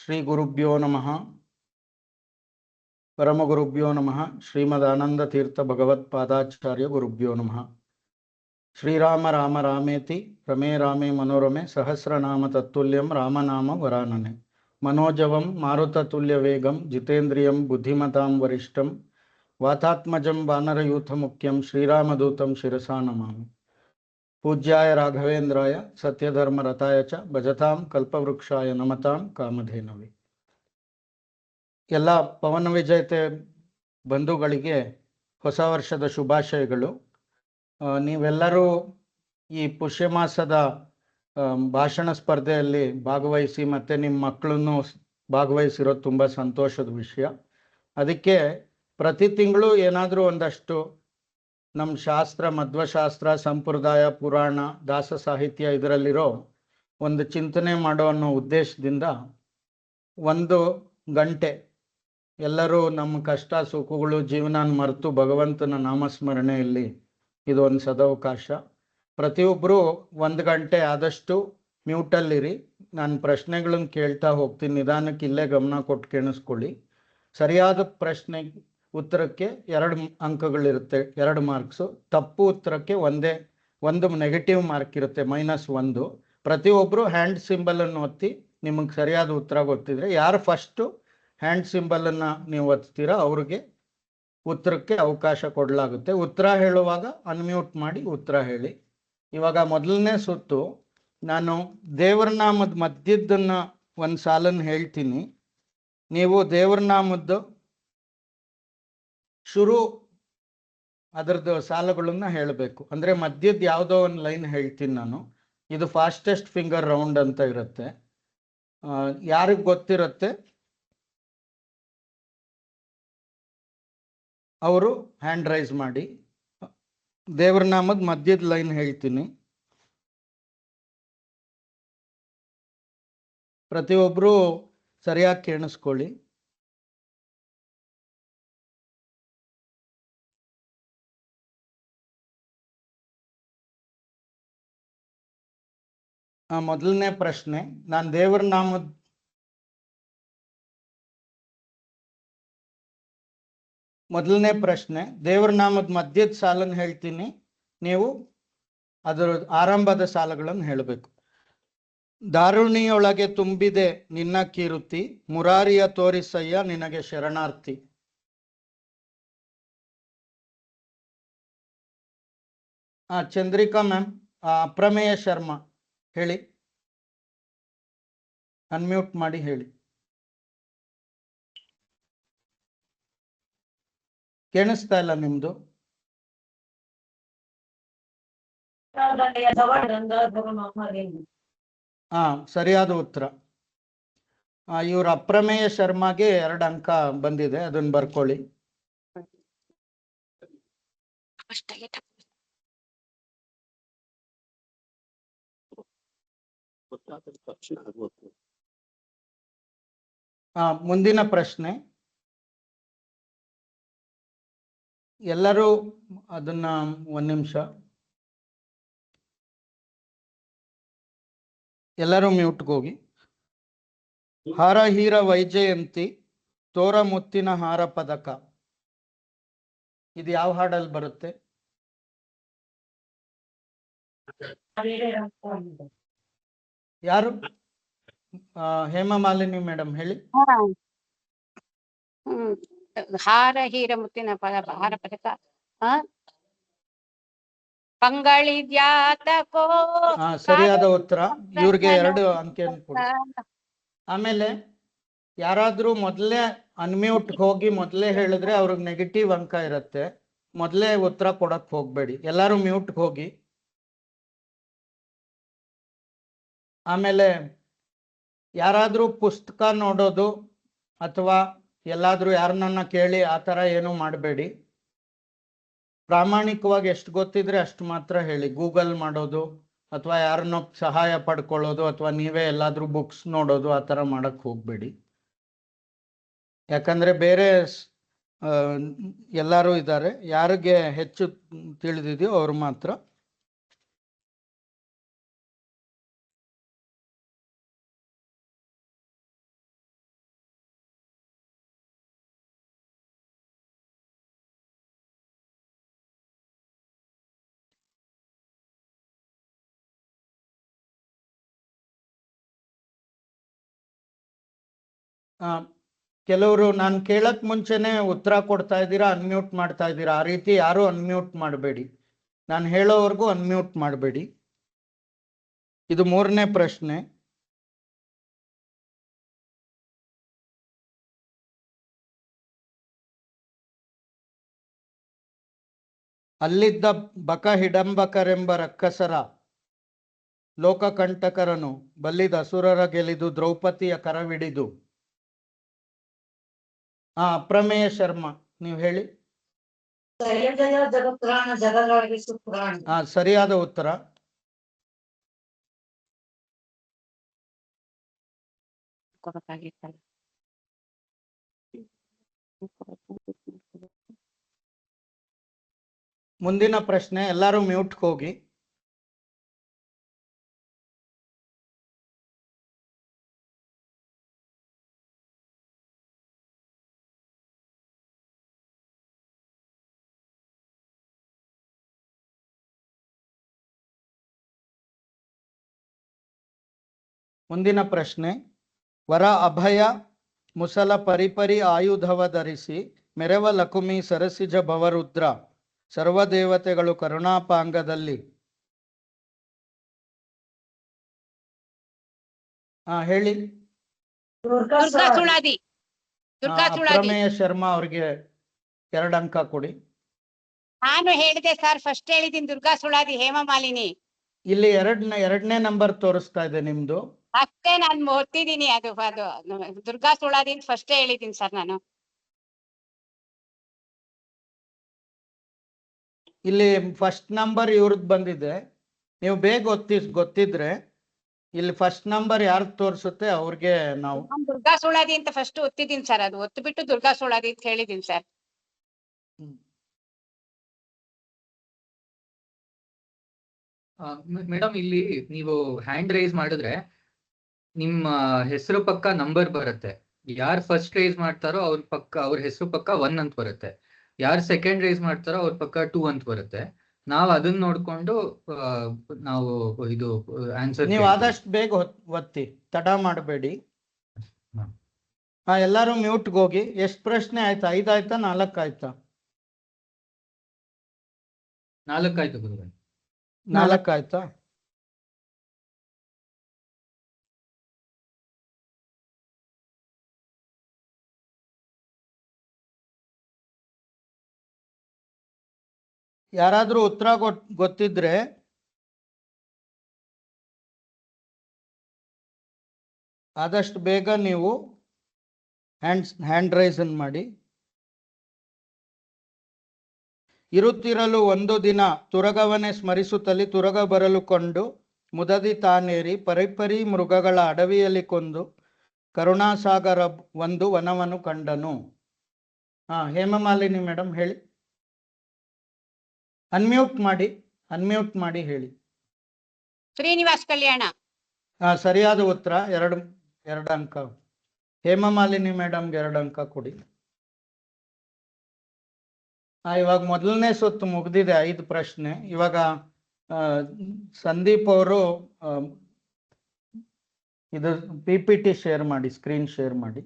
ಶ್ರೀ ಗುರುಭ್ಯೋ ನಮಃ ಪರಮಗುರುಭ್ಯೋ ನಮಃ ಶ್ರೀಮದಾನಂದ ತೀರ್ಥ ಭಗವತ್ಪಾದಾಚಾರ್ಯ ಗುರುಭ್ಯೋ ನಮಃ. ಶ್ರೀರಾಮ ರಾಮ ರಾಮೇತಿ ರಮೇ ರಾಮೇ ಮನೋರಮೆ ಸಹಸ್ರನಾಮ ತತ್ತುಲ್ಯಂ ರಾಮನಾಮ ವರಾನನೆ ಮನೋಜವಂ ಮಾರುತತುಲ್ಯ ವೇಗಂ ಜಿತೇಂದ್ರಿಯಂ ಬುದ್ಧಿಮತಾಂ ವರಿಷ್ಠಂ ವಾತಾತ್ಮಜಂ ವಾನರಯೂಥ ಮುಖ್ಯಂ ಶ್ರೀರಾಮದೂತಂ ಶಿರಸಾ ನಮಾಮಿ. ಪೂಜ್ಯಾಯ ರಾಘವೇಂದ್ರಾಯ ಸತ್ಯಧರ್ಮ ರಥಾಯ ಚ ಭಜತಾಂ ಕಲ್ಪವೃಕ್ಷಾಯ ನಮತಾಂ ಕಾಮಧೇನವೇ. ಎಲ್ಲ ಪವನ ವಿಜೇತೆ ಬಂಧುಗಳಿಗೆ ಹೊಸ ವರ್ಷದ ಶುಭಾಶಯಗಳು. ನೀವೆಲ್ಲರೂ ಈ ಪುಷ್ಯಮಾಸದ ಭಾಷಣ ಸ್ಪರ್ಧೆಯಲ್ಲಿ ಭಾಗವಹಿಸಿ ಮತ್ತು ನಿಮ್ಮ ಮಕ್ಕಳನ್ನು ಭಾಗವಹಿಸಿರೋದು ತುಂಬ ಸಂತೋಷದ ವಿಷಯ. ಅದಕ್ಕೆ ಪ್ರತಿ ತಿಂಗಳು ಏನಾದರೂ ಒಂದಷ್ಟು ನಮ್ಮ ಶಾಸ್ತ್ರ, ಮಧ್ವಶಾಸ್ತ್ರ, ಸಂಪ್ರದಾಯ, ಪುರಾಣ, ದಾಸ ಸಾಹಿತ್ಯ ಇದರಲ್ಲಿರೋ ಒಂದು ಚಿಂತನೆ ಮಾಡೋ ಅನ್ನೋ ಉದ್ದೇಶದಿಂದ 1 ಗಂಟೆ ಎಲ್ಲರೂ ನಮ್ಮ ಕಷ್ಟ ಸುಖಗಳು ಜೀವನ ಮರೆತು ಭಗವಂತನ ನಾಮಸ್ಮರಣೆಯಲ್ಲಿ ಇದು ಒಂದು ಸದವಕಾಶ. ಪ್ರತಿಯೊಬ್ಬರು 1 ಗಂಟೆ ಆದಷ್ಟು ಮ್ಯೂಟಲ್ಲಿರಿ. ನಾನು ಪ್ರಶ್ನೆಗಳನ್ನು ಕೇಳ್ತಾ ಹೋಗ್ತೀನಿ, ನಿಧಾನಕ್ಕೆ ಇಲ್ಲೇ ಗಮನ ಕೊಟ್ಟು ಕೇಳಿಸ್ಕೊಳ್ಳಿ. ಸರಿಯಾದ ಪ್ರಶ್ನೆ ಉತ್ತರಕ್ಕೆ 2 ಅಂಕಗಳಿರುತ್ತೆ, 2 ಮಾರ್ಕ್ಸು. ತಪ್ಪು ಉತ್ತರಕ್ಕೆ ಒಂದು ನೆಗೆಟಿವ್ ಮಾರ್ಕ್ ಇರುತ್ತೆ, -1. ಪ್ರತಿಯೊಬ್ಬರು ಹ್ಯಾಂಡ್ ಸಿಂಬಲನ್ನು ಒತ್ತಿ ನಿಮಗೆ ಸರಿಯಾದ ಉತ್ತರ ಗೊತ್ತಿದ್ರೆ, ಯಾರು ಫಸ್ಟು ಹ್ಯಾಂಡ್ ಸಿಂಬಲನ್ನು ನೀವು ಒತ್ತೀರಾ ಅವ್ರಿಗೆ ಉತ್ತರಕ್ಕೆ ಅವಕಾಶ ಕೊಡಲಾಗುತ್ತೆ. ಉತ್ತರ ಹೇಳುವಾಗ ಅನ್ಮ್ಯೂಟ್ ಮಾಡಿ ಉತ್ತರ ಹೇಳಿ. ಇವಾಗ ಮೊದಲನೇ ಸುತ್ತು ನಾನು ದೇವರ ನಾಮದ ಮಧ್ಯದ್ದನ್ನು ಒಂದು ಸಾಲನ್ನು ಹೇಳ್ತೀನಿ. ನೀವು ದೇವರ ನಾಮದ್ದು ಶುರು ಅದರದ್ದು ಸಾಲುಗಳನ್ನು ಹೇಳಬೇಕು. ಅಂದರೆ ಮಧ್ಯದ ಯಾವುದೋ ಒಂದು ಲೈನ್ ಹೇಳ್ತೀನಿ ನಾನು. ಇದು ಫಾಸ್ಟೆಸ್ಟ್ ಫಿಂಗರ್ ರೌಂಡ್ ಅಂತ ಇರುತ್ತೆ. ಯಾರಿಗೆ ಗೊತ್ತಿರುತ್ತೆ ಅವರು ಹ್ಯಾಂಡ್ ರೈಸ್ ಮಾಡಿ. ದೇವರ ನಾಮದ ಮಧ್ಯದ ಲೈನ್ ಹೇಳ್ತೀನಿ. ಪ್ರತಿಯೊಬ್ಬರು ಸರಿಯಾಗಿ ಕೇಳಿಸ್ಕೊಳ್ಳಿ. ಮೊದಲನೇ ಪ್ರಶ್ನೆ, ನಾನು ದೇವರ ನಾಮದ ಮೊದಲನೇ ಪ್ರಶ್ನೆ ದೇವರ ನಾಮದ ಮಧ್ಯದ ಸಾಲನ್ನು ಹೇಳ್ತೀನಿ, ನೀವು ಅದರ ಆರಂಭದ ಸಾಲುಗಳನ್ನು ಹೇಳಬೇಕು. ದಾರುಣಿಯೊಳಗೆ ತುಂಬಿದೆ ನಿನ್ನ ಕೀರುತಿ, ಮುರಾರಿಯ ತೋರಿಸಯ್ಯ ನಿನಗೆ ಶರಣಾರ್ಥಿ. ಚಂದ್ರಿಕಾ ಮ್ಯಾಮ್, ಅಪ್ರಮೇಯ ಶರ್ಮಾ ಹೇಳಿ, ಅನ್ಮ್ಯೂಟ್ ಮಾಡಿ ಹೇಳಿ. ಕೇಳಿಸ್ತಾ ಇಲ್ಲ ನಿಮ್ದು. ಸರಿಯಾದ ಉತ್ತರ. ಇವ್ರ ಅಪ್ರಮೇಯ ಶರ್ಮಾಗೆ 2 ಅಂಕ ಬಂದಿದೆ, ಅದನ್ನ ಬರ್ಕೊಳ್ಳಿ. ಮುಂದಿನ ಪ್ರಶ್ನೆ, ಎಲ್ಲರೂ ಅದನ್ನ 1 ನಿಮಿಷ ಎಲ್ಲರೂ ಮ್ಯೂಟ್ಗೆ ಹೋಗಿ. ಹಾರ ಹೀರ ವೈಜಯಂತಿ ತೋರ ಮುತ್ತಿನ ಹಾರ ಪದಕ, ಇದು ಯಾವ ಹಾಡಲ್ಲಿ ಬರುತ್ತೆ? ಯಾರು? ಹೇಮಮಾಲಿನಿ ಮೇಡಮ್ ಹೇಳಿ. ಹಾರ ಹೀರ ಮುತ್ತಿನ ಹಾರ ಪದಕ ಪಂಗಳಿದ್ಯಾತಕೋ. ಸರಿಯಾದ ಉತ್ತರ. ಇವ್ರಿಗೆ 2 ಅಂಕೆಯನ್ನು ಕೊಡಿ. ಆಮೇಲೆ ಯಾರಾದ್ರೂ ಮೊದಲೇ ಅನ್ಮ್ಯೂಟ್ ಹೋಗಿ ಮೊದಲೇ ಹೇಳಿದ್ರೆ ಅವ್ರಿಗೆ ನೆಗೆಟಿವ್ ಅಂಕ ಇರುತ್ತೆ. ಮೊದಲೇ ಉತ್ತರ ಕೊಡಕ್ ಹೋಗ್ಬೇಡಿ, ಎಲ್ಲರೂ ಮ್ಯೂಟ್ಗೆ ಹೋಗಿ. ಆಮೇಲೆ ಯಾರಾದ್ರೂ ಪುಸ್ತಕ ನೋಡೋದು ಅಥವಾ ಎಲ್ಲಾದ್ರೂ ಯಾರನ್ನ ಕೇಳಿ ಆ ಥರ ಏನೂ ಮಾಡಬೇಡಿ. ಪ್ರಾಮಾಣಿಕವಾಗಿ ಎಷ್ಟು ಗೊತ್ತಿದ್ರೆ ಅಷ್ಟು ಮಾತ್ರ ಹೇಳಿ. ಗೂಗಲ್ ಮಾಡೋದು ಅಥವಾ ಯಾರನ್ನೋ ಸಹಾಯ ಪಡ್ಕೊಳ್ಳೋದು ಅಥವಾ ನೀವೇ ಎಲ್ಲಾದ್ರೂ ಬುಕ್ಸ್ ನೋಡೋದು ಆ ಥರ ಮಾಡಕ್ಕೆ ಹೋಗಬೇಡಿ. ಯಾಕಂದರೆ ಬೇರೆ ಎಲ್ಲರೂ ಇದ್ದಾರೆ, ಯಾರಿಗೆ ಹೆಚ್ಚು ತಿಳಿದಿದೆಯೋ ಅವ್ರು ಮಾತ್ರ. ಕೆಲವರು ನಾನು ಕೇಳಕ್ ಮುಂಚೆನೆ ಉತ್ತರ ಕೊಡ್ತಾ ಇದ್ದೀರಾ, ಅನ್ಮ್ಯೂಟ್ ಮಾಡ್ತಾ ಇದ್ದೀರಾ. ಆ ರೀತಿ ಯಾರು ಅನ್ಮ್ಯೂಟ್ ಮಾಡಬೇಡಿ. ನಾನು ಹೇಳೋವರೆಗೂ ಅನ್ಮ್ಯೂಟ್ ಮಾಡಬೇಡಿ. ಇದು 3ನೇ ಪ್ರಶ್ನೆ. ಅಲ್ಲಿದ್ದ ಬಕ ಹಿಡಂಬಕರೆಂಬ ರಕ್ಕಸರ ಲೋಕಕಂಟಕರನು ಬಲ್ಲಿದ ಅಸುರರ ಗೆಲಿದು ದ್ರೌಪದಿಯ ಕರವಿಡಿದು. ಅಪ್ರಮೇಯ ಶರ್ಮಾ, ನೀವು ಹೇಳಿ. ಜಗತ್ರಾಣ ಜಗದೊಳಗಿಸು ಪುರಾಣ. ಸರಿಯಾದ ಉತ್ತರ. ಕೊಡಬೇಕಾಗಿತ್ತಲ್ಲ. ಮುಂದಿನ ಪ್ರಶ್ನೆ. ಎಲ್ಲರೂ ಮ್ಯೂಟ್ಗೆ ಹೋಗಿ. ಮುಂದಿನ ಪ್ರಶ್ನೆ. ವರ ಅಭಯ ಮುಸಲ ಪರಿಪರಿ ಆಯುಧವ ಧರಿಸಿ ಮೆರವ ಲಕುಮಿ ಸರಸಿಜ ಭವರುದ್ರ ಸರ್ವದೇವತೆಗಳು ಕರುಣಾಪಾಂಗದಲ್ಲಿ. ಹೇಳಿ. ದುರ್ಗಾ ಸುಳಾದಿ. ಅಪ್ರಮೇಯ ಶರ್ಮಾ ಅವ್ರಿಗೆ 2 ಅಂಕ ಕೊಡಿ. ನಾನು ಹೇಳಿದೆ ಸರ್, ಫಸ್ಟ್ ಹೇಳಿದ್ದೀನಿ ದುರ್ಗಾ ಸುಳಾದಿ ಹೇಮಮಾಲಿನಿ. ಇಲ್ಲಿ ಎರಡನೇ ನಂಬರ್ ತೋರಿಸ್ತಾ ಇದೆ ನಿಮ್ದು. ಅಷ್ಟೇ ನಾನು ಓದ್ತಿದ್ದೀನಿ. ಅದು ದುರ್ಗಾ ಸುಳಾದಿ ಫಸ್ಟ್ ಹೇಳಿದ್ದೀನಿ ಸರ್ ನಾನು. ಇಲ್ಲಿ ಫಸ್ಟ್ ನಂಬರ್ ಇವ್ರದ್ದು ಬಂದಿದೆ. ನೀವು ಬೇಗ ಗೊತ್ತಿದ್ರೆ ಇಲ್ಲಿ ಫಸ್ಟ್ ನಂಬರ್ ಯಾರು ತೋರಿಸುತ್ತೆ ಅವ್ರಿಗೆ ನಾವು. ದುರ್ಗಾ ಸುಳಾದಿ ಅಂತ ಫಸ್ಟ್ ಒತ್ತಿದ್ದೀನಿ ಸರ್. ಅದು ಒತ್ತು ದುರ್ಗಾ ಸುಳಾದಿ ಅಂತ ಹೇಳಿದ್ದೀನಿ ಸರ್. ಮೇಡಮ್, ಇಲ್ಲಿ ನೀವು ಹ್ಯಾಂಡ್ ರೈಸ್ ಮಾಡಿದ್ರೆ ನಿಮ್ಮ ಹೆಸರು ಪಕ್ಕ ನಂಬರ್ ಬರುತ್ತೆ. ಯಾರು ಫಸ್ಟ್ ರೈಸ್ ಮಾಡ್ತಾರೋ ಅವ್ರ ಹೆಸರು ಪಕ್ಕ 1 ಅಂತ ಬರುತ್ತೆ. ಯಾರು ಸೆಕೆಂಡ್ ರೈಸ್ ಮಾಡ್ತಾರೋ ಅವ್ರ ಪಕ್ಕ 2 ಅಂತ ಬರುತ್ತೆ. ನಾವು ಅದನ್ನ ನೋಡ್ಕೊಂಡು ನಾವು ಇದು ಆನ್ಸರ್. ನೀವು ಆದಷ್ಟು ಬೇಗ ಒತ್ತಿ, ತಡ ಮಾಡಬೇಡಿ. ಎಲ್ಲರೂ ಮ್ಯೂಟ್ಗೆ ಹೋಗಿ. ಎಷ್ಟು ಪ್ರಶ್ನೆ ಆಯ್ತಾ? 5 ಆಯ್ತಾ 4 ಆಯ್ತಾ? 4 ಆಯ್ತು ಗುರುಗಳೇ. 4 ಆಯ್ತಾ? ಯಾರಾದ್ರೂ ಉತ್ತರ ಗೊತ್ತಿದ್ರೆ ಆದಷ್ಟು ಬೇಗ ನೀವು ಹ್ಯಾಂಡ್ ರೈಸ್ ಮಾಡಿ. ಇರುತ್ತಿರಲು ಒಂದು ದಿನ ತುರಗವನೇ ಸ್ಮರಿಸುತ್ತಲಿ ತುರಗ ಬರಲು ಕೊಂಡು ಮುದದಿ ತಾನೇರಿ ಪರಿಪರಿ ಮೃಗಗಳ ಅಡವಿಯಲ್ಲಿ ಕೊಂದು ಕರುಣಾಸಾಗರ ಒಂದು ವನವನ್ನು ಕಂಡನು. ಹೇಮಮಾಲಿನಿ ಮೇಡಮ್ ಹೇಳಿ. ಅನ್ಮ್ಯೂಟ್ ಮಾಡಿ ಹೇಳಿ. ಶ್ರೀನಿವಾಸ್ ಕಲ್ಯಾಣ. ಸರಿಯಾದ ಉತ್ತರ. 2 ಅಂಕ. ಹೇಮಮಾಲಿನಿ ಮೇಡಮ್ಗೆ 2 ಅಂಕ ಕೊಡಿ. ಇವಾಗ ಮೊದಲನೇ ಸುತ್ತು ಮುಗ್ದಿದೆ. 5 ಪ್ರಶ್ನೆ. ಇವಾಗ ಸಂದೀಪ್ ಅವರು ಇದು PPT ಶೇರ್ ಮಾಡಿ, ಸ್ಕ್ರೀನ್ ಶೇರ್ ಮಾಡಿ.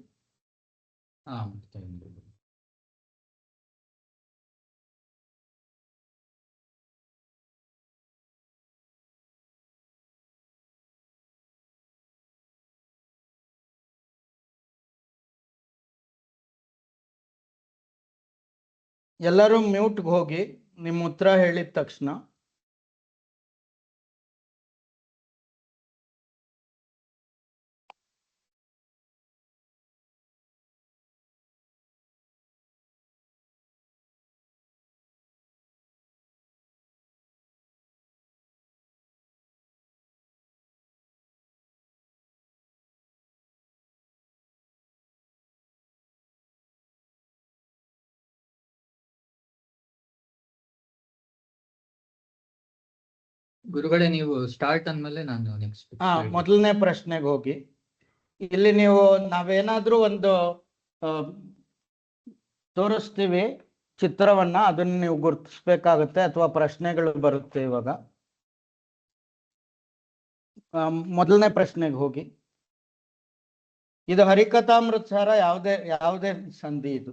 ಎಲ್ಲರೂ ಮ್ಯೂಟ್ಗೆ ಹೋಗಿ ನಿಮ್ಮ ಉತ್ತರ ಹೇಳಿದ ತಕ್ಷಣ. ಗುರುಗಳೇ, ನೀವು ಸ್ಟಾರ್ಟ್ ಅಂದ್ಮೇಲೆ ನಾನು ನೆಕ್ಸ್ಟ್. ಮೊದಲನೇ ಪ್ರಶ್ನೆಗೆ ಹೋಗಿ. ಇಲ್ಲಿ ನೀವು ನಾವೇನಾದ್ರೂ ಒಂದು ತೋರಿಸ್ತೀವಿ ಚಿತ್ರವನ್ನ, ಅದನ್ನ ನೀವು ಗುರುತಿಸ್ಬೇಕಾಗುತ್ತೆ ಅಥವಾ ಪ್ರಶ್ನೆಗಳು ಬರುತ್ತೆ. ಇವಾಗ ಮೊದಲನೇ ಪ್ರಶ್ನೆಗೆ ಹೋಗಿ. ಇದು ಹರಿಕಥಾಮೃತಸಾರ ಯಾವುದೇ ಸಂಧಿ ಇದು.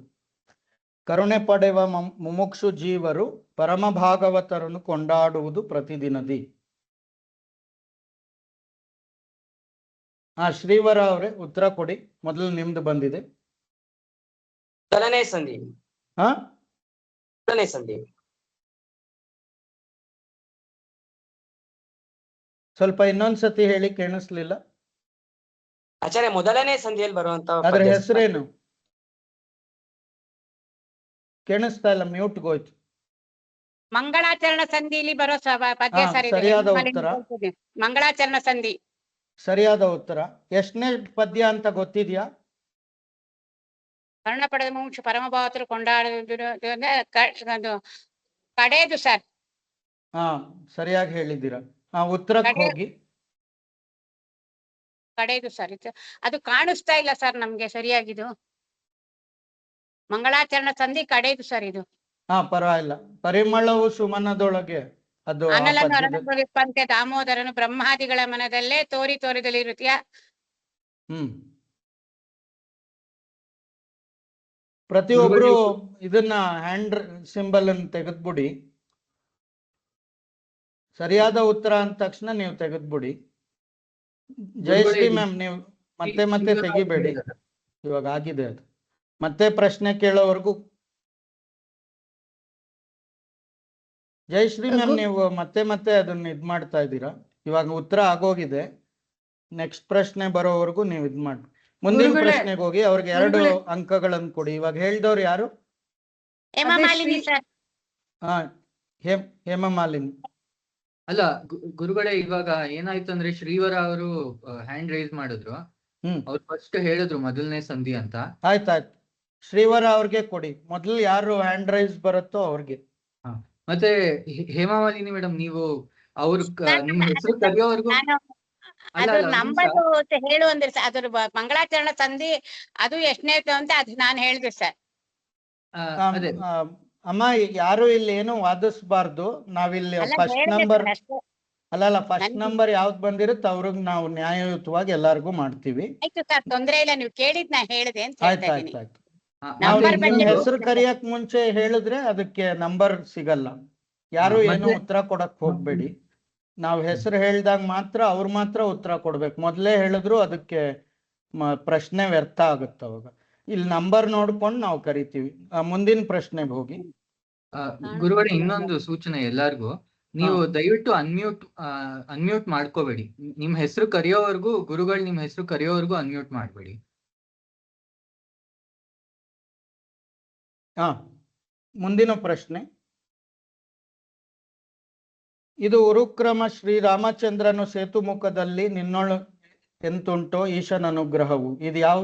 ಕರುಣೆ ಪಡೆಯುವ ಮುಮುಕ್ಷು ಜೀವರು ಪರಮ ಭಾಗವತರನ್ನು ಕೊಂಡಾಡುವುದು ಪ್ರತಿದಿನದಿ. ಶ್ರೀವರ ಅವರೇ ಉತ್ತರ ಕೊಡಿ. ಮೊದಲು ನಿಮ್ದು ಬಂದಿದೆ. ಮೊದಲನೇ ಸಂಧಿ. ಹಾ, ಮೊದಲನೇ ಸಂಧಿ. ಸ್ವಲ್ಪ ಇನ್ನೊಂದ್ಸತಿ ಹೇಳಿ, ಕೇಳಿಸ್ಲಿಲ್ಲ. ಆಚಾರ್ಯ ಮೊದಲನೇ ಸಂಧಿಯಲ್ಲಿ ಬರುವಂತ ಅದ್ರ ಪದ್ಯ. ಹೆಸರೇನು? ಕೇಳಿಸ್ತಾ ಇಲ್ಲ, ಮ್ಯೂಟ್ ಹೋಯ್ತು. ಮಂಗಳಾಚರಣ ಸಂಧಿಲಿ ಬರೋ ಪದ್ಯ ಹಾ, ಸರ್ ಇದು. ಸರಿಯಾದ ಹೆಣ್ಣು ಉತ್ತರ. ಮಕ್ಕಳಿಗೆ ಮಂಗಳಾಚರಣ ಸಂಧಿ. ಸರಿಯಾದ ಉತ್ತರ. ಎಷ್ಟನೇ ಪದ್ಯ ಅಂತ ಗೊತ್ತಿದ್ಯಾ? ಕರ್ಣ ಪಡೆದ ಮುಮುಕ್ಷು ಪರಮ ಭಾವತರು ಕೊಂಡಾಡುವುದು ಕಡೆಯದು ಸರ್. ಹಾ, ಸರಿಯಾಗಿ ಹೇಳಿದ್ದೀರಾ. ಉತ್ತರಕ್ಕೆ ಕಡೆ- ಹೋಗಿ. ಕಡೆಯದು ಸರ್. ಅದು ಕಾಣಿಸ್ತಾ ಇಲ್ಲ ಸರ್ ನಮ್ಗೆ ಸರಿಯಾಗಿದು. ಮಂಗಳಾಚರಣ ಸಂಧಿ ಕಡೆಯದು ಸರ್ ಇದು. ಪರವಾಗಿಲ್ಲ. ಪರಿಮಳವು ಸುಮನದೊಳಗೆ ಅದು ಆ ಅನಲನ್ನು ಪದ್ಯದ- ಅರಣ್ಯಪಂತೆ ದಾಮೋದರನು ಬ್ರಹ್ಮಾದಿಗಳ ಮನದಲ್ಲೇ ತೋರಿದಲ್ಲಿರುತ್ತೀಯ. ಪ್ರತಿಯೊಬ್ರು ಇದನ್ನ ಹ್ಯಾಂಡ್ ಸಿಂಬಲ್ ಅನ್ನು ತೆಗೆದ್ಬಿಡಿ. ಸರಿಯಾದ ಉತ್ತರ ಅಂದ ತಕ್ಷಣ ನೀವು ತೆಗೆದ್ಬಿಡಿ. ಜಯಶ್ರೀ ಮ್ಯಾಮ್, ನೀವು ಮತ್ತೆ ಮತ್ತೆ ತೆಗಿಬೇಡಿ. ಇವಾಗ ಆಗಿದೆ ಅದು. ಮತ್ತೆ ಪ್ರಶ್ನೆ ಕೇಳೋವರೆಗೂ. ಜಯಶ್ರೀ ಮ್ಯಾಮ್, ನೀವು ಮತ್ತೆ ಮತ್ತೆ ಅದನ್ನ ಇದ್ ಮಾಡ್ತಾ ಇದ್ದೀರಾ. ಇವಾಗ ಉತ್ತರ ಆಗೋಗಿದೆ. ನೆಕ್ಸ್ಟ್ ಪ್ರಶ್ನೆ ಬರೋವರೆಗೂ ನೀವು ಇದ್ ಮಾಡಿ. ಮುಂದಿನ ಪ್ರಶ್ನೆಗೆ ಹೋಗಿ. ಅವ್ರಿಗೆ 2 ಅಂಕಗಳನ್ನು ಕೊಡಿ. ಇವಾಗ ಹೇಳ್ದವ್ರು ಯಾರು? ಹೇಮಮಾಲಿನಿ ಸರ್. ಹೇಮಮಾಲಿನಿ. ಅಲ್ಲ ಗುರುಗಳೇ, ಇವಾಗ ಏನಾಯ್ತು ಅಂದ್ರೆ ಶ್ರೀವರ ಅವರು ಹ್ಯಾಂಡ್ ರೈಸ್ ಮಾಡಿದ್ರು. ಅವ್ರು ಫಸ್ಟ್ ಹೇಳಿದ್ರು ಮೊದಲನೇ ಸಂಧಿ ಅಂತ. ಆಯ್ತಾಯ್ತು, ಶ್ರೀವರ ಅವ್ರಿಗೆ ಕೊಡಿ. ಮೊದಲು ಯಾರು ಹ್ಯಾಂಡ್ ರೈಸ್ ಬರುತ್ತೋ ಅವ್ರಿಗೆ. ಮತ್ತೆ ಹೇಮಾಮಾಲಿನಿ ಮೇಡಮ್, ನೀವು ಅವ್ರ ನಿಮ್ಮ ಹೆಸರು ಕರೆಯೋವರೆಗೂ ಅದು ನಂಬರ್ ಹೇಳು ಅಂದ್ರೆ ಅದ್ರ ಮಂಗಳಾಚರಣ ಸಂಧಿ ಅದು ಎಷ್ಟನೇದು ಅಂತ ಅದು ನಾನು ಹೇಳಿದೆ ಸರ್. ಅದೇ ಅಮ್ಮ, ಯಾರು ಇಲ್ಲಿ ಏನು ವಾದಿಸ್ಬಾರ್ದು. ನಾವಿಲ್ಲಿ ಫಸ್ಟ್ ನಂಬರ್ ಅಲ್ಲ ಫಸ್ಟ್ ನಂಬರ್ ಯಾವ್ದು ಬಂದಿರುತ್ತೆ ಅವ್ರಿಗೆ ನಾವು ನ್ಯಾಯಯುತವಾಗಿ ಎಲ್ಲಾರ್ಗು ಮಾಡ್ತೀವಿ. ಆಯ್ತು ಸರ್, ತೊಂದ್ರೆ ಇಲ್ಲ. ನೀವು ಕೇಳಿದ್ ನಾ ಹೇಳಿದೆ ಅಂತ ಹೇಳ್ತಾ ಇದ್ದೀನಿ. ಆಯ್ತಾಯ್ತು. ನಂಬರ್ ನಿಮ್ ಬಗ್ಗೆ ಹೆಸರು ಕರಿಯಕ್ ಮುಂಚೆ ಹೇಳಿದ್ರೆ ಅದಕ್ಕೆ ನಂಬರ್ ಸಿಗಲ್ಲ. ಯಾರು ಏನು ಉತ್ತರ ಕೊಡಕ್ ಹೋಗ್ಬೇಡಿ. ನಾವ್ ಹೆಸರು ಹೇಳ್ದಾಗ ಮಾತ್ರ ಅವ್ರು ಮಾತ್ರ ಉತ್ತರ ಕೊಡ್ಬೇಕು. ಮೊದ್ಲೇ ಹೇಳಿದ್ರು ಅದಕ್ಕೆ ಪ್ರಶ್ನೆ ವ್ಯರ್ಥ ಆಗುತ್ತೆ ಅವಾಗ. ಇಲ್ಲಿ ನಂಬರ್ ನೋಡ್ಕೊಂಡು ನಾವು ಕರಿತೀವಿ. ಮುಂದಿನ ಪ್ರಶ್ನೆಗೆ ಹೋಗಿ. ಗುರುಗಳೇ, ಇನ್ನೊಂದು ಸೂಚನೆ ಎಲ್ಲಾರ್ಗು. ನೀವು ದಯವಿಟ್ಟು ಅನ್ಮ್ಯೂಟ್ ಮಾಡ್ಕೋಬೇಡಿ. ನಿಮ್ ಹೆಸರು ಕರೆಯೋವರೆಗೂ, ಗುರುಗಳು ನಿಮ್ ಹೆಸರು ಕರೆಯೋವರೆಗೂ ಅನ್ಮ್ಯೂಟ್ ಮಾಡ್ಬೇಡಿ. ಮುಂದಿನ ಪ್ರಶ್ನೆ. ಇದು ಉರುಕ್ರಮ ಶ್ರೀರಾಮಚಂದ್ರನು ಸೇತು ಮುಖದಲ್ಲಿ ನಿನ್ನೊಳು ಎಂತುಂಟೋ ಈಶನ ಅನುಗ್ರಹವು. ಇದು ಯಾವ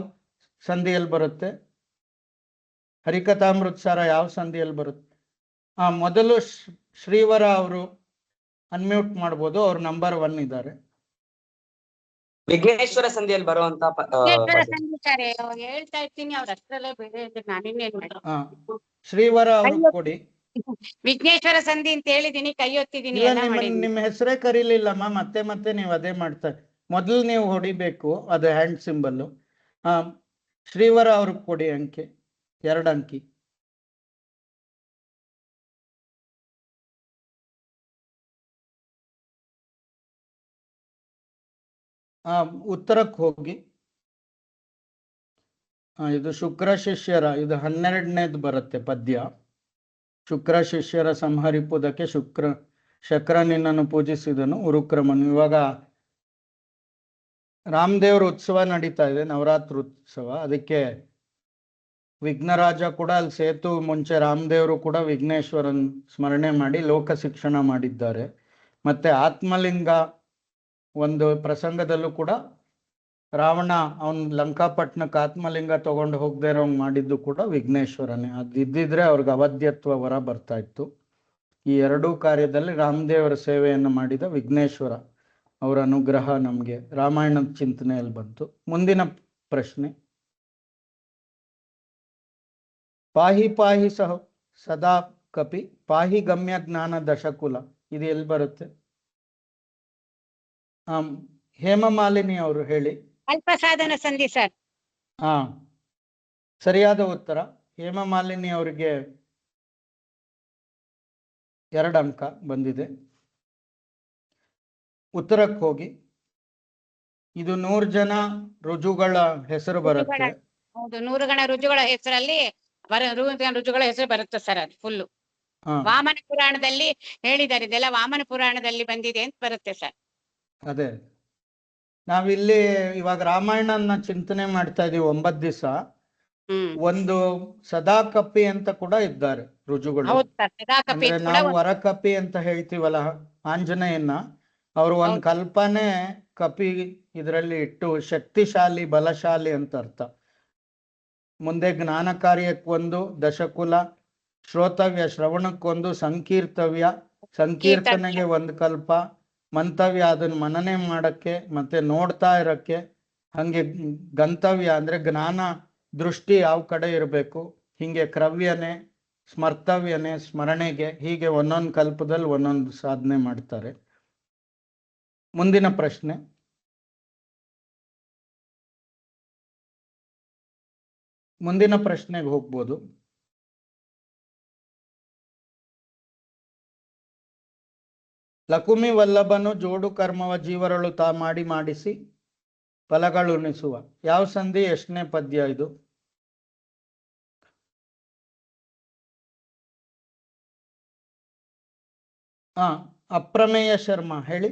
ಸಂಧಿಯಲ್ಲಿ ಬರುತ್ತೆ? ಹರಿಕಥಾಮೃತಸಾರ ಯಾವ ಸಂಧಿಯಲ್ಲಿ ಬರುತ್ತೆ? ಮೊದಲು ಶ್ರೀವರ ಅವರು ಅನ್ಮ್ಯೂಟ್ ಮಾಡ್ಬೋದು. ಅವ್ರು ನಂಬರ್ 1 ಇದ್ದಾರೆ. ವಿಘ್ನೇಶ್ವರ ಸಂಧಿಯಲ್ಲಿ ಬರುವಂತ ಹೇಳ್ತಾ ಇರ್ತೀನಿ. ಅವ್ರ ಅಷ್ಟರಲ್ಲೇ ಬೇರೆ ನಾನಿನ್ನೇನ್ ಮಾಡಿ. ಶ್ರೀವರ ಅವ್ರು ಕೊಡಿ. ವಿಘ್ನೇಶ್ವರ ಸಂಧಿ ಅಂತ ಹೇಳಿದೀನಿ, ಕೈ ಹೊತ್ತಿದೀನಿ, ಎಲ್ಲ ಮಾಡಿದೀನಿ. ನಿಮ್ಮ ಹೆಸರೇ ಕರೀಲಿಲ್ಲಮ್ಮ. ಮತ್ತೆ ಮತ್ತೆ ನೀವು ಅದೇ ಮಾಡ್ತಾರೆ. ಮೊದಲು ನೀವು ಹೊಡಿಬೇಕು, ಅದು ಹ್ಯಾಂಡ್ ಸಿಂಬಲ್. ಶ್ರೀವರ ಅವ್ರಿಗೆ ಕೊಡಿ ಅಂಕೆ, 2 ಅಂಕಿ. ಉತ್ತರಕ್ಕೆ ಹೋಗಿ. ಇದು ಶುಕ್ರ ಶಿಷ್ಯರ, ಇದು 12ನೇದು ಬರುತ್ತೆ ಪದ್ಯ. ಶುಕ್ರ ಶಿಷ್ಯರ ಸಂಹರಿಪುದಕ್ಕೆ ಶಕ್ರ ನಿನ್ನನ್ನು ಪೂಜಿಸಿದನು ಉರುಕ್ರಮನು. ಇವಾಗ ರಾಮದೇವ್ರ ಉತ್ಸವ ನಡೀತಾ ಇದೆ, ನವರಾತ್ರಿ ಉತ್ಸವ. ಅದಕ್ಕೆ ವಿಘ್ನರಾಜ ಕೂಡ ಅಲ್ಲಿ ಸೇತು ಮುಂಚೆ ರಾಮದೇವರು ಕೂಡ ವಿಘ್ನೇಶ್ವರನ್ ಸ್ಮರಣೆ ಮಾಡಿ ಲೋಕ ಶಿಕ್ಷಣ ಮಾಡಿದ್ದಾರೆ. ಮತ್ತೆ ಆತ್ಮಲಿಂಗ ಒಂದು ಪ್ರಸಂಗದಲ್ಲೂ ಕೂಡ ರಾವಣ ಅವನ್ ಲಂಕಾಪಟ್ಟಣಕ್ಕೆ ಆತ್ಮಲಿಂಗ ತಗೊಂಡು ಹೋಗದೆ ಇರೋಂಗ್ ಮಾಡಿದ್ದು ಕೂಡ ವಿಘ್ನೇಶ್ವರನೇ. ಅದಿದ್ದಿದ್ರೆ ಅವ್ರಿಗೆ ಅವಧ್ಯತ್ವ ವರ ಬರ್ತಾ ಇತ್ತು. ಈ 2 ಕಾರ್ಯದಲ್ಲಿ ರಾಮದೇವರ ಸೇವೆಯನ್ನು ಮಾಡಿದ ವಿಘ್ನೇಶ್ವರ ಅವರ ಅನುಗ್ರಹ ನಮ್ಗೆ ರಾಮಾಯಣದ ಚಿಂತನೆಯಲ್ಲಿ ಬಂತು. ಮುಂದಿನ ಪ್ರಶ್ನೆ. ಪಾಹಿ ಪಾಹಿ ಸದಾ ಕಪಿ ಪಾಹಿ ಗಮ್ಯ ಜ್ಞಾನ ದಶಕುಲ. ಇದು ಎಲ್ಲಿ ಬರುತ್ತೆ? ಹೇಮಮಾಲಿನಿ ಅವರು ಹೇಳಿ. ಅಲ್ಪ ಸಾಧನ ಸಂಧಿ ಸರ್. ಹಾ, ಸರಿಯಾದ ಉತ್ತರ. ಹೇಮಮಾಲಿನಿ ಅವರಿಗೆ 2 ಅಂಕ ಬಂದಿದೆ. ಉತ್ತರಕ್ಕೆ ಹೋಗಿ. ಇದು 100 ಜನ ರುಜುಗಳ ಹೆಸರು ಬರುತ್ತೆ. ಹೌದು, 100 ಗಣ ರುಜುಗಳ ಹೆಸರಲ್ಲಿ ರುಜುಗಳ ಹೆಸರು ಬರುತ್ತೆ ಸರ್. ಅದು ಫುಲ್ಲು ಹಾ, ವಾಮನ ಪುರಾಣದಲ್ಲಿ ಹೇಳಿದ್ದಾರೆ. ಇದೆಲ್ಲ ವಾಮನ ಪುರಾಣದಲ್ಲಿ ಬಂದಿದೆ ಅಂತ ಬರುತ್ತೆ ಸರ್. ಅದೇ ನಾವಿಲ್ಲಿ ಇವಾಗ ರಾಮಾಯಣನ ಚಿಂತನೆ ಮಾಡ್ತಾ ಇದೀವಿ 9 ದಿವಸ. ಒಂದು ಸದಾ ಕಪಿ ಅಂತ ಕೂಡ ಇದ್ದಾರೆ ರುಜುಗಳು. ಹೌದು ಸರ್, ಸದಾಕಪಿ ಅಂದ್ರೆ ಕೂಡ ನಾವು ವರಕಪಿ ಅಂತ ಹೇಳ್ತೀವಲ್ಲ ಆಂಜನೇಯನ್ನ, ಅವರು ಒಂದು ಕಲ್ಪನೆ ಕಪಿ ಇದರಲ್ಲಿ ಇಟ್ಟು ಶಕ್ತಿಶಾಲಿ, ಬಲಶಾಲಿ ಅಂತ ಅರ್ಥ. ಮುಂದೆ ಜ್ಞಾನ ಕಾರ್ಯಕ್ಕೊಂದು, ದಶಕುಲ, ಶ್ರೋತವ್ಯ ಶ್ರವಣಕ್ಕೊಂದು, ಸಂಕೀರ್ತವ್ಯ ಸಂಕೀರ್ತನೆಗೆ ಒಂದು ಕಲ್ಪ, ಮಂತವ್ಯ ಅದನ್ನ ಮನನೆ ಮಾಡಕ್ಕೆ ಮತ್ತೆ ನೋಡ್ತಾ ಇರಕ್ಕೆ, ಹಂಗೆ ಗಂತವ್ಯ ಅಂದ್ರೆ ಜ್ಞಾನ ದೃಷ್ಟಿ ಯಾವ ಕಡೆ ಇರಬೇಕು, ಹಿಂಗೆ ಕ್ರವ್ಯನೆ, ಸ್ಮರ್ತವ್ಯನೆ ಸ್ಮರಣೆಗೆ, ಹೀಗೆ ಒಂದೊಂದು ಕಲ್ಪದಲ್ಲಿ ಒಂದೊಂದು ಸಾಧನೆ ಮಾಡ್ತಾರೆ. ಮುಂದಿನ ಪ್ರಶ್ನೆ. ಮುಂದಿನ ಪ್ರಶ್ನೆಗೆ ಹೋಗ್ಬೋದು. ಲಕುಮಿ ವಲ್ಲಭನು ಜೋಡು ಕರ್ಮವ ಜೀವರಳು ತಾ ಮಾಡಿ ಮಾಡಿಸಿ ಫಲಗಳುಣಿಸುವ. ಯಾವ ಸಂಧಿ, ಎಷ್ಟನೇ ಪದ್ಯ ಇದು? ಹಾ, ಅಪ್ರಮೇಯ ಶರ್ಮಾ ಹೇಳಿ.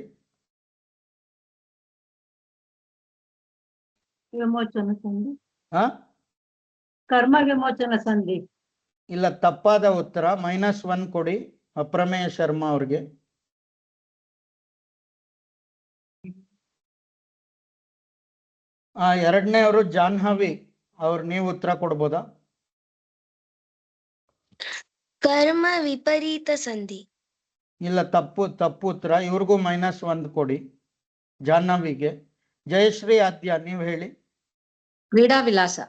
ವಿಮೋಚನ ಸಂಧಿ. ಹಾ, ಕರ್ಮ ವಿಮೋಚನ ಸಂಧಿ. ಇಲ್ಲ, ತಪ್ಪಾದ ಉತ್ತರ. -1 ಕೊಡಿ ಅಪ್ರಮೇಯ ಶರ್ಮಾ ಅವ್ರಿಗೆ. ಎರಡನೇವರು ಜಾಹ್ನವಿ ಅವ್ರು, ನೀವು ಉತ್ತರ ಕೊಡ್ಬೋದಾ? ಕರ್ಮ ವಿಪರೀತ ಸಂಧಿ. ಇಲ್ಲ, ತಪ್ಪು ಉತ್ತರ. ಇವ್ರಿಗೂ -1 ಕೊಡಿ ಜಾಹ್ನವಿಗೆ. ಜಯಶ್ರೀ ಆದ್ಯ, ನೀವು ಹೇಳಿ. ಕ್ರೀಡಾ ವಿಲಾಸ.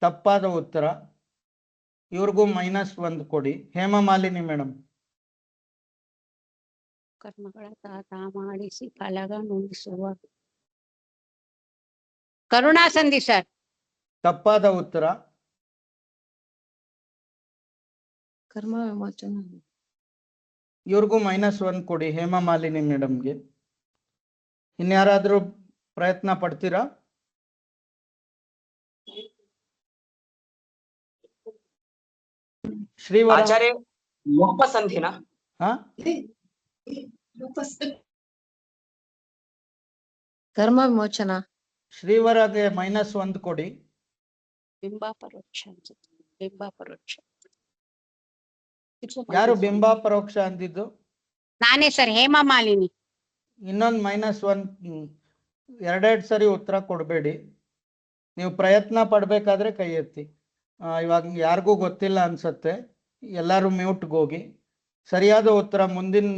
ತಪ್ಪಾದ ಉತ್ತರ. ಇವ್ರಿಗೂ -1 ಕೊಡಿ. ಹೇಮಮಾಲಿನಿ ಮೇಡಮ್. ಕರ್ಮಗಳ ತಾ ಮಾಡಿಸಿ ಫಲಗಳುಣಿಸುವ. ಕರುಣಾ ಸಂಧಿ ಸರ್. ತಪ್ಪಾದ ಉತ್ತರ. ಕರ್ಮ ವಿಮೋಚನ. ಇವ್ರಿಗೂ -1 ಕೊಡಿ ಹೇಮಮಾಲಿನಿ ಮೇಡಮ್ಗೆ. ಇನ್ಯಾರಾದ್ರೂ ಪ್ರಯತ್ನ ಪಡ್ತೀರಾ? ಶ್ರೀವರ. ಆಚಾರ್ಯ ಲೋಪ ಸಂಧಿನ. ಹಾ, ಕರ್ಮ ವಿಮೋಚನ. ಶ್ರೀವರಗೆ -1 ಕೊಡಿ. ಬಿಂಬ ಪರೋಕ್ಷ ಅನ್ಸುತ್ತೆ. ಬಿಂಬ ಪರೋಕ್ಷ. ಯಾರು ಬಿಂಬ ಪರೋಕ್ಷ ಅಂದಿದ್ದು? ನಾನೇ ಸರ್, ಹೇಮಮಾಲಿನಿ. ಇನ್ನೊಂದು -1. ಎರಡೆರಡು ಸರಿ ಉತ್ತರ ಕೊಡಬೇಡಿ. ನೀವು ಪ್ರಯತ್ನ ಪಡ್ಬೇಕಾದ್ರೆ ಕೈ ಎತ್ತಿ. ಇವಾಗ ಯಾರಿಗೂ ಗೊತ್ತಿಲ್ಲ ಅನ್ಸತ್ತೆ. ಎಲ್ಲರೂ ಮ್ಯೂಟ್ಗೆ ಹೋಗಿ. ಸರಿಯಾದ ಉತ್ತರ ಮುಂದಿನ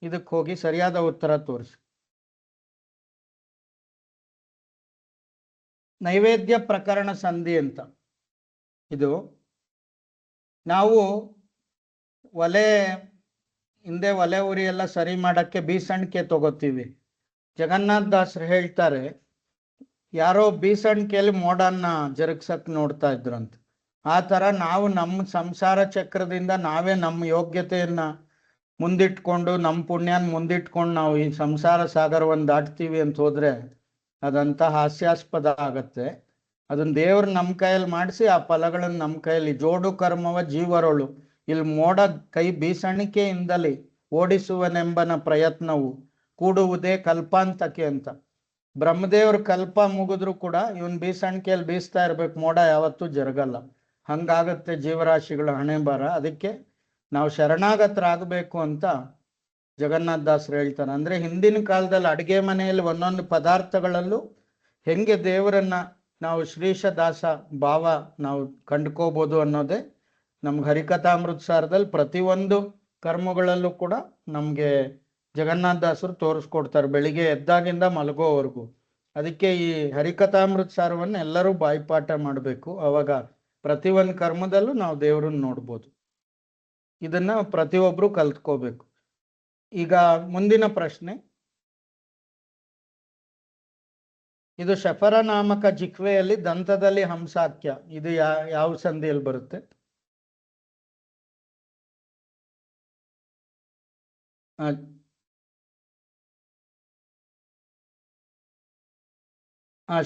ಇದಕ್ಕೆ ಹೋಗಿ ಸರಿಯಾದ ಉತ್ತರ ತೋರಿಸಿ. ನೈವೇದ್ಯ ಪ್ರಕರಣ ಸಂಧಿ ಅಂತ ಇದು. ನಾವು ಹಿಂದೆ ಒಲೆ ಉರಿ ಎಲ್ಲ ಸರಿ ಮಾಡಕ್ಕೆ ಬೀಸಣಿಕೆ ತಗೋತೀವಿ. ಜಗನ್ನಾಥ ದಾಸರು ಹೇಳ್ತಾರೆ, ಯಾರೋ ಬೀಸಣಿಕೆಯಲ್ಲಿ ಮೋಡನ್ನ ಜರುಗ್ಸಕ್ ನೋಡ್ತಾ ಇದ್ರಂತ. ಆ ತರ ನಾವು ನಮ್ಮ ಸಂಸಾರ ಚಕ್ರದಿಂದ ನಾವೇ ನಮ್ಮ ಯೋಗ್ಯತೆಯನ್ನ ಮುಂದಿಟ್ಕೊಂಡು, ನಮ್ಮ ಪುಣ್ಯನ ಮುಂದಿಟ್ಕೊಂಡು ನಾವು ಈ ಸಂಸಾರ ಸಾಗರವನ್ನು ದಾಟ್ತೀವಿ ಅಂತ ಹೋದ್ರೆ ಅದಂತ ಹಾಸ್ಯಾಸ್ಪದ ಆಗತ್ತೆ. ಅದನ್ನ ದೇವ್ರು ನಮ್ಮ ಕೈಯಲ್ಲಿ ಮಾಡಿಸಿ ಆ ಫಲಗಳನ್ನು ನಮ್ಮ ಕೈಯಲ್ಲಿ. ಜೋಡು ಕರ್ಮವ ಜೀವರೊಳು, ಇಲ್ಲಿ ಮೋಡ ಕೈ ಬೀಸಣಿಕೆಯಿಂದಲೇ ಓಡಿಸುವನೆಂಬನ ಪ್ರಯತ್ನವು ಕೂಡುವುದೇ ಕಲ್ಪಾಂತಕ್ಕೆ ಅಂತ. ಬ್ರಹ್ಮದೇವ್ರ ಕಲ್ಪ ಮುಗಿದ್ರು ಕೂಡ ಇವನ್ ಬೀಸಣಿಕೆಯಲ್ಲಿ ಬೀಸ್ತಾ ಇರ್ಬೇಕು, ಮೋಡ ಯಾವತ್ತೂ ಜರುಗಲ್ಲ. ಹಂಗಾಗತ್ತೆ ಜೀವರಾಶಿಗಳ ಹಣೆ ಬರ. ಅದಕ್ಕೆ ನಾವು ಶರಣಾಗತರಾಗಬೇಕು ಅಂತ ಜಗನ್ನಾಥ ದಾಸರು ಹೇಳ್ತಾರೆ. ಅಂದ್ರೆ ಹಿಂದಿನ ಕಾಲದಲ್ಲಿ ಅಡುಗೆ ಮನೆಯಲ್ಲಿ ಒಂದೊಂದು ಪದಾರ್ಥಗಳಲ್ಲೂ ಹೆಂಗೆ ದೇವರನ್ನ ನಾವು ಶ್ರೀಶ ದಾಸ ಭಾವ ನಾವು ಕಂಡ್ಕೋಬಹುದು ಅನ್ನೋದೇ ನಮ್ಗೆ ಹರಿಕಥಾಮೃತ ಸಾರದಲ್ಲಿ ಪ್ರತಿಯೊಂದು ಕರ್ಮಗಳಲ್ಲೂ ಕೂಡ ನಮ್ಗೆ ಜಗನ್ನಾಥ ದಾಸರು ತೋರಿಸ್ಕೊಡ್ತಾರೆ, ಬೆಳಿಗ್ಗೆ ಎದ್ದಾಗಿಂದ ಮಲಗೋವರೆಗೂ. ಅದಕ್ಕೆ ಈ ಹರಿಕಥಾಮೃತ ಸಾರವನ್ನು ಎಲ್ಲರೂ ಬಾಯ್ಪಾಠ ಮಾಡಬೇಕು. ಅವಾಗ ಪ್ರತಿಯೊಂದು ಕರ್ಮದಲ್ಲೂ ನಾವು ದೇವರನ್ನ ನೋಡ್ಬೋದು. ಇದನ್ನ ಪ್ರತಿಯೊಬ್ರು ಕಲ್ತ್ಕೋಬೇಕು. ಈಗ ಮುಂದಿನ ಪ್ರಶ್ನೆ. ಇದು ಶಫರ ನಾಮಕ ಜಿಕ್ವೆಯಲ್ಲಿ ದಂತದಲ್ಲಿ ಹಂಸಾಕ್ಯ. ಇದು ಯಾವ ಸಂಧಿಯಲ್ಲಿ ಬರುತ್ತೆ?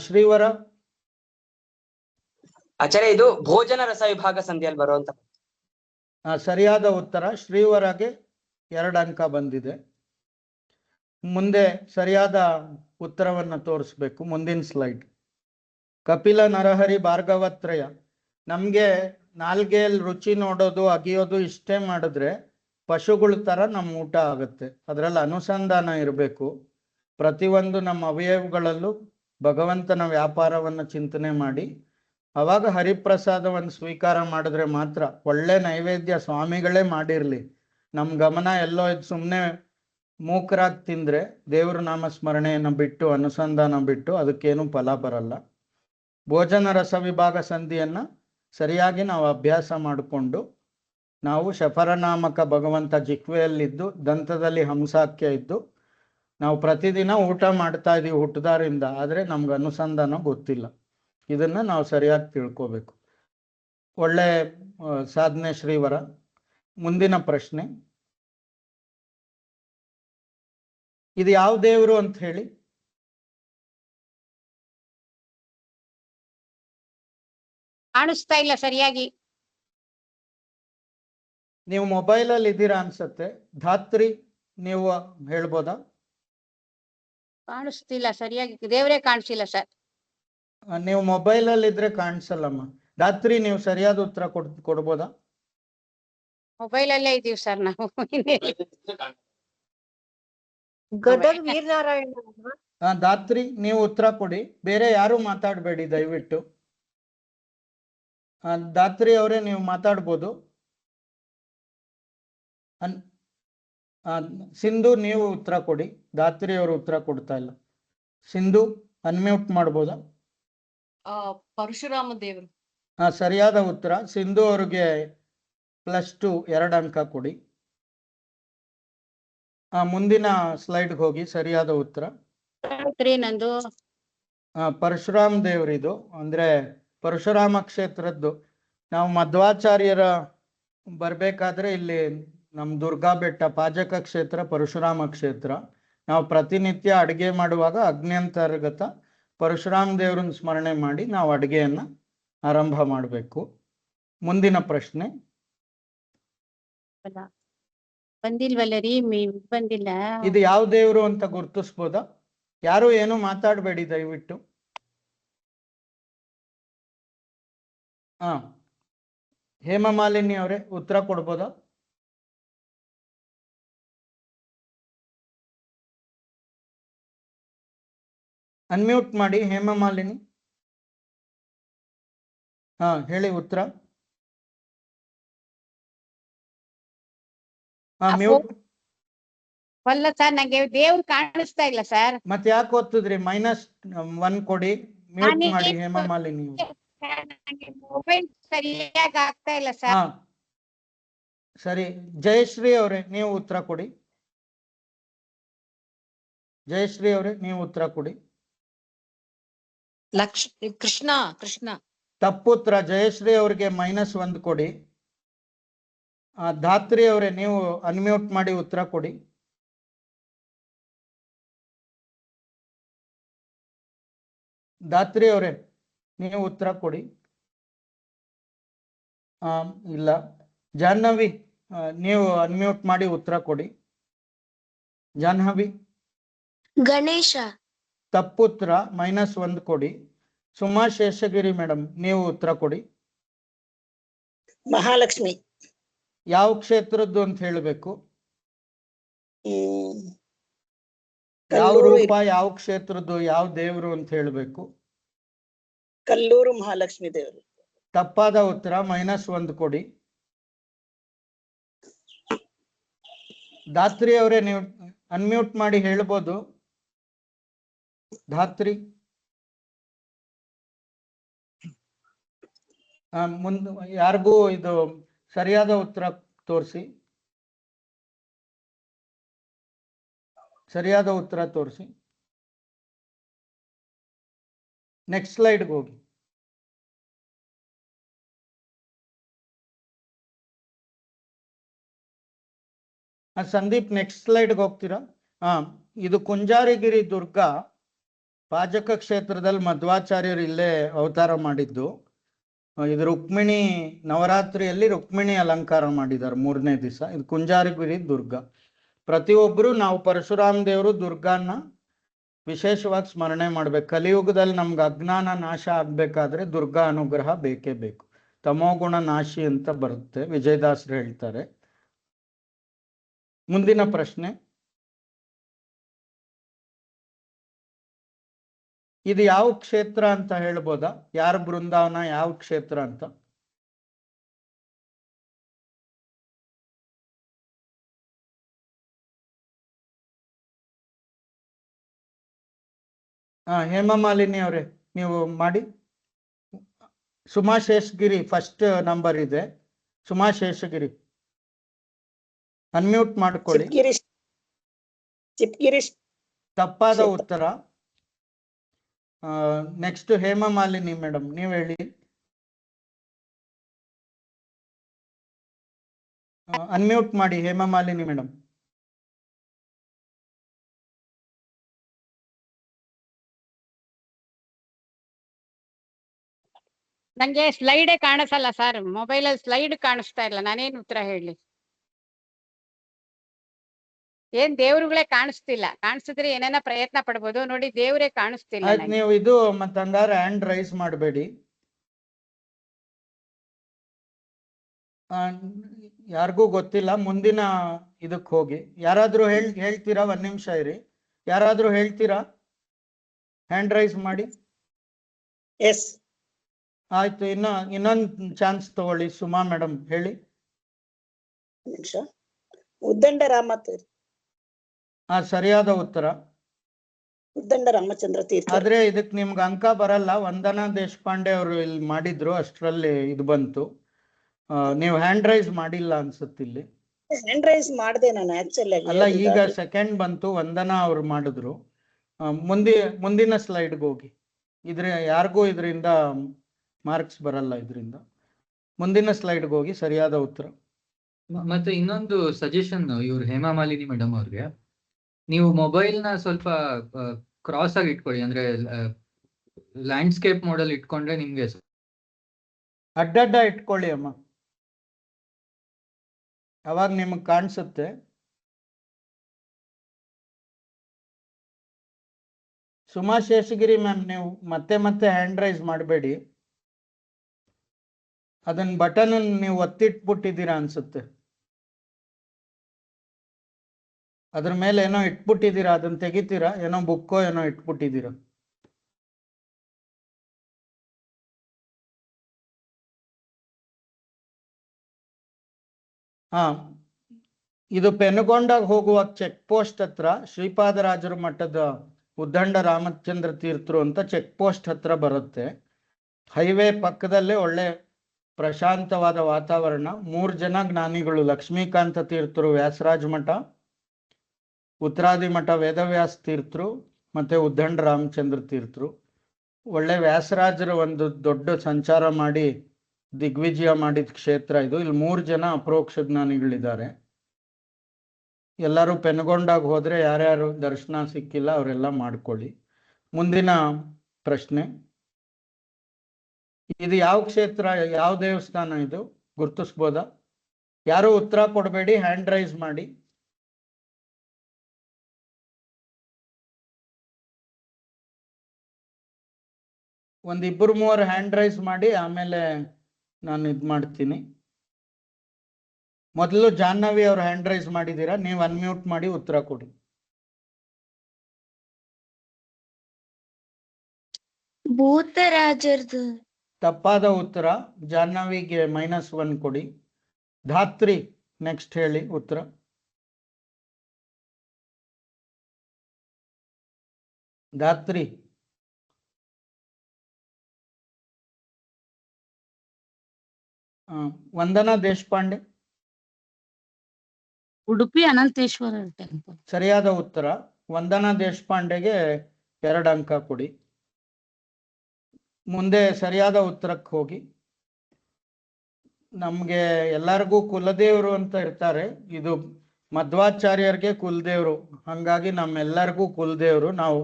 ಶ್ರೀವರ. ಆಚಾರ್ಯ ಇದು ಭೋಜನ ರಸ ವಿಭಾಗ ಸಂಧಿಯಲ್ಲಿ ಬರುವಂತ. ಸರಿಯಾದ ಉತ್ತರ. ಶ್ರೀವರಗೆ 2 ಅಂಕ ಬಂದಿದೆ. ಮುಂದೆ ಸರಿಯಾದ ಉತ್ತರವನ್ನು ತೋರಿಸ್ಬೇಕು. ಮುಂದಿನ ಸ್ಲೈಡ್. ಕಪಿಲ ನರಹರಿ ಭಾರ್ಗವತ್ರಯ. ನಮ್ಗೆ ನಾಲ್ಗೆಯಲ್ಲಿ ರುಚಿ ನೋಡೋದು ಅಗಿಯೋದು ಇಷ್ಟೇ ಮಾಡಿದ್ರೆ ಪಶುಗಳ ತರ ನಮ್ಮ ಊಟ ಆಗುತ್ತೆ. ಅದರಲ್ಲಿ ಅನುಸಂಧಾನ ಇರಬೇಕು. ಪ್ರತಿಯೊಂದು ನಮ್ಮ ಅವಯವಗಳಲ್ಲೂ ಭಗವಂತನ ವ್ಯಾಪಾರವನ್ನು ಚಿಂತನೆ ಮಾಡಿ ಅವಾಗ ಹರಿಪ್ರಸಾದವನ್ನು ಸ್ವೀಕಾರ ಮಾಡಿದ್ರೆ ಮಾತ್ರ. ಒಳ್ಳೆ ನೈವೇದ್ಯ ಸ್ವಾಮಿಗಳೇ ಮಾಡಿರ್ಲಿ, ನಮ್ಮ ಗಮನ ಎಲ್ಲೋ ಇದು ಸುಮ್ಮನೆ ಮೂಕರಾಗಿ ತಿಂದ್ರೆ ದೇವ್ರ ನಾಮ ಸ್ಮರಣೆಯನ್ನು ಬಿಟ್ಟು ಅನುಸಂಧಾನ ಬಿಟ್ಟು ಅದಕ್ಕೇನು ಫಲ ಬರಲ್ಲ. ಭೋಜನ ರಸ ವಿಭಾಗ ಸಂಧಿಯನ್ನ ಸರಿಯಾಗಿ ನಾವು ಅಭ್ಯಾಸ ಮಾಡಿಕೊಂಡು ನಾವು ಶಫರನಾಮಕ ಭಗವಂತ ಜಿಕ್ವೆಯಲ್ಲಿದ್ದು ದಂತದಲ್ಲಿ ಹಂಸಾಕ್ಯ ಇದ್ದು ನಾವು ಪ್ರತಿದಿನ ಊಟ ಮಾಡ್ತಾ ಇದೀವಿ ಹುಟ್ಟದಾರಿಂದ, ಆದರೆ ನಮ್ಗೆ ಅನುಸಂಧಾನ ಗೊತ್ತಿಲ್ಲ. ಇದನ್ನ ನಾವು ಸರಿಯಾಗಿ ತಿಳ್ಕೋಬೇಕು. ಒಳ್ಳೆ ಸಾಧನೆ ಶ್ರೀವರ. ಮುಂದಿನ ಪ್ರಶ್ನೆ, ಇದು ಯಾವ ದೇವರು ಅಂತ ಹೇಳಿ? ಕಾಣಿಸ್ತಾ ಇಲ್ಲ ಸರಿಯಾಗಿ. ನೀವು ಮೊಬೈಲಲ್ಲಿ ಇದ್ದೀರಾ ಅನ್ಸತ್ತೆ. ಧಾತ್ರಿ, ನೀವು ಹೇಳ್ಬೋದಾ? ಕಾಣಿಸ್ತಿಲ್ಲ ಸರಿಯಾಗಿ, ದೇವರೇ ಕಾಣಿಸಿಲ್ಲ ಸರ್. ನೀವು ಮೊಬೈಲಲ್ಲಿ ಇದ್ರೆ ಕಾಣಿಸಲ್ಲಮ್ಮ. ಧಾತ್ರಿ, ನೀವು ಸರಿಯಾದ ಉತ್ತರ ಕೊಡ್ಬೋದಾ? ಮೊಬೈಲ್ ಅಲ್ಲೇ ಇದೀವಿ ಸರ್ ನಾವು. ಗದಗ ವೀರನಾರಾಯಣ. ಧಾತ್ರಿ, ನೀವು ಉತ್ತರ ಕೊಡಿ. ಬೇರೆ ಯಾರು ಮಾತಾಡಬೇಡಿ ದಯವಿಟ್ಟು. ಧಾತ್ರಿ ಅವರೇ, ನೀವು ಮಾತಾಡ್ಬೋದು. ಸಿಂಧು, ನೀವು ಉತ್ತರ ಕೊಡಿ. ಧಾತ್ರಿ ಅವರು ಉತ್ತರ ಕೊಡ್ತಾ ಇಲ್ಲ. ಸಿಂಧು, ಅನ್ಮ್ಯೂಟ್ ಮಾಡ್ಬೋದಾ? ಪರಶುರಾಮ ದೇವರು. ಸರಿಯಾದ ಉತ್ತರ. ಸಿಂಧು ಅವ್ರಿಗೆ +2 2 ಅಂಕ ಕೊಡಿ. ಮುಂದಿನ ಸ್ಲೈಡ್ಗೆ ಹೋಗಿ. ಸರಿಯಾದ ಉತ್ತರ ನಂದು ಪರಶುರಾಮ ದೇವರಿದು. ಅಂದ್ರೆ ಪರಶುರಾಮ ಕ್ಷೇತ್ರದ್ದು. ನಾವು ಮಧ್ವಾಚಾರ್ಯರ ಬರ್ಬೇಕಾದ್ರೆ ಇಲ್ಲಿ ನಮ್ಮ ದುರ್ಗಾ ಬೆಟ್ಟ ಪಾಜಕ ಕ್ಷೇತ್ರ ಪರಶುರಾಮ ಕ್ಷೇತ್ರ. ನಾವು ಪ್ರತಿನಿತ್ಯ ಅಡುಗೆ ಮಾಡುವಾಗ ಅಗ್ನ್ಯಂತರ್ಗತ ಪರಶುರಾಮ ದೇವರನ್ನ ಸ್ಮರಣೆ ಮಾಡಿ ನಾವು ಅಡುಗೆಯನ್ನ ಆರಂಭ ಮಾಡಬೇಕು. ಮುಂದಿನ ಪ್ರಶ್ನೆ, ಬಂದಿಲ್ವಲ್ಲ ರೀ, ಬಂದಿಲ್ಲ. ಇದು ಯಾವ ದೇವರು ಅಂತ ಗುರ್ತಿಸ್ಬೋದಾ? ಯಾರು ಏನು ಮಾತಾಡಬೇಡಿ ದಯವಿಟ್ಟು. ಹೇಮಮಾಲಿನಿ ಅವರೇ, ಉತ್ತರ ಕೊಡ್ಬೋದಾ? ಅನ್ಮ್ಯೂಟ್ ಮಾಡಿ ಹೇಮಮಾಲಿನಿ. ಹೇಳಿ ಉತ್ತರ. ಮ್ಯೂಟ್. ಅಲ್ಲ ಸರ್, ನಂಗೆ ದೇವ್ರು ಕಾಣಿಸ್ತಾ ಇಲ್ಲ ಸರ್. ಮತ್ತೆ ಯಾಕೆ ಓದ್ತಿದ್ರಿ? -1 ಕೊಡಿ. ಮ್ಯೂಟ್ ಮಾಡಿ ಹೇಮಮಾಲಿನಿ. ಮೊಬೈಲ್ ಸರಿಯಾಗಿ ಆಗ್ತಾ ಇಲ್ಲ ಸರ್. ಸರಿ, ಜಯಶ್ರೀ ಅವರೇ, ನೀವು ಉತ್ತರ ಕೊಡಿ. ಜಯಶ್ರೀ ಅವರೇ, ನೀವು ಉತ್ತರ ಕೊಡಿ. ಕೃಷ್ಣ. ಕೃಷ್ಣ ತಪ್ಪುತ್ತರ. ಜಯಶ್ರೀ ಅವರಿಗೆ -1 ಕೊಡಿ. ಧಾತ್ರಿ ಅವರೇ, ನೀವು ಅನ್ಮ್ಯೂಟ್ ಮಾಡಿ ಉತ್ತರ ಕೊಡಿ. ಧಾತ್ರಿ ಅವರೇ, ನೀವು ಉತ್ತರ ಕೊಡಿ. ಇಲ್ಲ. ಜಾಹ್ನವಿ, ನೀವು ಅನ್ಮ್ಯೂಟ್ ಮಾಡಿ ಉತ್ತರ ಕೊಡಿ. ಜಾಹ್ನವಿ. ಗಣೇಶ. ತಪ್ಪುತ್ತರ. -1 ಕೊಡಿ. ಸುಮಾ ಶೇಷಗಿರಿ ಮೇಡಮ್, ನೀವು ಉತ್ತರ ಕೊಡಿ. ಮಹಾಲಕ್ಷ್ಮಿ. ಯಾವ ಕ್ಷೇತ್ರದ್ದು ಅಂತ ಹೇಳಬೇಕು. ಯಾವ ರೂಪ, ಯಾವ ಕ್ಷೇತ್ರದ್ದು, ಯಾವ ದೇವರು ಅಂತ ಹೇಳಬೇಕು. ಕಲ್ಲೂರು ಮಹಾಲಕ್ಷ್ಮಿ ದೇವರು. ತಪ್ಪಾದ ಉತ್ತರ. -1 ಕೊಡಿ. ಧಾತ್ರಿ ಅವರೇ, ನೀವು ಅನ್ಮ್ಯೂಟ್ ಮಾಡಿ ಹೇಳ್ಬೋದು. ಧಾತ್ರಿ. ಯಾರಿಗೂ ಇದು ಸರಿಯಾದ ಉತ್ತರ ತೋರಿಸಿ. ಸರಿಯಾದ ಉತ್ತರ ತೋರಿಸಿ. ನೆಕ್ಸ್ಟ್ ಸ್ಲೈಡ್ಗೆ ಹೋಗಿ. ಸಂದೀಪ್ ನೆಕ್ಸ್ಟ್ ಸ್ಲೈಡ್ಗೆ ಹೋಗ್ತೀರಾ? ಇದು ಕುಂಜಾರಿಗಿರಿ ದುರ್ಗ ಪಾಜಕ ಕ್ಷೇತ್ರದಲ್ಲಿ ಮಧ್ವಾಚಾರ್ಯರು ಇಲ್ಲೇ ಅವತಾರ ಮಾಡಿದ್ದು. ಇದು ರುಕ್ಮಿಣಿ ನವರಾತ್ರಿಯಲ್ಲಿ ರುಕ್ಮಿಣಿ ಅಲಂಕಾರ ಮಾಡಿದ್ದಾರೆ 3ನೇ ದಿವಸ. ಇದು ಕುಂಜಾರಿಗಿರಿ ದುರ್ಗ. ಪ್ರತಿಯೊಬ್ಬರು ನಾವು ಪರಶುರಾಮ ದೇವರು ದುರ್ಗಾನ ವಿಶೇಷವಾಗಿ ಸ್ಮರಣೆ ಮಾಡ್ಬೇಕು. ಕಲಿಯುಗದಲ್ಲಿ ನಮ್ಗೆ ಅಜ್ಞಾನ ನಾಶ ಆಗ್ಬೇಕಾದ್ರೆ ದುರ್ಗಾ ಅನುಗ್ರಹ ಬೇಕೇ ಬೇಕು. ತಮೋಗುಣ ನಾಶಿ ಅಂತ ಬರುತ್ತೆ, ವಿಜಯದಾಸರು ಹೇಳ್ತಾರೆ. ಮುಂದಿನ ಪ್ರಶ್ನೆ, ಇದು ಯಾವ ಕ್ಷೇತ್ರ ಅಂತ ಹೇಳ್ಬೋದಾ? ಯಾರ ಬೃಂದಾವನ, ಯಾವ ಕ್ಷೇತ್ರ ಅಂತ? ಹೇಮಮಾಲಿನಿ ಅವರೇ ನೀವು ಮಾಡಿ. ಸುಮಾ ಶೇಷಗಿರಿ ಫಸ್ಟ್ ನಂಬರ್ ಇದೆ. ಸುಮಾ ಶೇಷಗಿರಿ ಅನ್ಮ್ಯೂಟ್ ಮಾಡ್ಕೊಳ್ಳಿ. ಚಿಪ್ಗಿರಿ ತಪ್ಪಾದ ಕ್ಷೇತ್ರ. ಉತ್ತರ. ನೆಕ್ಸ್ಟ್ ಹೇಮಮಾಲಿನಿ ಮೇಡಮ್ ನೀವು ಹೇಳಿ. ಅನ್ಮ್ಯೂಟ್ ಮಾಡಿ ಹೇಮಮಾಲಿನಿ ಮೇಡಮ್. ನಂಗೆ ಸ್ಲೈಡೇ ಕಾಣಿಸಲ್ಲ ಸರ್, ಮೊಬೈಲ್ ಅಲ್ಲಿ ಸ್ಲೈಡ್ ಕಾಣಿಸ್ತಾ ಇಲ್ಲ, ನಾನೇನು ಉತ್ತರ ಹೇಳಿ? ಏನ್ ದೇವ್ರುಗಳೇ ಕಾಣಿಸ್ತಿಲ್ಲ. ಕಾಣಿಸಿದ್ರೆ ಏನೇನ ಪ್ರಯತ್ನ ಪಡ್ಬೋದು, ನೋಡಿ ದೇವ್ರೇ ಕಾಣಿಸ್ತಿಲ್ಲ ಆಯ್ತು, ನಂಗೆ. ನೀವು ಇದು ಮತ್ತೆ ಹಂಗಾರೆ ಹ್ಯಾಂಡ್ ರೈಸ್ ಮಾಡಬೇಡಿ. ಯಾರಿಗೂ ಗೊತ್ತಿಲ್ಲ. ಮುಂದಿನ ಇದಕ್ಕೆ ಹೋಗಿ. ಯಾರಾದ್ರೂ ಹೇಳ್ತೀರಾ? 1 ನಿಮಿಷ ಇರಿ. ಯಾರಾದ್ರೂ ಹೇಳ್ತೀರಾ? ಹ್ಯಾಂಡ್ ರೈಸ್ ಮಾಡಿ. ಎಸ್. ಆಯ್ತು, ಇನ್ನೊಂದು ಚಾನ್ಸ್ ತಗೊಳ್ಳಿ. ಸುಮಾ ಮೇಡಮ್ ಹೇಳಿ. ನಿಮಿಷ. ಉದ್ದಂಡ ರಾಮತೀರ್ಥ. ಸರಿಯಾದ ಉತ್ತರ. ಉದ್ದಂಡ ರಾಮಚಂದ್ರ ತೀರ್ಥ. ಆದ್ರೆ ಇದಕ್ ನಿಮ್ಗೆ ಅಂಕ ಬರಲ್ಲ. ವಂದನಾ ದೇಶಪಾಂಡೆ ಅವರು ಇಲ್ಲಿ ಮಾಡಿದ್ರು, ಅಷ್ಟರಲ್ಲಿ ಇದು ಬಂತು. ನೀವು ಹ್ಯಾಂಡ್ ರೈಸ್ ಮಾಡಿಲ್ಲ ಅನ್ಸುತ್ತೆ ಇಲ್ಲಿ. ಹ್ಯಾಂಡ್ ರೈಸ್ ಮಾಡಿದೆ ನಾನು ಆಕ್ಚುಲಿ. ಅಲ್ಲ, ಈಗ ಸೆಕೆಂಡ್ ಬಂತು, ವಂದನಾ ಅವ್ರು ಮಾಡಿದ್ರು. ಮುಂದಿನ ಸ್ಲೈಡ್ಗೆ ಹೋಗಿ. ಯಾರಿಗೂ ಇದರಿಂದ ಮಾರ್ಕ್ಸ್ ಬರಲ್ಲ ಇದರಿಂದ. ಮುಂದಿನ ಸ್ಲೈಡ್ಗೆ ಹೋಗಿ. ಸರಿಯಾದ ಉತ್ತರ. ಮತ್ತೆ ಇನ್ನೊಂದು ಸಜೆಷನ್ ಇವ್ರು ಹೇಮಮಾಲಿನಿ ಮೇಡಮ್ ಅವ್ರಿಗೆ, ನೀವು ಮೊಬೈಲ್ ನ ಸ್ವಲ್ಪ ಕ್ರಾಸ್ ಆಗಿ ಇಟ್ಕೊಳ್ಳಿ. ಅಂದ್ರೆ ಲ್ಯಾಂಡ್ಸ್ಕೇಪ್ ಮೋಡಲ್ ಇಟ್ಕೊಂಡ್ರೆ ನಿಮ್ಗೆ ಅಡ್ಡಡ್ಡ ಇಟ್ಕೊಳ್ಳಿ ಅಮ್ಮ, ಅವಾಗ ನಿಮಗೆ ಕಾಣಿಸುತ್ತೆ. ಸುಮಾ ಶೇಷಗಿರಿ ಮ್ಯಾಮ್, ನೀವು ಮತ್ತೆ ಹ್ಯಾಂಡ್ ರೈಸ್ ಮಾಡಬೇಡಿ. ಅದನ್ನ ಬಟನ್ ನೀವು ಒತ್ತಿಟ್ಬಿಟ್ಟಿದ್ದೀರಾ ಅನ್ಸುತ್ತೆ. ಅದ್ರ ಮೇಲೆ ಏನೋ ಇಟ್ಬಿಟ್ಟಿದ್ದೀರಾ, ಅದನ್ನ ತೆಗಿತೀರಾ? ಏನೋ ಬುಕ್ಕೋ ಏನೋ ಇಟ್ಬಿಟ್ಟಿದ್ದೀರಾ. ಇದು ಪೆನುಗೊಂಡಾಗ ಹೋಗುವ ಚೆಕ್ ಪೋಸ್ಟ್ ಹತ್ರ ಶ್ರೀಪಾದರಾಜರ ಮಠದ ಉದ್ದಂಡ ರಾಮಚಂದ್ರ ತೀರ್ಥರು ಅಂತ ಚೆಕ್ ಪೋಸ್ಟ್ ಹತ್ರ ಬರುತ್ತೆ. ಹೈವೇ ಪಕ್ಕದಲ್ಲೇ ಒಳ್ಳೆ ಪ್ರಶಾಂತವಾದ ವಾತಾವರಣ. 3 ಜನ ಜ್ಞಾನಿಗಳು, ಲಕ್ಷ್ಮೀಕಾಂತ ತೀರ್ಥರು ವ್ಯಾಸರಾಜ ಮಠ, ಉತ್ತರಾದಿ ಮಠ ವೇದವ್ಯಾಸ ತೀರ್ಥರು, ಮತ್ತೆ ಉದ್ದಂಡ ರಾಮಚಂದ್ರ ತೀರ್ಥರು. ಒಳ್ಳೆ ವ್ಯಾಸರಾಜರ ಒಂದು ದೊಡ್ಡ ಸಂಚಾರ ಮಾಡಿ ದಿಗ್ವಿಜಯ ಮಾಡಿದ ಕ್ಷೇತ್ರ ಇದು. ಇಲ್ಲಿ 3 ಜನ ಅಪರೋಕ್ಷ ಜ್ಞಾನಿಗಳಿದ್ದಾರೆ. ಎಲ್ಲರೂ ಪೆನುಗೊಂಡಾಗ ಹೋದ್ರೆ ಯಾರ್ಯಾರು ದರ್ಶನ ಸಿಕ್ಕಿಲ್ಲ ಅವರೆಲ್ಲ ಮಾಡ್ಕೊಳ್ಳಿ. ಮುಂದಿನ ಪ್ರಶ್ನೆ, ಇದು ಯಾವ ಕ್ಷೇತ್ರ, ಯಾವ ದೇವಸ್ಥಾನ ಇದು ಗುರ್ತಿಸ್ಬೋದಾ? ಯಾರು ಉತ್ತರ ಕೊಡಬೇಡಿ, ಹ್ಯಾಂಡ್ ರೈಸ್ ಮಾಡಿ. ಒಂದ್ 2-3 ಹ್ಯಾಂಡ್ ರೈಸ್ ಮಾಡಿ, ಆಮೇಲೆ ನಾನು ಇದು ಮಾಡ್ತೀನಿ. ಮೊದಲು ಜಾಹ್ನವಿ ಅವ್ರು ಹ್ಯಾಂಡ್ ರೈಸ್ ಮಾಡಿದ್ದೀರಾ, ನೀವು ಅನ್ಮ್ಯೂಟ್ ಮಾಡಿ ಉತ್ತರ ಕೊಡಿ. ಭೂತರಾಜರ್ದು. ತಪ್ಪಾದ ಉತ್ತರ. ಜಾಹ್ನವಿಗೆ -1 ಕೊಡಿ. ಧಾತ್ರಿ ನೆಕ್ಸ್ಟ್ ಹೇಳಿ ಉತ್ತರ. ಧಾತ್ರಿ. ವಂದನಾ ದೇಶಪಾಂಡೆ. ಉಡುಪಿ ಅನಂತೇಶ್ವರ ಟೆಂಪಲ್. ಸರಿಯಾದ ಉತ್ತರ. ವಂದನಾ ದೇಶಪಾಂಡೆಗೆ 2 ಅಂಕ ಕೊಡಿ. ಮುಂದೆ ಸರಿಯಾದ ಉತ್ತರಕ್ಕೆ ಹೋಗಿ. ನಮ್ಗೆ ಎಲ್ಲರಿಗೂ ಕುಲದೇವರು ಅಂತ ಇರ್ತಾರೆ. ಇದು ಮಧ್ವಾಚಾರ್ಯರಿಗೆ ಕುಲದೇವರು, ಹಂಗಾಗಿ ನಮ್ಮೆಲ್ಲರಿಗೂ ಕುಲದೇವರು. ನಾವು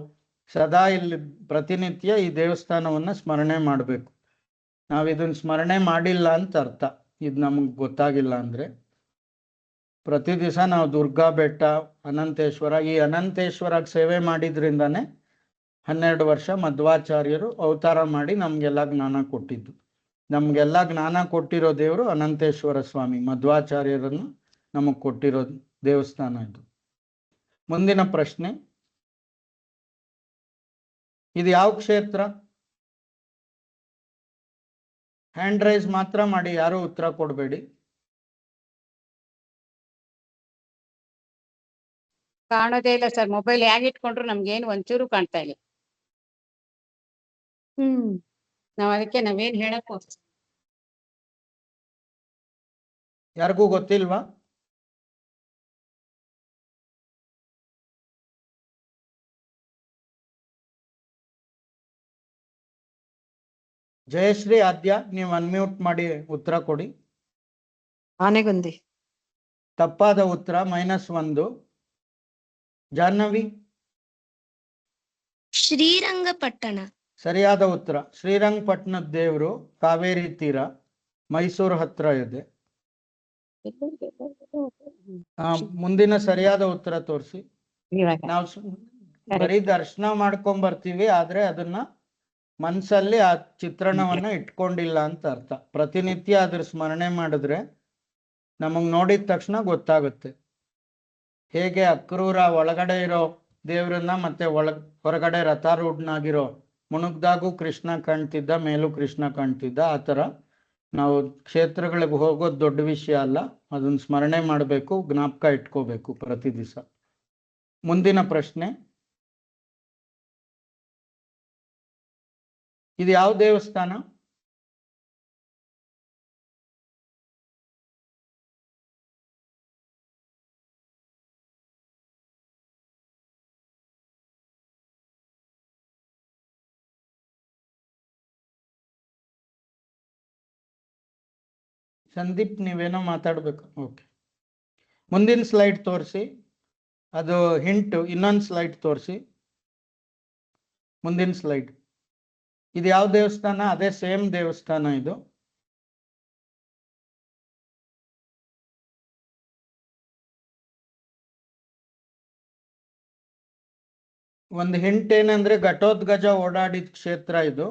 ಸದಾ ಇಲ್ಲಿ ಪ್ರತಿನಿತ್ಯ ಈ ದೇವಸ್ಥಾನವನ್ನ ಸ್ಮರಣೆ ಮಾಡಬೇಕು. ನಾವು ಇದನ್ನ ಸ್ಮರಣೆ ಮಾಡಿಲ್ಲ ಅಂತ ಅರ್ಥ. ಇದು ನಮ್ಗೆ ಗೊತ್ತಾಗಿಲ್ಲ ಅಂದ್ರೆ ಪ್ರತಿ ದಿವಸ ನಾವು ದುರ್ಗಾ ಬೆಟ್ಟ, ಅನಂತೇಶ್ವರ, ಈ ಅನಂತೇಶ್ವರಕ್ಕೆ ಸೇವೆ ಮಾಡಿದ್ರಿಂದಾನೆ 12 ವರ್ಷ ಮಧ್ವಾಚಾರ್ಯರು ಅವತಾರ ಮಾಡಿ ನಮ್ಗೆಲ್ಲ ಜ್ಞಾನ ಕೊಟ್ಟಿದ್ದು. ನಮ್ಗೆಲ್ಲ ಜ್ಞಾನ ಕೊಟ್ಟಿರೋ ದೇವರು ಅನಂತೇಶ್ವರ ಸ್ವಾಮಿ, ಮಧ್ವಾಚಾರ್ಯರನ್ನು ನಮಗ್ ಕೊಟ್ಟಿರೋ ದೇವಸ್ಥಾನ ಇದು. ಮುಂದಿನ ಪ್ರಶ್ನೆ, ಇದು ಯಾವ ಕ್ಷೇತ್ರ? ಹ್ಯಾಂಡ್ ರೈಸ್ ಮಾತ್ರ ಮಾಡಿ, ಯಾರು ಉತ್ತರ ಕೊಡಬೇಡಿ. ಕಾಣೋದೇ ಇಲ್ಲ ಸರ್. ಮೊಬೈಲ್ ಹೇಗೆ ಇಟ್ಕೊಂಡ್ರು ನಮ್ಗೇನು ಒಂಚೂರು ಕಾಣ್ತಾ ಇಲ್ಲ. ನಾವ್ ಅದಕ್ಕೆ ನಾವೇನ್ ಹೇಳಕ್ ಹೋಗ್ತೀವಿ. ಯಾರಿಗೂ ಗೊತ್ತಿಲ್ವಾ? ಜಯಶ್ರೀ, ಆದ್ಯ, ನೀವು ಅನ್ಮ್ಯೂಟ್ ಮಾಡಿ ಉತ್ತರ ಕೊಡಿ. ಆನೆಗೊಂದಿ. ತಪ್ಪಾದ ಉತ್ತರ, -1. ಜಾಹ್ನವಿ? ಶ್ರೀರಂಗಪಟ್ಟಣ. ಸರಿಯಾದ ಉತ್ತರ. ಶ್ರೀರಂಗಪಟ್ಟಣದ ದೇವರು ಕಾವೇರಿ ತೀರ, ಮೈಸೂರು ಹತ್ರ ಇದೆ. ಮುಂದಿನ ಸರಿಯಾದ ಉತ್ತರ ತೋರಿಸಿ. ನಾವು ಬರೀ ದರ್ಶನ ಮಾಡ್ಕೊಂಡ್ ಬರ್ತೀವಿ, ಆದ್ರೆ ಅದನ್ನ ಮನ್ಸಲ್ಲಿ ಆ ಚಿತ್ರಣವನ್ನ ಇಟ್ಕೊಂಡಿಲ್ಲ ಅಂತ ಅರ್ಥ. ಪ್ರತಿನಿತ್ಯ ಅದ್ರ ಸ್ಮರಣೆ ಮಾಡಿದ್ರೆ ನಮಗ್ ನೋಡಿದ ತಕ್ಷಣ ಗೊತ್ತಾಗುತ್ತೆ. ಹೇಗೆ ಅಕ್ರೂರ ಒಳಗಡೆ ಇರೋ ದೇವ್ರನ್ನ ಮತ್ತೆ ಹೊರಗಡೆ ರಥಾರೂಢನಾಗಿರೋ ಮುಣುಗ್ದಾಗೂ ಕೃಷ್ಣ ಕಾಣ್ತಿದ್ದ, ಮೇಲೂ ಕೃಷ್ಣ ಕಾಣ್ತಿದ್ದ. ಆ ಥರ ನಾವು ಕ್ಷೇತ್ರಗಳಿಗೆ ಹೋಗೋದು ದೊಡ್ಡ ವಿಷಯ ಅಲ್ಲ, ಅದನ್ನ ಸ್ಮರಣೆ ಮಾಡಬೇಕು, ಜ್ಞಾಪಕ ಇಟ್ಕೋಬೇಕು ಪ್ರತಿ ದಿವಸ. ಮುಂದಿನ ಪ್ರಶ್ನೆ, ಇದು ಯಾವ ದೇವಸ್ಥಾನ? ಸಂದೀಪ್, ನೀವೇನೋ ಮಾತಾಡ್ಬೇಕು. ಓಕೆ, ಮುಂದಿನ ಸ್ಲೈಡ್ ತೋರಿಸಿ. ಅದು ಹಿಂಟು. ಇನ್ನೊಂದು ಸ್ಲೈಡ್ ತೋರಿಸಿ. ಮುಂದಿನ ಸ್ಲೈಡ್. ಇದು ಯಾವ ದೇವಸ್ಥಾನ? ಅದೇ ಸೇಮ್ ದೇವಸ್ಥಾನ ಇದು. ಒಂದು ಹಿಂಟ್ ಏನಂದ್ರೆ ಘಟೋತ್ಕಚ ಓಡಾಡಿದ ಕ್ಷೇತ್ರ ಇದು.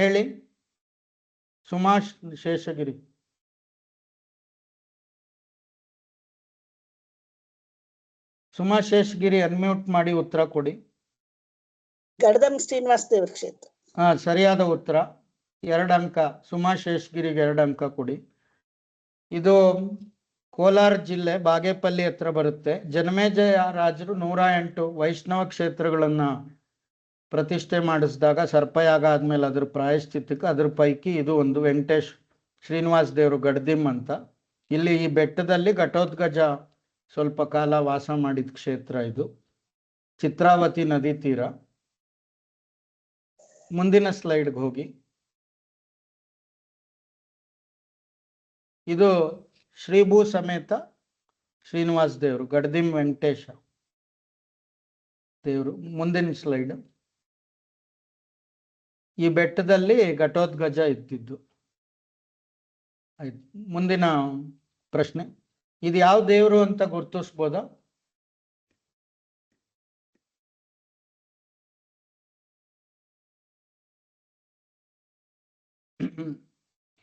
ಹೇಳಿ ಸುಮಾ ಶೇಷಗಿರಿ. ಸುಮಾ ಶೇಷಗಿರಿ, ಅನ್ಮ್ಯೂಟ್ ಮಾಡಿ ಉತ್ತರ ಕೊಡಿ. ಗಡದಂ ಶ್ರೀನಿವಾಸ ದೇವರ ಕ್ಷೇತ್ರ. ಸರಿಯಾದ ಉತ್ತರ. 2 ಅಂಕ. ಸುಮಾ ಶೇಷಗಿರಿಗೆ 2 ಅಂಕ ಕೊಡಿ. ಇದು ಕೋಲಾರ ಜಿಲ್ಲೆ ಬಾಗೇಪಲ್ಲಿ ಹತ್ರ ಬರುತ್ತೆ. ಜನಮೇಜಯ ರಾಜರು 108 ವೈಷ್ಣವ ಕ್ಷೇತ್ರಗಳನ್ನ ಪ್ರತಿಷ್ಠೆ ಮಾಡಿಸಿದಾಗ ಸರ್ಪಯಾಗ ಆದ್ಮೇಲೆ ಅದ್ರ ಪ್ರಾಯಶ್ಚಿತ್ತಕ್ಕೆ ಅದ್ರ ಪೈಕಿ ಇದು ಒಂದು. ವೆಂಕಟೇಶ್ ಶ್ರೀನಿವಾಸ ದೇವರು ಗಡ್ದಿಮ್ ಅಂತ. ಇಲ್ಲಿ ಈ ಬೆಟ್ಟದಲ್ಲಿ ಘಟೋತ್ಕಚ ಸ್ವಲ್ಪ ಕಾಲ ವಾಸ ಮಾಡಿದ ಕ್ಷೇತ್ರ ಇದು. ಚಿತ್ರಾವತಿ ನದಿ ತೀರ. ಮುಂದಿನ ಸ್ಲೈಡ್ಗೆ ಹೋಗಿ. ಇದು ಶ್ರೀಭೂ ಸಮೇತ ಶ್ರೀನಿವಾಸ ದೇವರು, ಗಡ್ದಿಂ ವೆಂಕಟೇಶ ದೇವರು. ಮುಂದಿನ ಸ್ಲೈಡ್. ಈ ಬೆಟ್ಟದಲ್ಲಿ ಘಟೋತ್ಕಚ ಇತ್ತಿದ್ದು. ಆಯ್ತು, ಮುಂದಿನ ಪ್ರಶ್ನೆ, ಇದು ಯಾವ ದೇವರು ಅಂತ ಗುರ್ತಿಸ್ಬೋದಾ?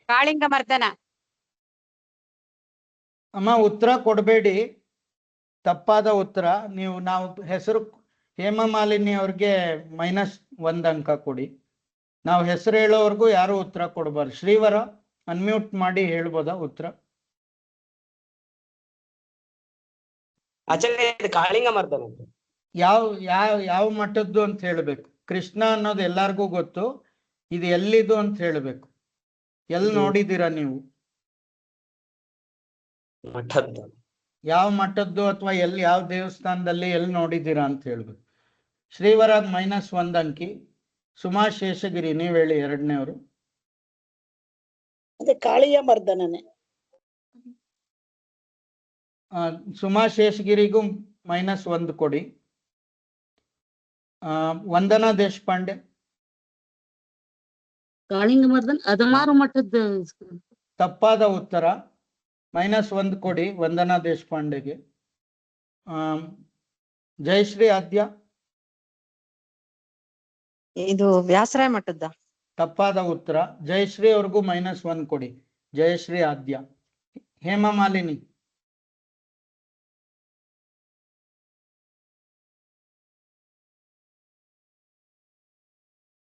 ಕಾಳಿಂಗ ಮರ್ದನ. ಅಮ್ಮ ಉತ್ತರ ಕೊಡಬೇಡಿ, ತಪ್ಪಾದ ಉತ್ತರ. ನಾವು ಹೆಸರು ಹೇಮಮಾಲಿನಿ ಅವ್ರಿಗೆ -1 ಅಂಕ ಕೊಡಿ. ನಾವು ಹೆಸರು ಹೇಳೋವರೆಗೂ ಯಾರು ಉತ್ತರ ಕೊಡಬಾರ್ದು. ಶ್ರೀವರ, ಅನ್ಮ್ಯೂಟ್ ಮಾಡಿ ಹೇಳ್ಬೋದಾ ಉತ್ತರ? ಆಚಾರ್ಯ ಇದು ಕಾಳಿಂಗ ಮರ್ದನ. ಯಾವ ಮಠದ್ದು ಅಂತ ಹೇಳ್ಬೇಕು. ಕೃಷ್ಣ ಅನ್ನೋದು ಎಲ್ಲಾರ್ಗೂ ಗೊತ್ತು, ಇದು ಎಲ್ಲಿದು ಅಂತ ಹೇಳ್ಬೇಕು. ಎಲ್ಲಿ ನೋಡಿದ್ದೀರಾ ನೀವು? ಮಠದ್ದು. ಯಾವ ಮಠದ್ದು ಅಥವಾ ಯಾವ ದೇವಸ್ಥಾನದಲ್ಲಿ ಎಲ್ಲಿ ನೋಡಿದ್ದೀರಾ ಅಂತ ಹೇಳ್ಬೇಕು. ಶ್ರೀವರಾಗ್ -1 ಅಂಕಿ. ಸುಮಾ ಶೇಷಗಿರಿ ನೀವ್ ಹೇಳಿ ಎರಡನೇವರು. ಅದೇ ಕಾಳಿಯ ಮರ್ದನನೇ. ಸುಮಾ ಶೇಷಗಿರಿಗೂ -1 ಕೊಡಿ. ವಂದನಾ ದೇಶಪಾಂಡೆ. ಕಾಳಿಂಗ ಮರ್ದನ್ ಅದಮಾರು ಮಠದ ತಪ್ಪಾದ ಉತ್ತರ. -1 ಕೊಡಿ ವಂದನಾ ದೇಶಪಾಂಡೆಗೆ. ಜಯಶ್ರೀ ಆದ್ಯ. ಇದು ವ್ಯಾಸರಾಯ ಮಠದ. ತಪ್ಪಾದ ಉತ್ತರ. ಜಯಶ್ರೀ ಅವ್ರಿಗೂ -1 ಕೊಡಿ. ಜಯಶ್ರೀ ಆದ್ಯ. ಹೇಮಾ ಮಾಲಿನಿ.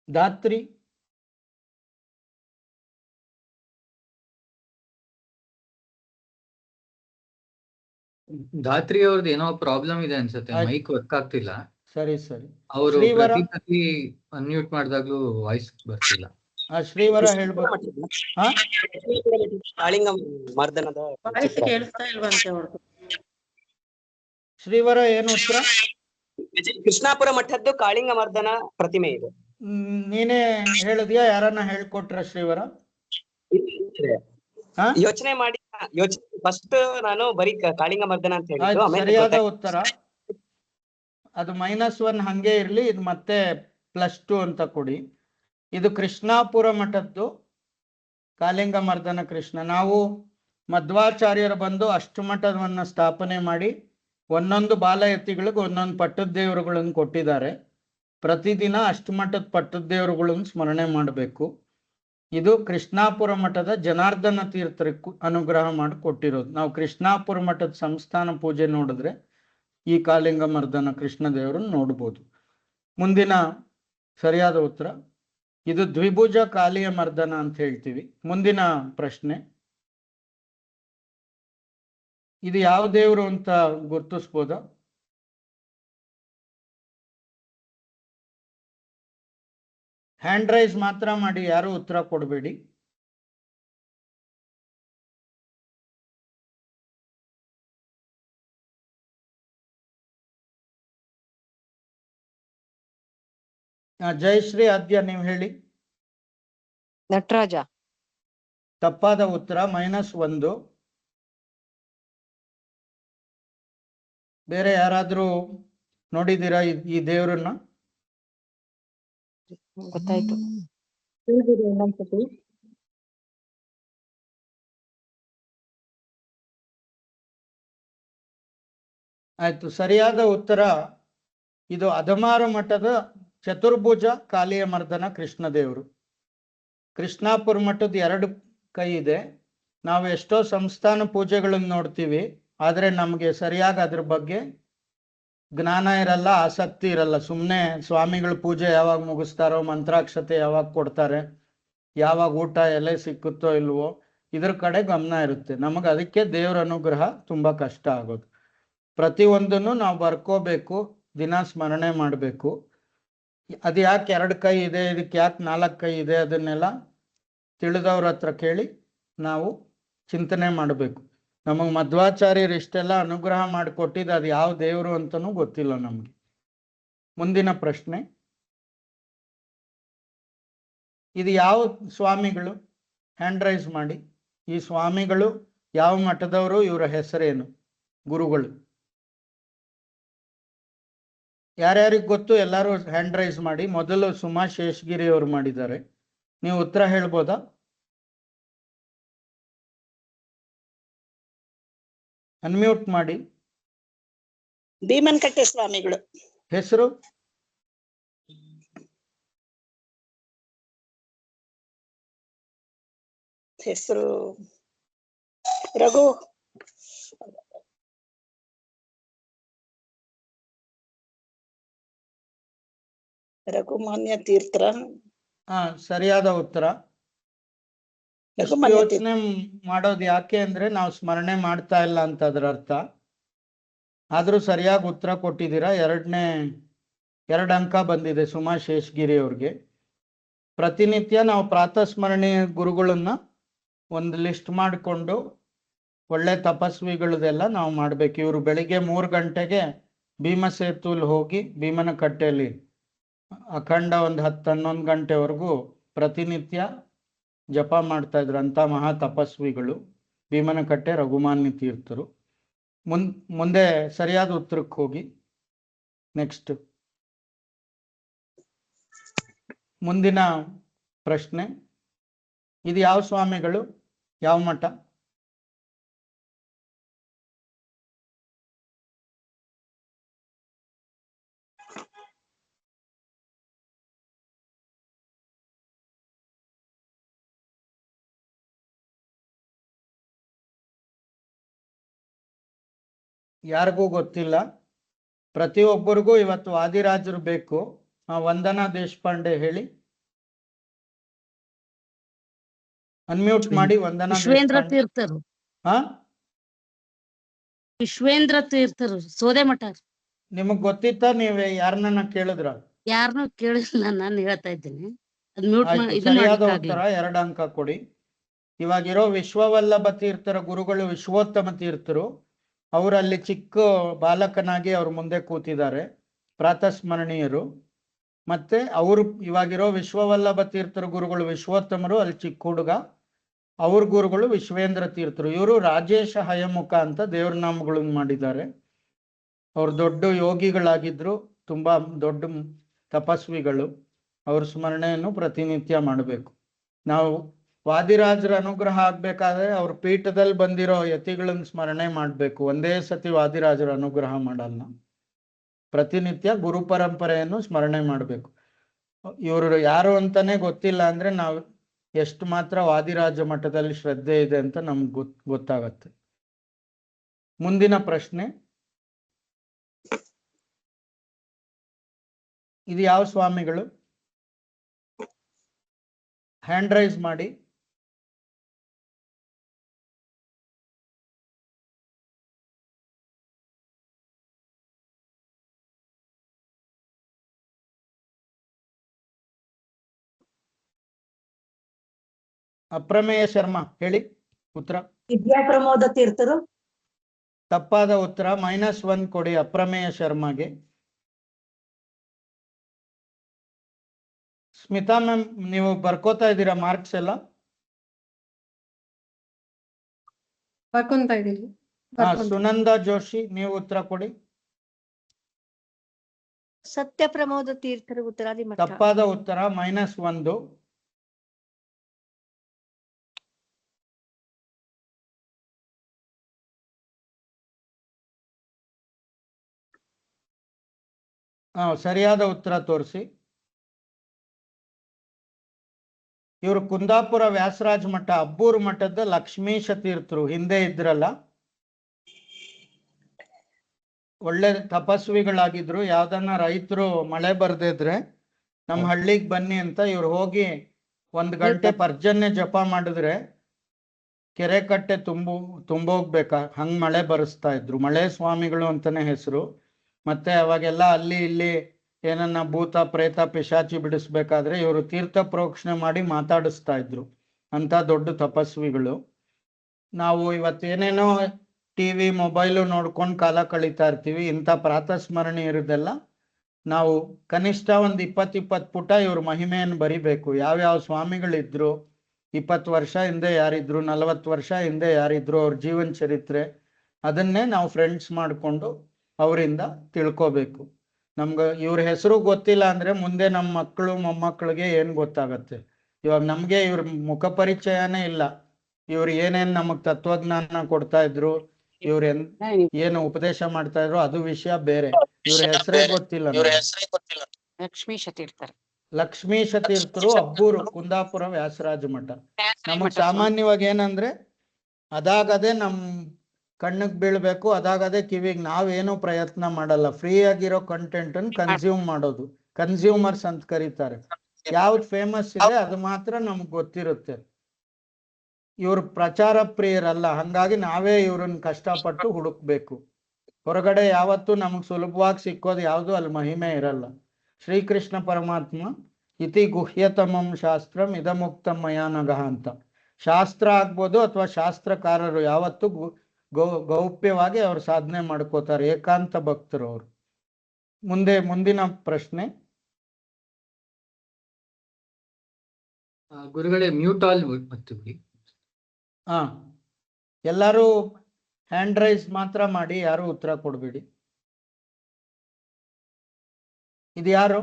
ಧಾತ್ರಿ. ಧಾತ್ರಿ ಅವ್ರದ್ದು ಏನೋ ಪ್ರಾಬ್ಲಮ್ ಇದೆ ಅನ್ಸುತ್ತೆ, ಆಯ್ತು. ಮೈಕ್ ವರ್ಕ್ ಆಗ್ತಿಲ್ಲ. ಸರಿ ಸರಿ. ಅವರು ಶ್ರೀವರ. ಪ್ರತಿ ಅನ್ಮ್ಯೂಟ್ ಮಾಡಿದಾಗ್ಲೂ ವಾಯ್ಸ್ ಬರ್ತಿಲ್ಲ. ಶ್ರೀವರ ಹೇಳ್ಬೋದು. ಹಾ ಕಾಳಿಂಗ ಮರ್ದನದ ವಾಯ್ಸ್ ಕೇಳಿಸ್ತಾ ಇಲ್ವಂತೆ ಅವ್ರದ್ದು. ಶ್ರೀವರ ಏನು ಉತ್ತರ? ಕೃಷ್ಣಾಪುರ ಮಠದ್ದು ಕಾಳಿಂಗ ಮರ್ದನ ಪ್ರತಿಮೆ ಇದೆ. ನೀನೇ ಹೇಳಿದ್ಯಾ, ಯಾರನ್ನ ಹೇಳ್ಕೊಟ್ರ ಶ್ರೀವರ? ಹಾ? ಯೋಚನೆ ಮಾಡಿ ಫಸ್ಟ್ ನಾನು ಬರೀ ಕಾಳಿಂಗ ಮರ್ದನ ಅಂತ ಹೇಳಿದ್ದು, ಆಯ್ತು, ಆಮೇಲೆ ಸರಿಯಾದ ಗೊತ್ತಾಯ್ತು. ಉತ್ತರ. ಅದು -1 ಹಂಗೆ ಇರ್ಲಿ, ಇದು ಮತ್ತೆ +2 ಅಂತ ಕೊಡಿ. ಇದು ಕೃಷ್ಣಾಪುರ ಮಠದ್ದು ಕಾಳಿಂಗ ಮರ್ದನ ಕೃಷ್ಣ. ನಾವು ಮಧ್ವಾಚಾರ್ಯರು ಬಂದು ಅಷ್ಟಮಠವನ್ನ ಸ್ಥಾಪನೆ ಮಾಡಿ ಒಂದೊಂದು ಬಾಲಯತಿಗಳಿಗೆ ಒಂದೊಂದು ಪಟ್ಟದ ದೇವರುಗಳನ್ನು ಕೊಟ್ಟಿದ್ದಾರೆ. ಪ್ರತಿದಿನ ಅಷ್ಟಮಠದ ಪಟ್ಟದ ದೇವರುಗಳನ್ನು ಸ್ಮರಣೆ ಮಾಡಬೇಕು. ಇದು ಕೃಷ್ಣಾಪುರ ಮಠದ ಜನಾರ್ದನ ತೀರ್ಥರಿಗೂ ಅನುಗ್ರಹ ಮಾಡಿ ಕೊಟ್ಟಿರೋದು. ನಾವು ಕೃಷ್ಣಾಪುರ ಮಠದ ಸಂಸ್ಥಾನ ಪೂಜೆ ನೋಡಿದ್ರೆ ಈ ಕಾಳಿಂಗ ಮರ್ದನ ಕೃಷ್ಣ ದೇವರನ್ನು ನೋಡ್ಬೋದು. ಮುಂದಿನ ಸರಿಯಾದ ಉತ್ತರ ಇದು ದ್ವಿಭುಜ ಕಾಳಿಯ ಮರ್ದನ ಅಂತ ಹೇಳ್ತೀವಿ. ಮುಂದಿನ ಪ್ರಶ್ನೆ, ಇದು ಯಾವ ದೇವರು ಅಂತ ಗುರ್ತಿಸ್ಬೋದಾ? ಹ್ಯಾಂಡ್ ರೈಸ್ ಮಾತ್ರ ಮಾಡಿ, ಯಾರು ಉತ್ತರ ಕೊಡಬೇಡಿ. ಜಯಶ್ರೀ ಆದ್ಯ ನೀವು ಹೇಳಿ. ನಟರಾಜ. ತಪ್ಪಾದ ಉತ್ತರ. -1. ಬೇರೆ ಯಾರಾದ್ರೂ ನೋಡಿದ್ದೀರಾ ಈ ದೇವರನ್ನ? ಗೊತ್ತಾಯ್ತು. ಆಯ್ತು, ಸರಿಯಾದ ಉತ್ತರ ಇದು ಅದಮಾರು ಮಠದ ಚತುರ್ಭುಜ ಕಾಳಿಯ ಮರ್ದನ ಕೃಷ್ಣ ದೇವರು. ಕೃಷ್ಣಾಪುರ ಮಠದ 2 ಕೈ ಇದೆ. ನಾವು ಎಷ್ಟೋ ಸಂಸ್ಥಾನ ಪೂಜೆಗಳನ್ನು ನೋಡ್ತೀವಿ, ಆದರೆ ನಮಗೆ ಸರಿಯಾಗಿ ಅದ್ರ ಬಗ್ಗೆ ಜ್ಞಾನ ಇರಲ್ಲ, ಆಸಕ್ತಿ ಇರಲ್ಲ. ಸುಮ್ಮನೆ ಸ್ವಾಮಿಗಳ ಪೂಜೆ ಯಾವಾಗ ಮುಗಿಸ್ತಾರೋ, ಮಂತ್ರಾಕ್ಷತೆ ಯಾವಾಗ ಕೊಡ್ತಾರೆ, ಯಾವಾಗ ಊಟ ಎಲೆ ಸಿಕ್ಕುತ್ತೋ ಇಲ್ವೋ, ಇದ್ರ ಕಡೆ ಗಮನ ಇರುತ್ತೆ. ನಮಗೆ ಅದಕ್ಕೆ ದೇವರ ಅನುಗ್ರಹ ತುಂಬಾ ಕಷ್ಟ ಆಗೋದು. ಪ್ರತಿಯೊಂದನ್ನು ನಾವು ಬರ್ಕೋಬೇಕು, ದಿನ ಸ್ಮರಣೆ ಮಾಡಬೇಕು. ಅದು ಯಾಕೆ 2 ಕೈ ಇದೆ, ಇದಕ್ಕೆ ಯಾಕೆ 4 ಕೈ ಇದೆ, ಅದನ್ನೆಲ್ಲ ತಿಳಿದವ್ರ ಹತ್ರ ಕೇಳಿ ನಾವು ಚಿಂತನೆ ಮಾಡಬೇಕು. ನಮಗೆ ಮಧ್ವಾಚಾರ್ಯರು ಇಷ್ಟೆಲ್ಲ ಅನುಗ್ರಹ ಮಾಡಿಕೊಟ್ಟಿದ್ದು ಅದು ಯಾವ ದೇವರು ಅಂತನೂ ಗೊತ್ತಿಲ್ಲ ನಮಗೆ. ಮುಂದಿನ ಪ್ರಶ್ನೆ, ಇದು ಯಾವ ಸ್ವಾಮಿಗಳು? ಹ್ಯಾಂಡ್ ರೈಸ್ ಮಾಡಿ. ಈ ಸ್ವಾಮಿಗಳು ಯಾವ ಮಠದವರು, ಇವರ ಹೆಸರೇನು, ಗುರುಗಳು? ಯಾರ್ಯಾರಿಗೆ ಗೊತ್ತು ಎಲ್ಲರೂ ಹ್ಯಾಂಡ್ ರೈಸ್ ಮಾಡಿ. ಮೊದಲು ಸುಮಾ ಶೇಷಗಿರಿ ಅವರು ಮಾಡಿದ್ದಾರೆ. ನೀವು ಉತ್ತರ ಹೇಳ್ಬೋದಾ? ಅನ್ಮ್ಯೂಟ್ ಮಾಡಿ. ಭೀಮನ್ಕಟ್ಟೆ ಸ್ವಾಮಿಗಳು. ಹೆಸರು? ಹೆಸರು ರಘು. ರಘುಮಾನ್ಯ ತೀರ್ಥರ. ಸರಿಯಾದ ಉತ್ತರ. ರಘುಮಾನ್ಯ ತೀರ್ಥ. ಯೋಚನೆ ಮಾಡೋದು ಯಾಕೆ ಅಂದ್ರೆ ನಾವು ಸ್ಮರಣೆ ಮಾಡ್ತಾ ಇಲ್ಲ ಅಂತ ಅದರ ಅರ್ಥ. ಆದ್ರೂ ಸರಿಯಾಗಿ ಉತ್ತರ ಕೊಟ್ಟಿದ್ದೀರಾ. 2 ಅಂಕ ಬಂದಿದೆ ಸುಮಾ ಶೇಷಗಿರಿ ಅವ್ರಿಗೆ. ಪ್ರತಿನಿತ್ಯ ನಾವು ಪ್ರಾತಃ ಸ್ಮರಣೆ ಗುರುಗಳನ್ನ ಒಂದು ಲಿಸ್ಟ್ ಮಾಡಿಕೊಂಡು ಒಳ್ಳೆ ತಪಸ್ವಿಗಳದೆಲ್ಲ ನಾವು ಮಾಡ್ಬೇಕು. ಇವರು ಬೆಳಿಗ್ಗೆ 3 ಗಂಟೆಗೆ ಭೀಮಸೇತುಲ್ ಹೋಗಿ ಭೀಮನ ಕಟ್ಟೆಯಲ್ಲಿ ಅಖಂಡ ಒಂದು 10-11 ಗಂಟೆವರೆಗೂ ಪ್ರತಿನಿತ್ಯ ಜಪ ಮಾಡ್ತಾ ಇದ್ರು ಅಂತ ಮಹಾ ತಪಸ್ವಿಗಳು ಭೀಮನಕಟ್ಟೆ ರಘುಮಾನ್ಯ ತೀರ್ಥರು. ಮುಂದೆ ಸರಿಯಾದ ಉತ್ತರಕ್ಕೆ ಹೋಗಿ. ನೆಕ್ಸ್ಟ್ ಮುಂದಿನ ಪ್ರಶ್ನೆ, ಇದು ಯಾವ ಸ್ವಾಮಿಗಳು, ಯಾವ ಮಠ? ಯಾರಿಗೂ ಗೊತ್ತಿಲ್ಲ. ಪ್ರತಿಯೊಬ್ಬರಿಗೂ ಇವತ್ತು ವಾದಿರಾಜರು ಬೇಕು. ವಂದನಾ ದೇಶಪಾಂಡೆ ಹೇಳಿ, ಅನ್ಮ್ಯೂಟ್ ಮಾಡಿ. ವಂದನಾ ವಿಶ್ವೇಂದ್ರ ದೇಶಪಾಂಡೆ. ತೀರ್ಥರು ಹಾ, ವಿಶ್ವೇಂದ್ರ ತೀರ್ಥರು ಸೋದೆ ಮಠ. ನಿಮಗ್ ಗೊತ್ತಿತ್ತಾ? ನೀವೇ ಯಾರನ್ನ ಕೇಳಿದ್ರ? ಯಾರನ್ನೂ ಕೇಳಿಲ್ಲ, ನಾನು ಹೇಳ್ತಾ ಇದ್ದೀನಿ. ಅದ್ ಮ್ಯೂಟ್ ಆಯ್ತು, ಸರಿಯಾದ ಉತ್ತರ 2 ಅಂಕ ಕೊಡಿ. ಇವಾಗಿರೋ ವಿಶ್ವವಲ್ಲಭ ತೀರ್ಥರ ಗುರುಗಳು ವಿಶ್ವೋತ್ತಮ ತೀರ್ಥರು. ಅವರಲ್ಲಿ ಚಿಕ್ಕ ಬಾಲಕನಾಗಿ ಅವ್ರ ಮುಂದೆ ಕೂತಿದ್ದಾರೆ, ಪ್ರಾತಸ್ಮರಣೀಯರು. ಮತ್ತೆ ಅವರು ಇವಾಗಿರೋ ವಿಶ್ವವಲ್ಲಭ ತೀರ್ಥರ ಗುರುಗಳು ವಿಶ್ವೋತ್ತಮರು, ಅಲ್ಲಿ ಚಿಕ್ಕ ಹುಡುಗ. ಅವ್ರ ಗುರುಗಳು ವಿಶ್ವೇಂದ್ರ ತೀರ್ಥರು. ಇವರು ರಾಜೇಶ ಹಯಮುಖ ಅಂತ ದೇವ್ರ ನಾಮಗಳನ್ನು ಮಾಡಿದ್ದಾರೆ. ಅವ್ರು ದೊಡ್ಡ ಯೋಗಿಗಳಾಗಿದ್ರು, ತುಂಬಾ ದೊಡ್ಡ ತಪಸ್ವಿಗಳು. ಅವ್ರ ಸ್ಮರಣೆಯನ್ನು ಪ್ರತಿನಿತ್ಯ ಮಾಡಬೇಕು. ನಾವು ವಾದಿರಾಜರ ಅನುಗ್ರಹ ಆಗ್ಬೇಕಾದ್ರೆ ಅವ್ರ ಪೀಠದಲ್ಲಿ ಬಂದಿರೋ ಯತಿಗಳನ್ನ ಸ್ಮರಣೆ ಮಾಡ್ಬೇಕು. ಒಂದೇ ಸತಿ ವಾದಿರಾಜರ ಅನುಗ್ರಹ ಮಾಡಲ್ಲ. ಪ್ರತಿನಿತ್ಯ ಗುರು ಪರಂಪರೆಯನ್ನು ಸ್ಮರಣೆ ಮಾಡಬೇಕು. ಇವರು ಯಾರು ಅಂತಾನೆ ಗೊತ್ತಿಲ್ಲ ಅಂದ್ರೆ ನಾವು ಎಷ್ಟು ಮಾತ್ರ ವಾದಿರಾಜ ಮಠದಲ್ಲಿ ಶ್ರದ್ಧೆ ಇದೆ ಅಂತ ನಮ್ಗೆ ಗೊತ್ತಾಗತ್ತೆ. ಮುಂದಿನ ಪ್ರಶ್ನೆ, ಇದು ಯಾವ ಸ್ವಾಮಿಗಳು? ಹ್ಯಾಂಡ್ ರೈಸ್ ಮಾಡಿ. ಅಪ್ರಮೇಯ ಶರ್ಮಾ ಹೇಳಿ ಉತ್ತರ. ವಿದ್ಯಾಪ್ರಮೋದ ತೀರ್ಥರು. ತಪ್ಪಾದ ಉತ್ತರ, -1 ಕೊಡಿ ಅಪ್ರಮೇಯ ಶರ್ಮಾಗೆ. ಸ್ಮಿತಾ ಮ್ಯಾಮ್, ನೀವು ಬರ್ಕೋತಾ ಇದ್ದೀರಾ ಮಾರ್ಕ್ಸ್ ಎಲ್ಲ? ಬರ್ಕೊಂತ ಇದೀನಿ. ಸುನಂದಾ ಜೋಶಿ, ನೀವು ಉತ್ತರ ಕೊಡಿ. ಸತ್ಯಪ್ರಮೋದ ತೀರ್ಥರು ಉತ್ತರಾದಿ ಮಠ. ತಪ್ಪಾದ ಉತ್ತರ, -1. ಸರಿಯಾದ ಉತ್ತರ ತೋರಿಸಿ. ಇವರು ಕುಂದಾಪುರ ವ್ಯಾಸರಾಜ ಮಠ, ಅಬ್ಬೂರು ಮಠದ ಲಕ್ಷ್ಮೀಶ ತೀರ್ಥರು. ಹಿಂದೆ ಇದ್ರಲ್ಲ, ಒಳ್ಳೆ ತಪಸ್ವಿಗಳಾಗಿದ್ರು. ಯಾವ್ದನ್ನ ರೈತರು ಮಳೆ ಬರ್ದಿದ್ರೆ ನಮ್ಮ ಹಳ್ಳಿಗೆ ಬನ್ನಿ ಅಂತ ಇವ್ರು ಹೋಗಿ 1 ಗಂಟೆ ಪರ್ಜನ್ಯ ಜಪ ಮಾಡಿದ್ರೆ ಕೆರೆ ಕಟ್ಟೆ ತುಂಬೋಗ್ಬೇಕಾ, ಹಂಗ್ ಮಳೆ ಬರೆಸ್ತಾ ಇದ್ರು. ಮಳೆ ಸ್ವಾಮಿಗಳು ಅಂತಾನೆ ಹೆಸರು. ಮತ್ತೆ ಅವಾಗೆಲ್ಲ ಅಲ್ಲಿ ಇಲ್ಲಿ ಏನನ್ನ ಭೂತ ಪ್ರೇತ ಪಿಶಾಚಿ ಬಿಡಿಸ್ಬೇಕಾದ್ರೆ ಇವರು ತೀರ್ಥ ಪ್ರೋಕ್ಷಣೆ ಮಾಡಿ ಮಾತಾಡಿಸ್ತಾ ಇದ್ರು. ಅಂತ ದೊಡ್ಡ ತಪಸ್ವಿಗಳು. ನಾವು ಇವತ್ತೇನೇನೋ ಟಿವಿ ಮೊಬೈಲು ನೋಡ್ಕೊಂಡು ಕಾಲ ಕಳೀತಾ ಇರ್ತೀವಿ. ಇಂಥ ಪ್ರಾತಸ್ಮರಣೆ ಇರೋದೆಲ್ಲ ನಾವು ಕನಿಷ್ಠ ಒಂದು 20 ಪುಟ ಇವ್ರ ಮಹಿಮೆಯನ್ನು ಬರಿಬೇಕು. ಯಾವ್ಯಾವ ಸ್ವಾಮಿಗಳಿದ್ರು, 20 ವರ್ಷ ಹಿಂದೆ ಯಾರಿದ್ರು, 40 ವರ್ಷ ಹಿಂದೆ ಯಾರಿದ್ರು, ಅವ್ರ ಜೀವನ ಚರಿತ್ರೆ, ಅದನ್ನೇ ನಾವು ಫ್ರೆಂಡ್ಸ್ ಮಾಡಿಕೊಂಡು ಅವರಿಂದ ತಿಳ್ಕೋಬೇಕು. ನಮ್ಗೆ ಇವ್ರ ಹೆಸರು ಗೊತ್ತಿಲ್ಲ ಅಂದ್ರೆ ಮುಂದೆ ನಮ್ಮ ಮಕ್ಕಳು ಮೊಮ್ಮಕ್ಕಳಿಗೆ ಏನ್ ಗೊತ್ತಾಗತ್ತೆ? ಇವಾಗ ನಮ್ಗೆ ಇವ್ರ ಮುಖ ಪರಿಚಯನೇ ಇಲ್ಲ. ಇವ್ರು ಏನೇನ್ ನಮಗ್ ತತ್ವಜ್ಞಾನ ಕೊಡ್ತಾ ಇದ್ರು, ಇವ್ರ ಏನು ಉಪದೇಶ ಮಾಡ್ತಾ ಇದ್ರು, ಅದು ವಿಷಯ ಬೇರೆ. ಇವ್ರ ಹೆಸರೇ ಗೊತ್ತಿಲ್ಲ. ಲಕ್ಷ್ಮೀಶ ತೀರ್ಥರು. ಲಕ್ಷ್ಮೀಶ ತೀರ್ಥರು, ಅಬ್ಬೂರು, ಕುಂದಾಪುರ ವ್ಯಾಸರಾಜ ಮಠ. ನಮಗ್ ಸಾಮಾನ್ಯವಾಗಿ ಏನಂದ್ರೆ ಅದಾಗದೆ ನಮ್ ಕಣ್ಣಿಗೆ ಬೀಳ್ಬೇಕು, ಅದಾಗದೆ ಕಿವಿಗೆ. ನಾವೇನು ಪ್ರಯತ್ನ ಮಾಡಲ್ಲ. ಫ್ರೀ ಆಗಿರೋ ಕಂಟೆಂಟ್ ಅನ್ನು ಕನ್ಸ್ಯೂಮ್ ಮಾಡೋದು. ಕನ್ಸ್ಯೂಮರ್ಸ್ ಅಂತ ಕರೀತಾರೆ. ಯಾವ್ದು ಫೇಮಸ್ ಇದೆ ಅದು ಮಾತ್ರ ನಮ್ಗೆ ಗೊತ್ತಿರುತ್ತೆ. ಇವ್ರು ಪ್ರಚಾರ ಪ್ರಿಯರಲ್ಲ. ಹಂಗಾಗಿ ನಾವೇ ಇವ್ರನ್ನ ಕಷ್ಟಪಟ್ಟು ಹುಡುಕ್ಬೇಕು. ಹೊರಗಡೆ ಯಾವತ್ತೂ ನಮಗ್ ಸುಲಭವಾಗಿ ಸಿಕ್ಕೋದು ಯಾವುದು ಅಲ್ಲಿ ಮಹಿಮೆ ಇರಲ್ಲ. ಶ್ರೀಕೃಷ್ಣ ಪರಮಾತ್ಮ ಇತಿ ಗುಹ್ಯತಮಂ ಶಾಸ್ತ್ರಂ ಇದಮುಕ್ತಂ ಮಯಾನಗಃ ಅಂತ. ಶಾಸ್ತ್ರ ಆಗ್ಬೋದು ಅಥವಾ ಶಾಸ್ತ್ರಕಾರರು ಯಾವತ್ತೂ ಗೌಪ್ಯವಾಗಿ ಅವ್ರು ಸಾಧನೆ ಮಾಡ್ಕೋತಾರೆ. ಏಕಾಂತ ಭಕ್ತರು ಅವರು. ಮುಂದಿನ ಪ್ರಶ್ನೆ, ಗುರುಗಳೇ ಮ್ಯೂಟ್ ಆಲ್ ಮತ್ತು ಬಿಡಿ. ಹಾ, ಎಲ್ಲರೂ ಹ್ಯಾಂಡ್ ರೈಸ್ ಮಾತ್ರ ಮಾಡಿ, ಯಾರು ಉತ್ತರ ಕೊಡ್ಬೇಡಿ. ಇದು ಯಾರು?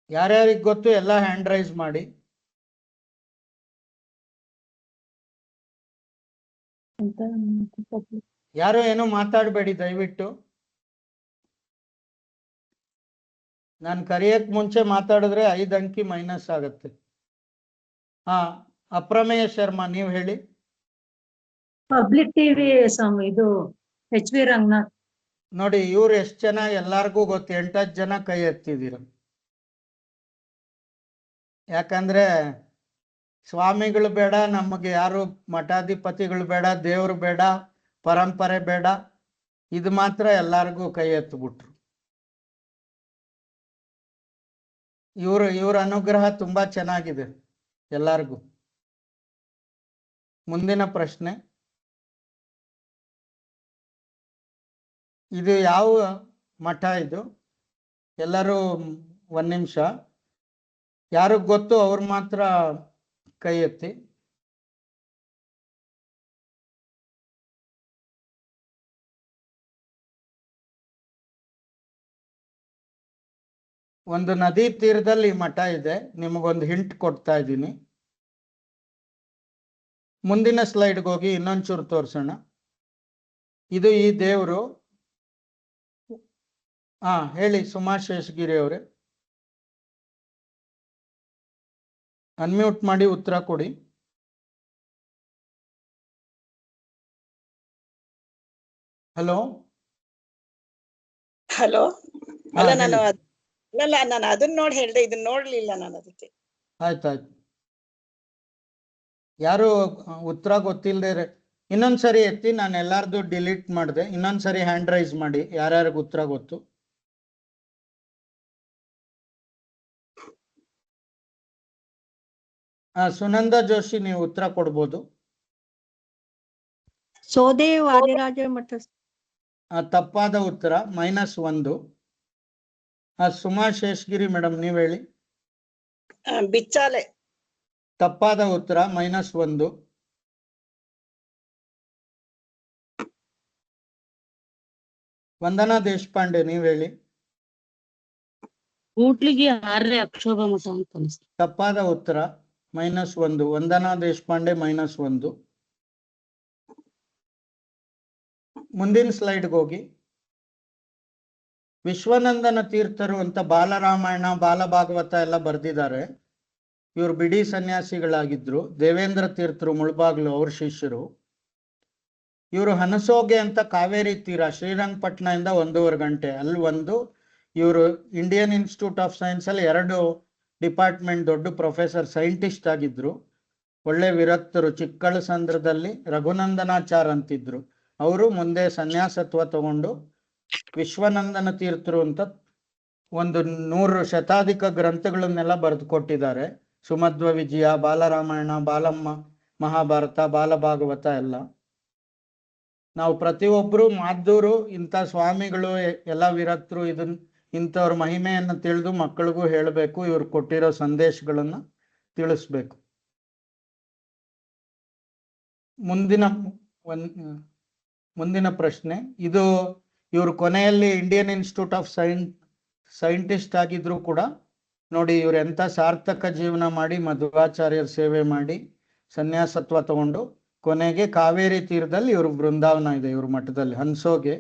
ಯಾರ್ಯಾರಿಗೆ ಗೊತ್ತು ಎಲ್ಲ ಹ್ಯಾಂಡ್ ರೈಸ್ ಮಾಡಿ. ಯಾರು ಏನು ಮಾತಾಡಬೇಡಿ ದಯವಿಟ್ಟು. ನಾನು ಕರೆಯಕ್ ಮುಂಚೆ ಮಾತಾಡಿದ್ರೆ 5 ಅಂಕಿ ಮೈನಸ್ ಆಗುತ್ತೆ. ಹಾ, ಅಪ್ರಮೇಯ ಶರ್ಮಾ, ನೀವು ಹೇಳಿ. ಪಬ್ಲಿಕ್ ಟಿವಿ ಇದು HV ರಂಗನಾಥ್. ನೋಡಿ, ಇವ್ರು ಎಷ್ಟು ಜನ ಎಲ್ಲಾರ್ಗೂ ಗೊತ್ತು, 8 ಜನ ಕೈ ಎತ್ತಿದ್ದೀರ. ಯಾಕಂದ್ರೆ ಸ್ವಾಮಿಗಳು ಬೇಡ, ನಮಗೆ ಯಾರು ಮಠಾಧಿಪತಿಗಳು ಬೇಡ, ದೇವ್ರು ಬೇಡ, ಪರಂಪರೆ ಬೇಡ, ಇದು ಮಾತ್ರ ಎಲ್ಲಾರ್ಗೂ ಕೈ ಎತ್ತಿಬಿಟ್ರು. ಇವ್ರ ಅನುಗ್ರಹ ತುಂಬಾ ಚೆನ್ನಾಗಿದೆ ಎಲ್ಲಾರ್ಗೂ. ಮುಂದಿನ ಪ್ರಶ್ನೆ, ಇದು ಯಾವ ಮಠ ಇದು? ಎಲ್ಲರೂ 1 ನಿಮಿಷ, ಯಾರಿಗ್ ಗೊತ್ತು ಅವ್ರು ಮಾತ್ರ ಕೈ ಎತ್ತಿ. ಒಂದು ನದಿ ತೀರದಲ್ಲಿ ಮಠ ಇದೆ. ನಿಮಗೊಂದು ಹಿಂಟ್ ಕೊಡ್ತಾ ಇದ್ದೀನಿ. ಮುಂದಿನ ಸ್ಲೈಡ್ಗೆ ಹೋಗಿ ಇನ್ನೊಂಚೂರು ತೋರ್ಸೋಣ. ಇದು ಈ ದೇವರು. ಹಾ, ಹೇಳಿ ಸುಮಾ ಶೇಷಗಿರಿ ಅವರೇ. ಅನ್ಮ್ಯೂಟ್ ಮಾಡಿ ಉತ್ತರ ಕೊಡಿ. Hello hello. ಹಾ, ಅಲ್ಲ, ಹೇಳಿ. ನಾನು ಅದನ್ನ ನೋಡಿ ಹೇಳ್ದೆ, ಇದನ್ನ ನೋಡ್ಲಿಲ್ಲ ನಾನು ಅದಕ್ಕೆ. ಆಯ್ತಾಯ್ತು. ಯಾರು ಉತ್ತರ ಗೊತ್ತಿಲ್ಲದೆ ಇನ್ನೊಂದ್ಸರಿ ಎತ್ತಿ, ನಾನು ಎಲ್ಲಾರ್ದು ಡಿಲೀಟ್ ಮಾಡಿದೆ. ಇನ್ನೊಂದ್ಸರಿ ಹ್ಯಾಂಡ್ ರೈಸ್ ಮಾಡಿ ಯಾರ್ಯಾರಿಗೆ ಉತ್ತರ ಗೊತ್ತು. ಸುನಂದ ಜೋಶಿ, ನೀವು ಉತ್ತರ ಕೊಡ್ಬೋದು. ಸೋದೆ ವಾದಿರಾಜ ಮಠ. ತಪ್ಪಾದ ಉತ್ತರ, -1. ಸುಮಾ ಶೇಷಗಿರಿ ಮೇಡಮ್, ನೀವು ಹೇಳಿ. ಬಿಚ್ಚಾಲೆ. ತಪ್ಪಾದ ಉತ್ತರ, -1. ವಂದನಾ ದೇಶಪಾಂಡೆ, ನೀವು ಹೇಳಿ. ಕೂಟ್ಲಿಗಿ ಆರ್ರೆ ಅಕ್ಷೋಭ ಮಠ ಅಂತ ಅನ್ಸುತ್ತೆ. ತಪ್ಪಾದ ಉತ್ತರ, -1. ವಂದನಾ ದೇಶಪಾಂಡೆ, -1. ಮುಂದಿನ ಸ್ಲೈಡ್ಗೆ ಹೋಗಿ. ವಿಶ್ವನಂದನ ತೀರ್ಥರು ಅಂತ ಬಾಲರಾಮಾಯಣ, ಬಾಲಭಾಗವತ ಎಲ್ಲ ಬರೆದಿದ್ದಾರೆ. ಇವರು ಬಿಡಿ ಸನ್ಯಾಸಿಗಳಾಗಿದ್ರು. ದೇವೇಂದ್ರ ತೀರ್ಥರು ಮುಳಬಾಗ್ಲು ಅವ್ರ ಶಿಷ್ಯರು. ಇವರು ಹನಸೋಗೆ ಅಂತ ಕಾವೇರಿ ತೀರ, ಶ್ರೀರಂಗಪಟ್ಟಣದಿಂದ 1.5 ಗಂಟೆ ಅಲ್ಲಿ ಇವರು ಇಂಡಿಯನ್ ಇನ್ಸ್ಟಿಟ್ಯೂಟ್ ಆಫ್ ಸೈನ್ಸ್ ಅಲ್ಲಿ 2 ಡಿಪಾರ್ಟ್ಮೆಂಟ್ ದೊಡ್ಡ ಪ್ರೊಫೆಸರ್, ಸೈಂಟಿಸ್ಟ್ ಆಗಿದ್ರು. ಒಳ್ಳೆ ವಿರಕ್ತರು. ಚಿಕ್ಕಳಸಂದ್ರದಲ್ಲಿ ರಘುನಂದನಾಚಾರ್ ಅಂತಿದ್ರು. ಅವರು ಮುಂದೆ ಸನ್ಯಾಸತ್ವ ತಗೊಂಡು ವಿಶ್ವನಂದನ ತೀರ್ಥರು ಅಂತ 100 ಶತಾಧಿಕ ಗ್ರಂಥಗಳನ್ನೆಲ್ಲ ಬರೆದು ಕೊಟ್ಟಿದ್ದಾರೆ. ಸುಮಧ್ವ ವಿಜಯ, ಬಾಲರಾಮಾಯಣ, ಬಾಲಮ್ಮ ಮಹಾಭಾರತ, ಬಾಲಭಾಗವತ ಎಲ್ಲ. ನಾವು ಪ್ರತಿಯೊಬ್ಬರು ಮಾದ್ದೂರು ಇಂಥ ಸ್ವಾಮಿಗಳು ಎಲ್ಲ ವಿರಕ್ತರು ಇಂಥವ್ರ ಮಹಿಮೆಯನ್ನು ತಿಳಿದು ಮಕ್ಕಳಿಗೂ ಹೇಳಬೇಕು. ಇವ್ರು ಕೊಟ್ಟಿರೋ ಸಂದೇಶಗಳನ್ನು ತಿಳಿಸ್ಬೇಕು. ಮುಂದಿನ ಪ್ರಶ್ನೆ, ಇದು ಇವರು ಕೊನೆಯಲ್ಲಿ ಇಂಡಿಯನ್ ಇನ್ಸ್ಟಿಟ್ಯೂಟ್ ಆಫ್ ಸೈಂಟಿಸ್ಟ್ ಆಗಿದ್ರು ಕೂಡ ನೋಡಿ, ಇವ್ರು ಎಂಥ ಸಾರ್ಥಕ ಜೀವನ ಮಾಡಿ ಮಧ್ವಾಚಾರ್ಯರ ಸೇವೆ ಮಾಡಿ ಸನ್ಯಾಸತ್ವ ತಗೊಂಡು ಕೊನೆಗೆ ಕಾವೇರಿ ತೀರದಲ್ಲಿ ಇವ್ರ ಬೃಂದಾವನ ಇದೆ. ಇವ್ರ ಮಠದಲ್ಲಿ ಹನ್ಸೋಗೆ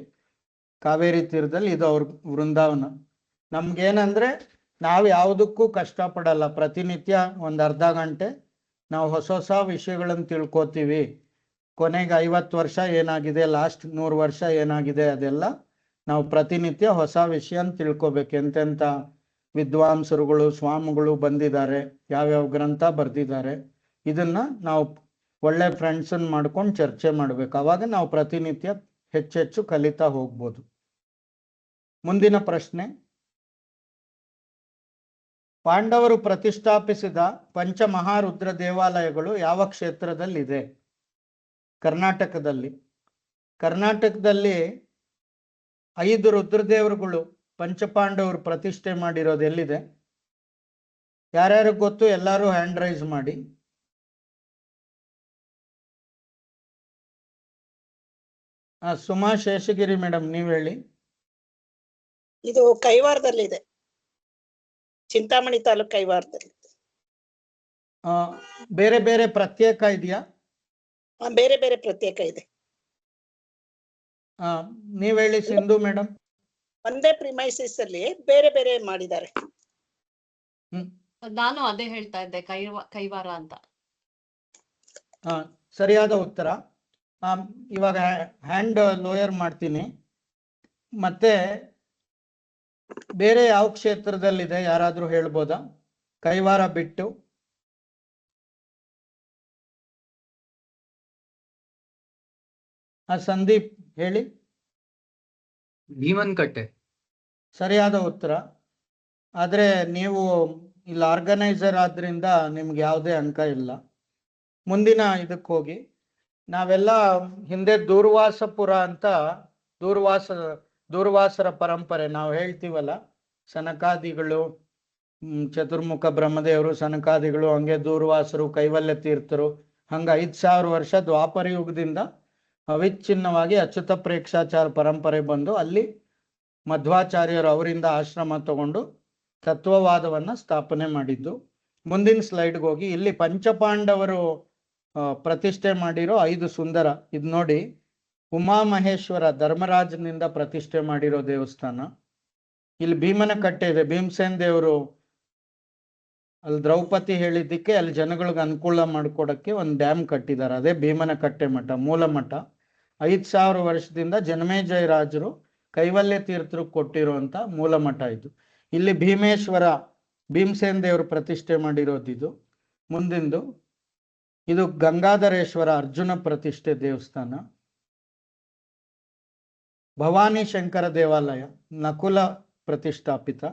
ಕಾವೇರಿ ತೀರದಲ್ಲಿ ಇದು ಅವ್ರ ಬೃಂದಾವನ. ನಮ್ಗೇನಂದ್ರೆ ನಾವು ಯಾವುದಕ್ಕೂ ಕಷ್ಟಪಡಲ್ಲ. ಪ್ರತಿನಿತ್ಯ 1/2 ಗಂಟೆ ನಾವು ಹೊಸ ವಿಷಯಗಳನ್ನು ತಿಳ್ಕೊತೀವಿ. ಕೊನೆಗೆ 50 ವರ್ಷ ಏನಾಗಿದೆ, ಲಾಸ್ಟ್ 100 ವರ್ಷ ಏನಾಗಿದೆ, ಅದೆಲ್ಲ ನಾವು ಪ್ರತಿನಿತ್ಯ ಹೊಸ ವಿಷಯನ ತಿಳ್ಕೊಬೇಕು. ಎಂತೆಂಥ ವಿದ್ವಾಂಸರುಗಳು, ಸ್ವಾಮಿಗಳು ಬಂದಿದ್ದಾರೆ, ಯಾವ್ಯಾವ ಗ್ರಂಥ ಬರೆದಿದ್ದಾರೆ, ಇದನ್ನ ನಾವು ಒಳ್ಳೆ ಫ್ರೆಂಡ್ಸನ್ನು ಮಾಡ್ಕೊಂಡು ಚರ್ಚೆ ಮಾಡ್ಬೇಕು. ಅವಾಗ ನಾವು ಪ್ರತಿನಿತ್ಯ ಹೆಚ್ಚೆಚ್ಚು ಕಲಿತಾ ಹೋಗ್ಬೋದು. ಮುಂದಿನ ಪ್ರಶ್ನೆ, ಪಾಂಡವರು ಪ್ರತಿಷ್ಠಾಪಿಸಿದ ಪಂಚಮಹಾರುದ್ರ ದೇವಾಲಯಗಳು ಯಾವ ಕ್ಷೇತ್ರದಲ್ಲಿದೆ? ಕರ್ನಾಟಕದಲ್ಲಿ. ಕರ್ನಾಟಕದಲ್ಲಿ 5 ರುದ್ರದೇವರುಗಳು ಪಂಚಪಾಂಡವರು ಪ್ರತಿಷ್ಠೆ ಮಾಡಿರೋದು ಎಲ್ಲಿದೆ? ಯಾರ್ಯಾರು ಗೊತ್ತು ಎಲ್ಲರೂ ಹ್ಯಾಂಡ್ ರೈಸ್ ಮಾಡಿ. ಸುಮಾ ಶೇಷಗಿರಿ ಮೇಡಮ್, ನೀವ್ ಹೇಳಿ. ಇದು ಕೈವಾರದಲ್ಲಿದೆ, ಚಿಂತಾಮಣಿ ತಾಲೂಕ್ ಕೈವಾರದಲ್ಲಿ. ಬೇರೆ ಬೇರೆ ಪ್ರತ್ಯೇಕ ಇದೆಯಾ? ಬೇರೆ ಬೇರೆ ಪ್ರತ್ಯೇಕ ಇದೆ. ನೀವ್ ಹೇಳಿ ಸಿಂಧು ಮೇಡಮ್. ಒಂದೇ ಪ್ರಿಮೈಸಿಸ್ ಅಲ್ಲಿ ಬೇರೆ ಬೇರೆ ಮಾಡಿದ್ದಾರೆ. ನಾನು ಅದೇ ಹೇಳ್ತಾ ಇದ್ದೆ, ಕೈವಾರ ಅಂತ. ಸರಿಯಾದ ಉತ್ತರ. ಇವಾಗ ಹ್ಯಾಂಡ್ ಲೋಯರ್ ಮಾಡ್ತೀನಿ. ಮತ್ತೆ ಬೇರೆ ಯಾವ ಕ್ಷೇತ್ರದಲ್ಲಿದೆ ಯಾರಾದ್ರೂ ಹೇಳ್ಬೋದಾ? ಕೈವಾರ ಬಿಟ್ಟು. ಸಂದೀಪ್ ಹೇಳಿ. ಭೀಮನ್ಕಟ್ಟೆ. ಸರಿಯಾದ ಉತ್ತರ. ಆದ್ರೆ ನೀವು ಇಲ್ಲಿ ಆರ್ಗನೈಸರ್ ಆದ್ರಿಂದ ನಿಮ್ಗೆ ಯಾವುದೇ ಅಂಕ ಇಲ್ಲ. ಮುಂದಿನ ಇದಕ್ಕೆ ಹೋಗಿ. ನಾವೆಲ್ಲ ಹಿಂದೆ ದೂರ್ವಾಸಪುರ ಅಂತ, ದೂರ್ವಾಸರ ಪರಂಪರೆ ನಾವು ಹೇಳ್ತೀವಲ್ಲ, ಸನಕಾದಿಗಳು, ಚತುರ್ಮುಖ ಬ್ರಹ್ಮದೇವರು, ಸನಕಾದಿಗಳು, ಹಂಗೆ ದೂರ್ವಾಸರು, ಕೈವಲ್ಯ ತೀರ್ಥರು, ಹಂಗ 5000 ವರ್ಷ ದ್ವಾಪರ ಯುಗದಿಂದ ಅವಿಚ್ಛಿನ್ನವಾಗಿ ಅಚ್ಯುತ ಪ್ರೇಕ್ಷಾಚಾರ ಪರಂಪರೆ ಬಂದು ಅಲ್ಲಿ ಮಧ್ವಾಚಾರ್ಯರು ಅವರಿಂದ ಆಶ್ರಮ ತಗೊಂಡು ತತ್ವವಾದವನ್ನ ಸ್ಥಾಪನೆ ಮಾಡಿದ್ದು. ಮುಂದಿನ ಸ್ಲೈಡ್ಗೆ ಹೋಗಿ. ಇಲ್ಲಿ ಪಂಚಪಾಂಡವರು ಪ್ರತಿಷ್ಠೆ ಮಾಡಿರೋ 5 ಸುಂದರ. ಇದು ನೋಡಿ, ಉಮಾಮಹೇಶ್ವರ ಧರ್ಮರಾಜನಿಂದ ಪ್ರತಿಷ್ಠೆ ಮಾಡಿರೋ ದೇವಸ್ಥಾನ. ಇಲ್ಲಿ ಭೀಮನಕಟ್ಟೆ ಇದೆ, ಭೀಮಸೇನ್ ದೇವರು ಅಲ್ಲಿ ದ್ರೌಪದಿ ಹೇಳಿದ್ದಕ್ಕೆ ಅಲ್ಲಿ ಜನಗಳಿಗೆ ಅನುಕೂಲ ಮಾಡ್ಕೊಡಕ್ಕೆ ಒಂದು ಡ್ಯಾಮ್ ಕಟ್ಟಿದ್ದಾರೆ. ಅದೇ ಭೀಮನಕಟ್ಟೆ ಮಠ, ಮೂಲ ಮಠ. 5000 ವರ್ಷದಿಂದ ಜನಮೇಜಯ ರಾಜರು ಕೈವಲ್ಯ ತೀರ್ಥರು ಕೊಟ್ಟಿರುವಂತ ಮೂಲ ಮಠ ಇದು. ಇಲ್ಲಿ ಭೀಮೇಶ್ವರ, ಭೀಮಸೇನ್ ದೇವರು ಪ್ರತಿಷ್ಠೆ ಮಾಡಿರೋದು ಇದು. ಮುಂದಿಂದು ಇದು ಗಂಗಾಧರೇಶ್ವರ ಅರ್ಜುನ ಪ್ರತಿಷ್ಠೆ ದೇವಸ್ಥಾನ. ಭವಾನಿ ಶಂಕರ ದೇವಾಲಯ ನಕುಲ ಪ್ರತಿಷ್ಠಾಪಿತ.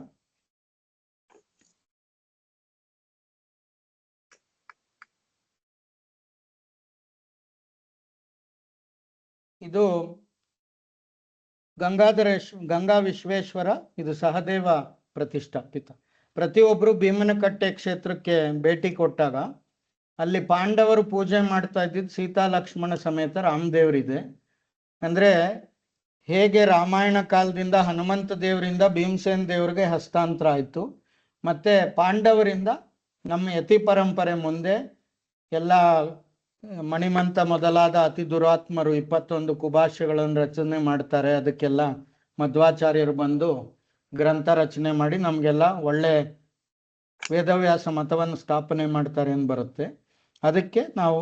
ಇದು ಗಂಗಾ ವಿಶ್ವೇಶ್ವರ, ಇದು ಸಹದೇವ ಪ್ರತಿಷ್ಠಾಪಿತ. ಪ್ರತಿಯೊಬ್ರು ಭೀಮನಕಟ್ಟೆ ಕ್ಷೇತ್ರಕ್ಕೆ ಭೇಟಿ ಕೊಟ್ಟಾಗ ಅಲ್ಲಿ ಪಾಂಡವರು ಪೂಜೆ ಮಾಡ್ತಾ ಇದ್ದಿದ್ದು ಸೀತಾ ಲಕ್ಷ್ಮಣ ಸಮೇತ ರಾಮದೇವರಿದೆ. ಅಂದ್ರೆ ಹೇಗೆ ರಾಮಾಯಣ ಕಾಲದಿಂದ ಹನುಮಂತ ದೇವರಿಂದ ಭೀಮಸೇನ್ ದೇವರಿಗೆ ಹಸ್ತಾಂತರ ಆಯ್ತು, ಮತ್ತೆ ಪಾಂಡವರಿಂದ ನಮ್ಮ ಯತಿ ಪರಂಪರೆ ಮುಂದೆ ಎಲ್ಲ ಮಣಿಮಂತ ಮೊದಲಾದ ಅತಿ ದುರಾತ್ಮರು 21 ಕುಭಾಷ್ಯಗಳನ್ನು ರಚನೆ ಮಾಡ್ತಾರೆ. ಅದಕ್ಕೆಲ್ಲ ಮಧ್ವಾಚಾರ್ಯರು ಬಂದು ಗ್ರಂಥ ರಚನೆ ಮಾಡಿ ನಮ್ಗೆಲ್ಲ ಒಳ್ಳೆ ವೇದವ್ಯಾಸ ಮತವನ್ನು ಸ್ಥಾಪನೆ ಮಾಡ್ತಾರೆ ಅಂತ ಬರುತ್ತೆ. ಅದಕ್ಕೆ ನಾವು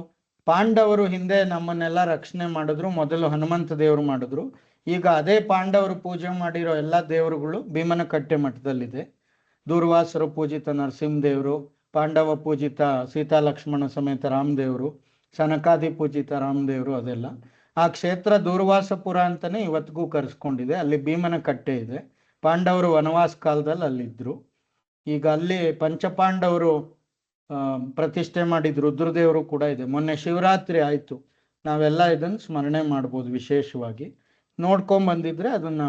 ಪಾಂಡವರು ಹಿಂದೆ ನಮ್ಮನ್ನೆಲ್ಲ ರಕ್ಷಣೆ ಮಾಡಿದ್ರು, ಮೊದಲು ಹನುಮಂತ ದೇವರು ಮಾಡಿದ್ರು. ಈಗ ಅದೇ ಪಾಂಡವರು ಪೂಜೆ ಮಾಡಿರೋ ಎಲ್ಲ ದೇವರುಗಳು ಭೀಮನಕಟ್ಟೆ ಮಠದಲ್ಲಿದೆ. ದೂರ್ವಾಸರು ಪೂಜಿತ ನರಸಿಂಹದೇವರು, ಪಾಂಡವ ಪೂಜಿತ ಸೀತಾ ಲಕ್ಷ್ಮಣ ಸಮೇತ ರಾಮದೇವರು, ಸನಕಾದಿ ಪೂಜಿತ ರಾಮದೇವರು, ಅದೆಲ್ಲ ಆ ಕ್ಷೇತ್ರ ದೂರ್ವಾಸಪುರ ಅಂತಾನೆ ಇವತ್ತಿಗೂ ಕರೆಸ್ಕೊಂಡಿದೆ. ಅಲ್ಲಿ ಭೀಮನಕಟ್ಟೆ ಇದೆ. ಪಾಂಡವರು ವನವಾಸ ಕಾಲದಲ್ಲಿ ಅಲ್ಲಿದ್ರು. ಈಗ ಅಲ್ಲಿ ಪಂಚಪಾಂಡವರು ಪ್ರತಿಷ್ಠೆ ಮಾಡಿದ್ರು ರುದ್ರದೇವರು ಕೂಡ ಇದೆ. ಮೊನ್ನೆ ಶಿವರಾತ್ರಿ ಆಯ್ತು, ನಾವೆಲ್ಲ ಇದನ್ನ ಸ್ಮರಣೆ ಮಾಡ್ಬೋದು. ವಿಶೇಷವಾಗಿ ನೋಡ್ಕೊಂಡ್ ಬಂದಿದ್ರೆ ಅದನ್ನ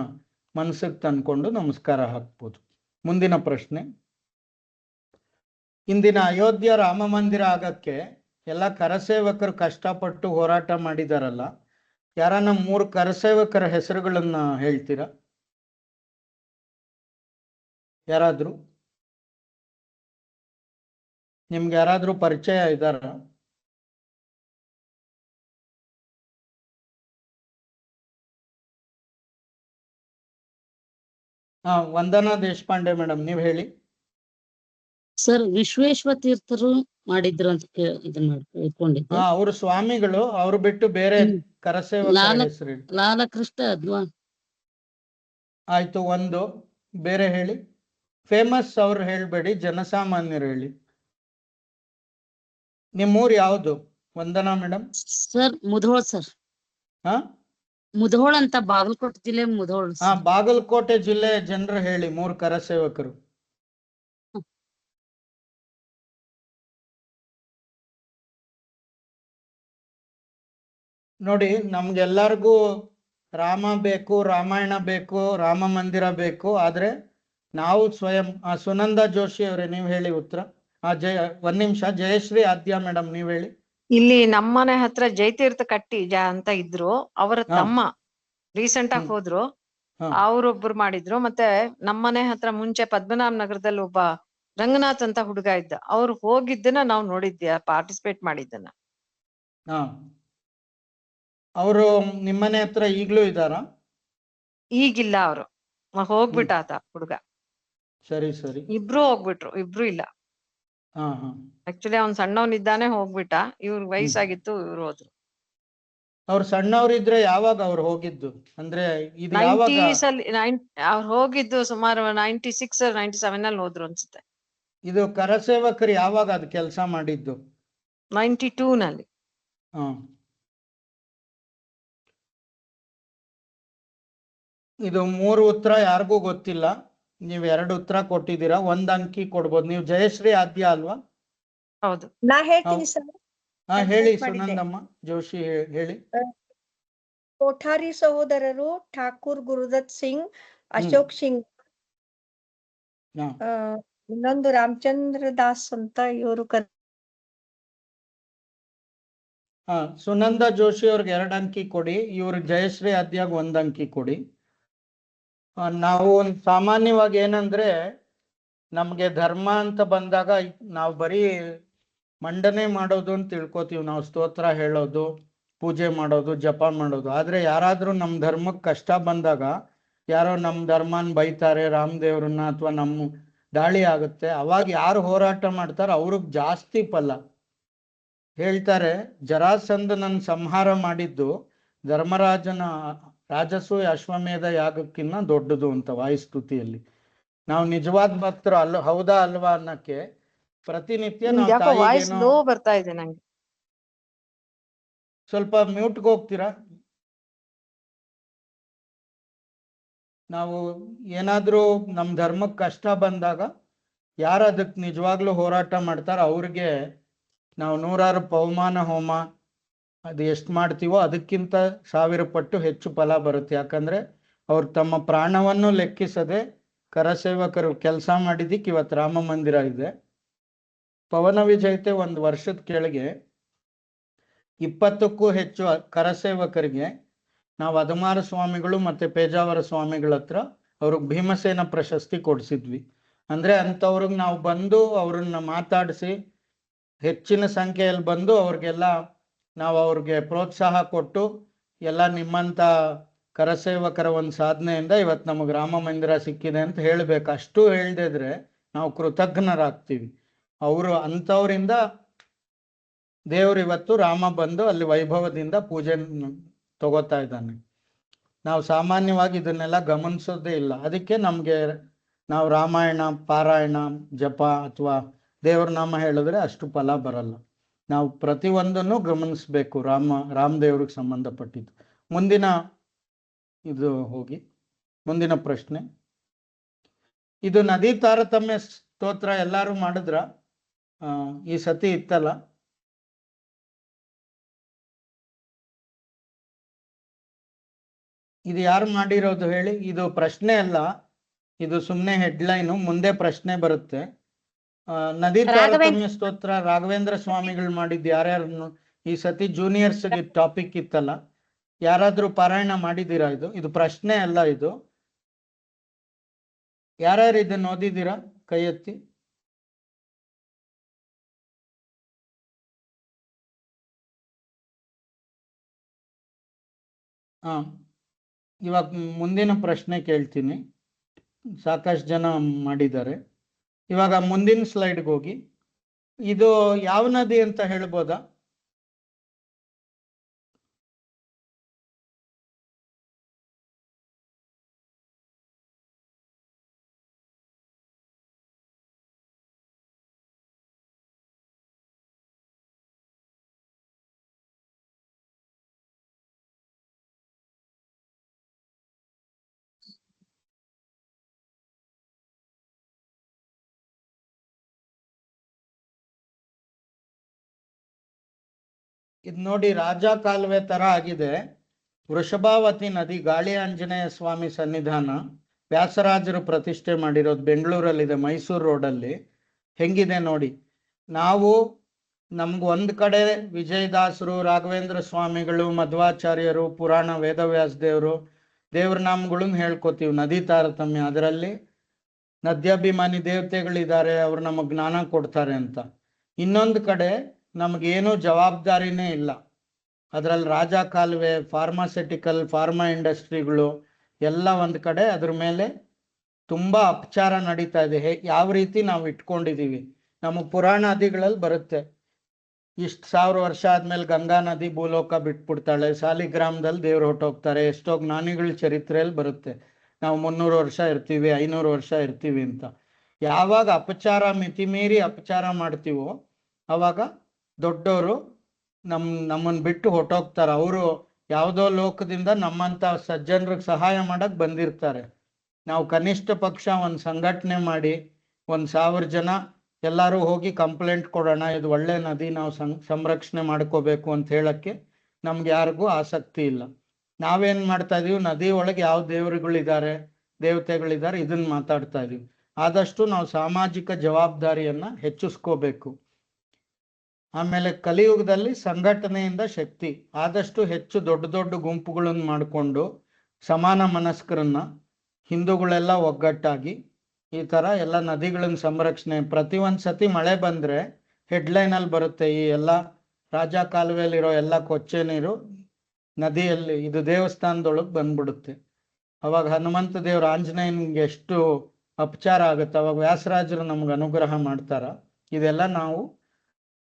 ಮನಸ್ಸಿಗೆ ತಂದ್ಕೊಂಡು ನಮಸ್ಕಾರ ಹಾಕ್ಬೋದು. ಮುಂದಿನ ಪ್ರಶ್ನೆ. ಇಂದಿನ ಅಯೋಧ್ಯ ರಾಮ ಮಂದಿರ ಆಗಕ್ಕೆ ಎಲ್ಲ ಕರಸೇವಕರು ಕಷ್ಟಪಟ್ಟು ಹೋರಾಟ ಮಾಡಿದಾರಲ್ಲ, ಯಾರನ್ನ 3 ಕರಸೇವಕರ ಹೆಸರುಗಳನ್ನ ಹೇಳ್ತೀರಾ? ಯಾರಾದ್ರೂ ನಿಮ್ಗೆ ಯಾರಾದ್ರೂ ಪರಿಚಯ ಇದ್ದಾರ? ವಂದನಾ ದೇಶಪಾಂಡೆ ಮೇಡಮ್, ನೀವ್ ಹೇಳಿ. ಸರ್, ವಿಶ್ವೇಶ್ವರ ತೀರ್ಥರು ಮಾಡಿದ್ರು ಅಂತ ಇದನ್ನ ಇಟ್ಕೊಂಡಿದ್ದೆ. ಅವರು ಸ್ವಾಮಿಗಳು, ಅವ್ರು ಬಿಟ್ಟು ಬೇರೆ ಕರಸೇವಕರ ಹೆಸರು. ಲಾಲಕೃಷ್ಣ ಅದ್ವಾ? ಆಯ್ತು, ಒಂದು ಬೇರೆ ಹೇಳಿ. ಫೇಮಸ್ ಅವ್ರು ಹೇಳ್ಬೇಡಿ, ಜನಸಾಮಾನ್ಯರು ಹೇಳಿ. ನಿಮ್ಮೂರು ಯಾವುದು ವಂದನಾ madam? Sir, Mudhol sir. Mudhol ಅಂತ, ಬಾಗಲಕೋಟೆ ಜಿಲ್ಲೆ ಮುಧೋಳ್. ಬಾಗಲಕೋಟೆ ಜಿಲ್ಲೆ ಜನರು ಹೇಳಿ 3 ಕರಸೇವಕರು. ನೋಡಿ, ನಮ್ಗೆಲ್ಲರಿಗೂ ರಾಮ ಬೇಕು, ರಾಮಾಯಣ ಬೇಕು, ರಾಮ ಮಂದಿರ ಬೇಕು. ಆದ್ರೆ ನಾವು ಸ್ವಯಂ ಸುನಂದಾ ಜೋಶಿ ಅವರೇ, ನೀವು ಹೇಳಿ ಉತ್ತರ. ಒಂದ್ ನಿಮಿಷ, ಜಯಶ್ರೀ ಆದ್ಯ ಮೇಡಮ್ ನೀವ್ ಹೇಳಿ. ಇಲ್ಲಿ ನಮ್ಮನೆ ಹತ್ರ ಜಯತೀರ್ಥ ಕಟ್ಟಿ ಅಂತ ಇದ್ರು, ಅವರ ಹಾ. ತಮ್ಮ ರೀಸೆಂಟ್ ಆಗಿ ಹೋದ್ರು, ಹಾ. ಅವ್ರೊಬ್ರು ಮಾಡಿದ್ರು. ಮತ್ತೆ ನಮ್ಮನೆ ಹತ್ರ ಮುಂಚೆ ಪದ್ಮನಾಭ ನಗರದಲ್ಲಿ ಒಬ್ಬ ರಂಗನಾಥ್ ಅಂತ ಹುಡುಗ ಇದ್ದ, ಅವ್ರು ಹೋಗಿದ್ದನ್ನ ನಾವು ನೋಡಿದ್ಯಾ, ಪಾರ್ಟಿಸಿಪೇಟ್ ಮಾಡಿದ್ದನ್ನ. ಹಾ, ಅವರು ನಿಮ್ಮನೆ ಹತ್ರ ಈಗ್ಲೂ ಇದ್ದಾರಾ? ಈಗಿಲ್ಲ, ಅವ್ರು ಹೋಗ್ಬಿಟ್ಟ ಆತ ಹುಡುಗ. ಸರಿ ಸರಿ. ಇಬ್ರು ಹೋಗ್ಬಿಟ್ರು, ಇಬ್ರು ಇಲ್ಲ. ಹಾ ಹಾ. ಆಕ್ಚುಲಿ ಅವ್ನ್ ಸಣ್ಣವನಿದ್ದಾನೆ ಹೋಗ್ಬಿಟ್ಟ, ಇವ್ರ ವಯಸ್ಸಾಗಿತ್ತು, ಇವ್ರು ಹೋದ್ರು. ಅವ್ರು ಸಣ್ಣವ್ರಿದ್ರೆ ಯಾವಾಗ ಅವ್ರು ಹೋಗಿದ್ದು? ಅಂದ್ರೆ ಇದು ಯಾವಾಗ? 90s ಅಲ್ಲಿ ಅವ್ರು ಹೋಗಿದ್ದು ಸುಮಾರು 96 97 ಅಲ್ಲಿ ಹೋದ್ರು ಅನ್ಸುತ್ತೆ. ಇದು ಕರಸೇವಕರು ಯಾವಾಗ ಅದು ಕೆಲಸ ಮಾಡಿದ್ದು? 92 ನಲ್ಲಿ. ಹಾ. ಇದು 3 ಉತ್ತರ ಯಾರಿಗೂ ಗೊತ್ತಿಲ್ಲ, ನೀವ್ 2 ಉತ್ತರ ಕೊಟ್ಟಿದ್ದೀರಾ, 1 ಅಂಕಿ ಕೊಡ್ಬೋದು. ನೀವು ಜಯಶ್ರೀ ಆದ್ಯ ಅಲ್ವಾ? ಹೌದು. ನಾ ಹೇಳ್ತೀನಿ ಸರ್. ಹಾ ಹೇಳಿ ಮಾಡಿದ್ದೆ. ಸುನಂದಮ್ಮ ಜೋಶಿ, ಹೇಳಿ. ಕೋಠಾರಿ ಸಹೋದರರು ಠಾಕೂರ್ ಗುರುದತ್ ಸಿಂಗ್, ಅಶೋಕ್ ಸಿಂಗ್, ಹಾ. ಇನ್ನೊಂದು ರಾಮಚಂದ್ರ ದಾಸ್ ಅಂತ ಇವರು ಹಾ, ಸುನಂದಾ ಜೋಶಿ ಅವ್ರಿಗೆ 2 ಅಂಕಿ ಕೊಡಿ, ಇವ್ರು ಜಯಶ್ರೀ ಆದ್ಯಾಗ 1 ಅಂಕಿ ಕೊಡಿ. ನಾವು ಸಾಮಾನ್ಯವಾಗಿ ಏನಂದ್ರೆ, ನಮ್ಗೆ ಧರ್ಮ ಅಂತ ಬಂದಾಗ ನಾವು ಬರೀ ಮಂಡನೆ ಮಾಡೋದು ಅಂತ ತಿಳ್ಕೊತೀವಿ. ನಾವು ಸ್ತೋತ್ರ ಹೇಳೋದು, ಪೂಜೆ ಮಾಡೋದು, ಜಪ ಮಾಡೋದು. ಆದ್ರೆ ಯಾರಾದ್ರೂ ನಮ್ ಧರ್ಮಕ್ಕೆ ಕಷ್ಟ ಬಂದಾಗ, ಯಾರೋ ನಮ್ ಧರ್ಮನ್ ಬೈತಾರೆ, ರಾಮದೇವ್ರನ್ನ, ಅಥವಾ ನಮ್ಮ ದಾಳಿ ಆಗುತ್ತೆ, ಅವಾಗ ಯಾರು ಹೋರಾಟ ಮಾಡ್ತಾರೋ ಅವ್ರಿಗೆ ಜಾಸ್ತಿ ಫಲ. ಹೇಳ್ತಾರೆ, ಜರಾಸಂಧನನ್ನ ಸಂಹಾರ ಮಾಡಿದ್ದು ಧರ್ಮರಾಜನ ರಾಜಸೂಯ ಅಶ್ವಮೇಧ ಯಾಗಕ್ಕಿನ್ನ ದೊಡ್ಡದು ಅಂತ ವಾಯುಸ್ತುತಿಯಲ್ಲಿ. ನಾವು ನಿಜವಾದ ಭಕ್ತರು ಹೌದಾ ಅಲ್ವಾ ಅನ್ನಕ್ಕೆ ಪ್ರತಿನಿತ್ಯ ನಾವು ಯಾಕೋ ವಾಯ್ಸ್ ತಾಯಿಗೇನೋ. ಲೋ ಬರ್ತಾ ಇದೆ ನಂಗೆ. ಸ್ವಲ್ಪ ಮ್ಯೂಟ್ಗೆ ಹೋಗ್ತೀರಾ? ನಾವು ಏನಾದ್ರೂ ನಮ್ ಧರ್ಮಕ್ಕೆ ಕಷ್ಟ ಬಂದಾಗ ಯಾರು ಅದಕ್ಕೆ ನಿಜವಾಗ್ಲೂ ಹೋರಾಟ ಮಾಡ್ತಾರ ಅವ್ರಿಗೆ ನಾವು 100 ಪವಮಾನ ಹೋಮ ಅದು ಎಷ್ಟು ಮಾಡ್ತೀವೋ ಅದಕ್ಕಿಂತ 1000 ಪಟ್ಟು ಹೆಚ್ಚು ಫಲ ಬರುತ್ತೆ. ಯಾಕಂದ್ರೆ ಅವ್ರು ತಮ್ಮ ಪ್ರಾಣವನ್ನು ಲೆಕ್ಕಿಸದೆ ಕರಸೇವಕರು ಕೆಲಸ ಮಾಡಿದ್ದಕ್ಕೆ ಇವತ್ತು ರಾಮ ಮಂದಿರ ಇದೆ. ಪವನ ವಿಜಯತೆ 1 ವರ್ಷದ ಕೆಳಗೆ 20ಕ್ಕೂ ಹೆಚ್ಚು ಕರಸೇವಕರಿಗೆ ನಾವು ಅದಮಾರ ಸ್ವಾಮಿಗಳು ಮತ್ತೆ ಪೇಜಾವರ ಸ್ವಾಮಿಗಳ ಹತ್ರ ಅವ್ರಿಗೆ ಭೀಮಸೇನ ಪ್ರಶಸ್ತಿ ಕೊಡಿಸಿದ್ವಿ. ಅಂದ್ರೆ ಅಂಥವ್ರಿಗೆ ನಾವು ಬಂದು ಅವ್ರನ್ನ ಮಾತಾಡಿಸಿ ಹೆಚ್ಚಿನ ಸಂಖ್ಯೆಯಲ್ಲಿ ಬಂದು ಅವ್ರಿಗೆಲ್ಲ ನಾವು ಅವ್ರಿಗೆ ಪ್ರೋತ್ಸಾಹ ಕೊಟ್ಟು, ಎಲ್ಲ ನಿಮ್ಮಂಥ ಕರಸೇವಕರ ಒಂದು ಸಾಧನೆಯಿಂದ ಇವತ್ತು ನಮಗೆ ರಾಮ ಮಂದಿರ ಸಿಕ್ಕಿದೆ ಅಂತ ಹೇಳ್ಬೇಕು. ಅಷ್ಟು ಹೇಳ್ದಿದ್ರೆ ನಾವು ಕೃತಜ್ಞರಾಗ್ತೀವಿ. ಅವರು ಅಂಥವ್ರಿಂದ ದೇವ್ರು ಇವತ್ತು ರಾಮ ಬಂದು ಅಲ್ಲಿ ವೈಭವದಿಂದ ಪೂಜೆ ತಗೋತಾ ಇದ್ದಾನೆ. ನಾವು ಸಾಮಾನ್ಯವಾಗಿ ಇದನ್ನೆಲ್ಲ ಗಮನಿಸೋದೇ ಇಲ್ಲ. ಅದಕ್ಕೆ ನಮ್ಗೆ ನಾವು ರಾಮಾಯಣ ಪಾರಾಯಣ ಜಪ ಅಥವಾ ದೇವ್ರ ನಾಮ ಹೇಳಿದ್ರೆ ಅಷ್ಟು ಫಲ ಬರಲ್ಲ. ನಾವು ಪ್ರತಿಯೊಂದನ್ನು ಗಮನಿಸ್ಬೇಕು, ರಾಮದೇವ್ರಿಗೆ ಸಂಬಂಧಪಟ್ಟಿದ್ದು. ಮುಂದಿನ ಇದು ಹೋಗಿ, ಮುಂದಿನ ಪ್ರಶ್ನೆ. ಇದು ನದಿ ತಾರತಮ್ಯ ಸ್ತೋತ್ರ ಎಲ್ಲಾರು ಮಾಡಿದ್ರ? ಈ ಸತಿ ಇತ್ತಲ್ಲ? ಇದು ಯಾರು ಮಾಡಿರೋದು ಹೇಳಿ? ಇದು ಪ್ರಶ್ನೆ ಅಲ್ಲ, ಇದು ಸುಮ್ಮನೆ ಹೆಡ್ಲೈನು. ಮುಂದೆ ಪ್ರಶ್ನೆ ಬರುತ್ತೆ. ನದಿ ತಾರತಮ್ಯ ಸ್ತೋತ್ರ ರಾಘವೇಂದ್ರ ಸ್ವಾಮಿಗಳು ಮಾಡಿದ್ದು ಯಾರ್ಯಾರನ್ನು? ಈ ಸತಿ ಜೂನಿಯರ್ಸ್ಗೆ ಟಾಪಿಕ್ ಇತ್ತಲ್ಲ, ಯಾರಾದ್ರೂ ಪಾರಾಯಣ ಮಾಡಿದ್ದೀರಾ? ಇದು ಪ್ರಶ್ನೆ ಅಲ್ಲ. ಇದು ಯಾರ್ಯಾರು ಇದನ್ನ ಓದಿದ್ದೀರಾ? ಕೈ ಎತ್ತಿ. ಹಾ, ಇವಾಗ ಮುಂದಿನ ಪ್ರಶ್ನೆ ಕೇಳ್ತೀನಿ. ಸಾಕಷ್ಟು ಜನ ಮಾಡಿದ್ದಾರೆ. ಇವಾಗ ಮುಂದಿನ ಸ್ಲೈಡ್ಗೆ ಹೋಗಿ. ಇದು ಯಾವ ನದಿ ಅಂತ ಹೇಳ್ಬೋದಾ? ಇದು ನೋಡಿ, ರಾಜ ಕಾಲುವೆ ತರ ಆಗಿದೆ. ವೃಷಭಾವತಿ ನದಿ ಗಾಳಿ ಆಂಜನೇಯ ಸ್ವಾಮಿ ಸನ್ನಿಧಾನ ವ್ಯಾಸರಾಜರು ಪ್ರತಿಷ್ಠೆ ಮಾಡಿರೋದು ಬೆಂಗಳೂರಲ್ಲಿದೆ, ಮೈಸೂರು ರೋಡಲ್ಲಿ. ಹೆಂಗಿದೆ ನೋಡಿ. ನಾವು ನಮ್ಗೆ ಒಂದು ಕಡೆ ವಿಜಯದಾಸರು, ರಾಘವೇಂದ್ರ ಸ್ವಾಮಿಗಳು, ಮಧ್ವಾಚಾರ್ಯರು, ಪುರಾಣ ವೇದವ್ಯಾಸ ದೇವರು ದೇವ್ರ ನಾಮಗಳನ್ನ ಹೇಳ್ಕೊತೀವಿ. ನದಿ ತಾರತಮ್ಯ, ಅದರಲ್ಲಿ ನದ್ಯಾಭಿಮಾನಿ ದೇವತೆಗಳಿದ್ದಾರೆ, ಅವ್ರು ನಮಗೆ ಜ್ಞಾನ ಕೊಡ್ತಾರೆ ಅಂತ. ಇನ್ನೊಂದು ಕಡೆ ನಮಗೇನು ಜವಾಬ್ದಾರಿನೇ ಇಲ್ಲ. ಅದರಲ್ಲಿ ರಾಜ ಕಾಲುವೆ, ಫಾರ್ಮಾ ಇಂಡಸ್ಟ್ರಿಗಳು ಎಲ್ಲ ಒಂದು ಕಡೆ, ಅದ್ರ ಮೇಲೆ ತುಂಬ ಅಪಚಾರ ನಡೀತಾ ಇದೆ. ಯಾವ ರೀತಿ ನಾವು ಇಟ್ಕೊಂಡಿದ್ದೀವಿ, ನಮಗೆ ಪುರಾಣ ನದಿಗಳಲ್ಲಿ ಬರುತ್ತೆ. ಇಷ್ಟು 1000 ವರ್ಷ ಆದ್ಮೇಲೆ ಗಂಗಾ ನದಿ ಭೂಲೋಕ ಬಿಟ್ಬಿಡ್ತಾಳೆ, ಸಾಲಿಗ್ರಾಮದಲ್ಲಿ ದೇವ್ರು ಹೊಟ್ಟೋಗ್ತಾರೆ, ಎಷ್ಟೋ ಜ್ಞಾನಿಗಳ ಚರಿತ್ರೆಯಲ್ಲಿ ಬರುತ್ತೆ. ನಾವು 300 ವರ್ಷ ಇರ್ತೀವಿ, 500 ವರ್ಷ ಇರ್ತೀವಿ ಅಂತ. ಯಾವಾಗ ಅಪಚಾರ ಮಿತಿಮೀರಿ ಅಪಚಾರ ಮಾಡ್ತೀವೋ ಅವಾಗ ದೊಡ್ಡವರು ನಮ್ಮನ್ನು ಬಿಟ್ಟು ಹೊಟ್ಟೋಗ್ತಾರೆ. ಅವರು ಯಾವುದೋ ಲೋಕದಿಂದ ನಮ್ಮಂಥ ಸಜ್ಜನರಿಗೆ ಸಹಾಯ ಮಾಡಕ್ ಬಂದಿರ್ತಾರೆ. ನಾವು ಕನಿಷ್ಠ ಪಕ್ಷ ಒಂದು ಸಂಘಟನೆ ಮಾಡಿ 1000 ಜನ ಎಲ್ಲರೂ ಹೋಗಿ ಕಂಪ್ಲೇಂಟ್ ಕೊಡೋಣ, ಇದು ಒಳ್ಳೆ ನದಿ, ನಾವು ಸಂರಕ್ಷಣೆ ಮಾಡ್ಕೋಬೇಕು ಅಂತ ಹೇಳಕ್ಕೆ ನಮ್ಗೆ ಯಾರಿಗೂ ಆಸಕ್ತಿ ಇಲ್ಲ. ನಾವೇನ್ ಮಾಡ್ತಾ ಇದೀವಿ, ನದಿ ಒಳಗೆ ಯಾವ ದೇವರುಗಳಿದ್ದಾರೆ, ದೇವತೆಗಳಿದ್ದಾರೆ, ಇದನ್ನ ಮಾತಾಡ್ತಾ ಇದೀವಿ. ಆದಷ್ಟು ನಾವು ಸಾಮಾಜಿಕ ಜವಾಬ್ದಾರಿಯನ್ನ ಹೆಚ್ಚಿಸ್ಕೋಬೇಕು. ಆಮೇಲೆ ಕಲಿಯುಗದಲ್ಲಿ ಸಂಘಟನೆಯಿಂದ ಶಕ್ತಿ. ಆದಷ್ಟು ಹೆಚ್ಚು ದೊಡ್ಡ ದೊಡ್ಡ ಗುಂಪುಗಳನ್ನು ಮಾಡಿಕೊಂಡು ಸಮಾನ ಮನಸ್ಕರನ್ನ, ಹಿಂದೂಗಳೆಲ್ಲ ಒಗ್ಗಟ್ಟಾಗಿ ಈ ಥರ ಎಲ್ಲ ನದಿಗಳನ್ನ ಸಂರಕ್ಷಣೆ. ಪ್ರತಿ ಒಂದ್ಸತಿ ಮಳೆ ಬಂದರೆ ಹೆಡ್ಲೈನಲ್ಲಿ ಬರುತ್ತೆ, ಈ ಎಲ್ಲ ರಾಜ ಕಾಲುವೆಯಲ್ಲಿರೋ ಎಲ್ಲ ಕೊಚ್ಚೆ ನೀರು ನದಿಯಲ್ಲಿ, ಇದು ದೇವಸ್ಥಾನದೊಳಗೆ ಬಂದ್ಬಿಡುತ್ತೆ. ಅವಾಗ ಹನುಮಂತ ದೇವ್ರ ಆಂಜನೇಯನಿಗೆ ಎಷ್ಟು ಅಪಚಾರ ಆಗುತ್ತೆ. ಅವಾಗ ವ್ಯಾಸರಾಜರು ನಮ್ಗೆ ಅನುಗ್ರಹ ಮಾಡ್ತಾರ. ಇದೆಲ್ಲ ನಾವು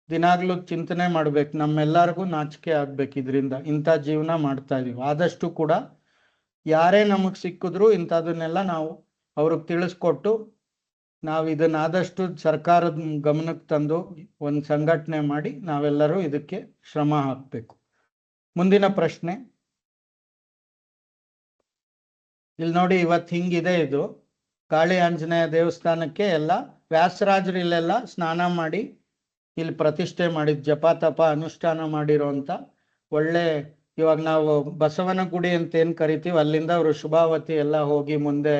ದಿನಾಗ್ಲೂ ಚಿಂತನೆ ಮಾಡ್ಬೇಕು. ನಮ್ಮೆಲ್ಲರಿಗೂ ನಾಚಿಕೆ ಆಗ್ಬೇಕು ಇದರಿಂದ. ಇಂಥ ಜೀವನ ಮಾಡ್ತಾ ಇದೀವಿ. ಆದಷ್ಟು ಕೂಡ ಯಾರೇ ನಮಗೆ ಸಿಕ್ಕಿದ್ರು ಇಂಥದನ್ನೆಲ್ಲ ನಾವು ಅವ್ರಿಗೆ ತಿಳಿಸ್ಕೊಟ್ಟು, ನಾವು ಇದನ್ನ ಆದಷ್ಟು ಸರ್ಕಾರದ ಗಮನಕ್ಕೆ ತಂದು ಒಂದು ಸಂಘಟನೆ ಮಾಡಿ ನಾವೆಲ್ಲರೂ ಇದಕ್ಕೆ ಶ್ರಮ ಹಾಕಬೇಕು. ಮುಂದಿನ ಪ್ರಶ್ನೆ ಇಲ್ಲಿ ನೋಡಿ. ಇವತ್ತು ಹಿಂಗಿದೆ ಇದು ಕಾಳಿ ಆಂಜನೇಯ ದೇವಸ್ಥಾನಕ್ಕೆ ಎಲ್ಲ ವ್ಯಾಸರಾಜರು ಇಲ್ಲೆಲ್ಲ ಸ್ನಾನ ಮಾಡಿ ಇಲ್ಲಿ ಪ್ರತಿಷ್ಠೆ ಮಾಡಿದ್, ಜಪ ತಪ ಅನುಷ್ಠಾನ ಮಾಡಿರೋಂಥ ಒಳ್ಳೆ. ಇವಾಗ ನಾವು ಬಸವನ ಗುಡಿ ಅಂತ ಏನ್ ಕರಿತೀವಿ, ಅಲ್ಲಿಂದ ವೃಷಭಾವತಿ ಎಲ್ಲ ಹೋಗಿ ಮುಂದೆ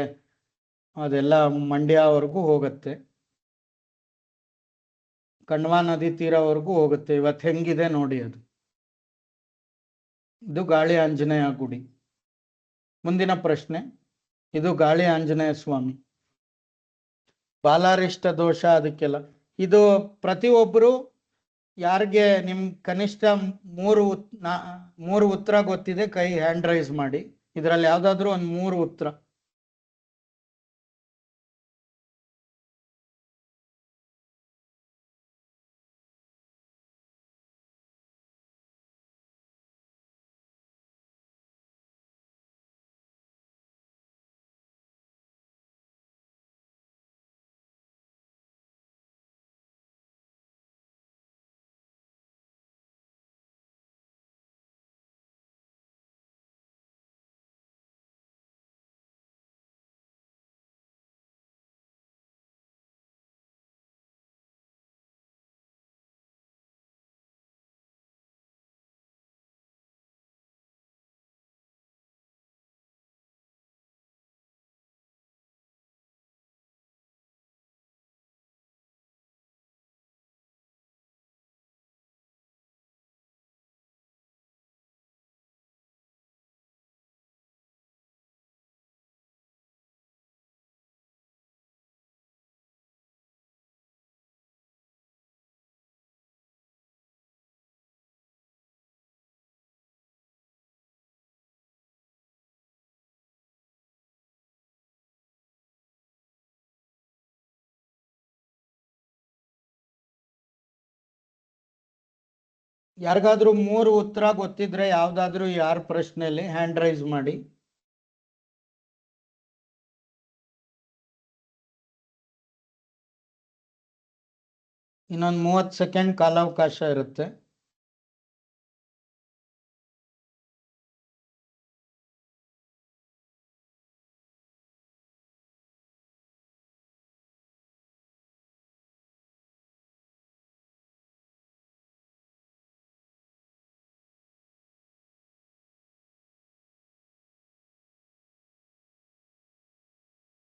ಅದೆಲ್ಲ ಮಂಡ್ಯವರೆಗೂ ಹೋಗುತ್ತೆ, ಕಣ್ವಾ ನದಿ ತೀರವರೆಗೂ ಹೋಗುತ್ತೆ. ಇವತ್ತು ಹೆಂಗಿದೆ ನೋಡಿ ಅದು. ಇದು ಗಾಳಿ ಆಂಜನೇಯ ಗುಡಿ. ಮುಂದಿನ ಪ್ರಶ್ನೆ, ಇದು ಗಾಳಿ ಆಂಜನೇಯ ಸ್ವಾಮಿ. ಬಾಲಾರಿಷ್ಟ ದೋಷ ಅದಕ್ಕೆಲ್ಲ ಇದು. ಪ್ರತಿಯೊಬ್ಬರು ಯಾರಿಗೆ ನಿಮ್ ಕನಿಷ್ಠ 3 ಉತ್ತರ ಗೊತ್ತಿದೆ ಕೈ ಹ್ಯಾಂಡ್ ರೈಸ್ ಮಾಡಿ. ಇದರಲ್ಲಿ ಯಾವ್ದಾದ್ರು ಒಂದು 3 ಉತ್ತರ. ಯಾರಿಗಾದ್ರೂ 3 ಉತ್ತರ ಗೊತ್ತಿದ್ರೆ ಯಾವ್ದಾದ್ರು ಯಾರ ಪ್ರಶ್ನೆಯಲ್ಲಿ ಹ್ಯಾಂಡ್ ರೈಸ್ ಮಾಡಿ. ಇನ್ನೊಂದು 30 ಸೆಕೆಂಡ್ ಕಾಲಾವಕಾಶ ಇರುತ್ತೆ.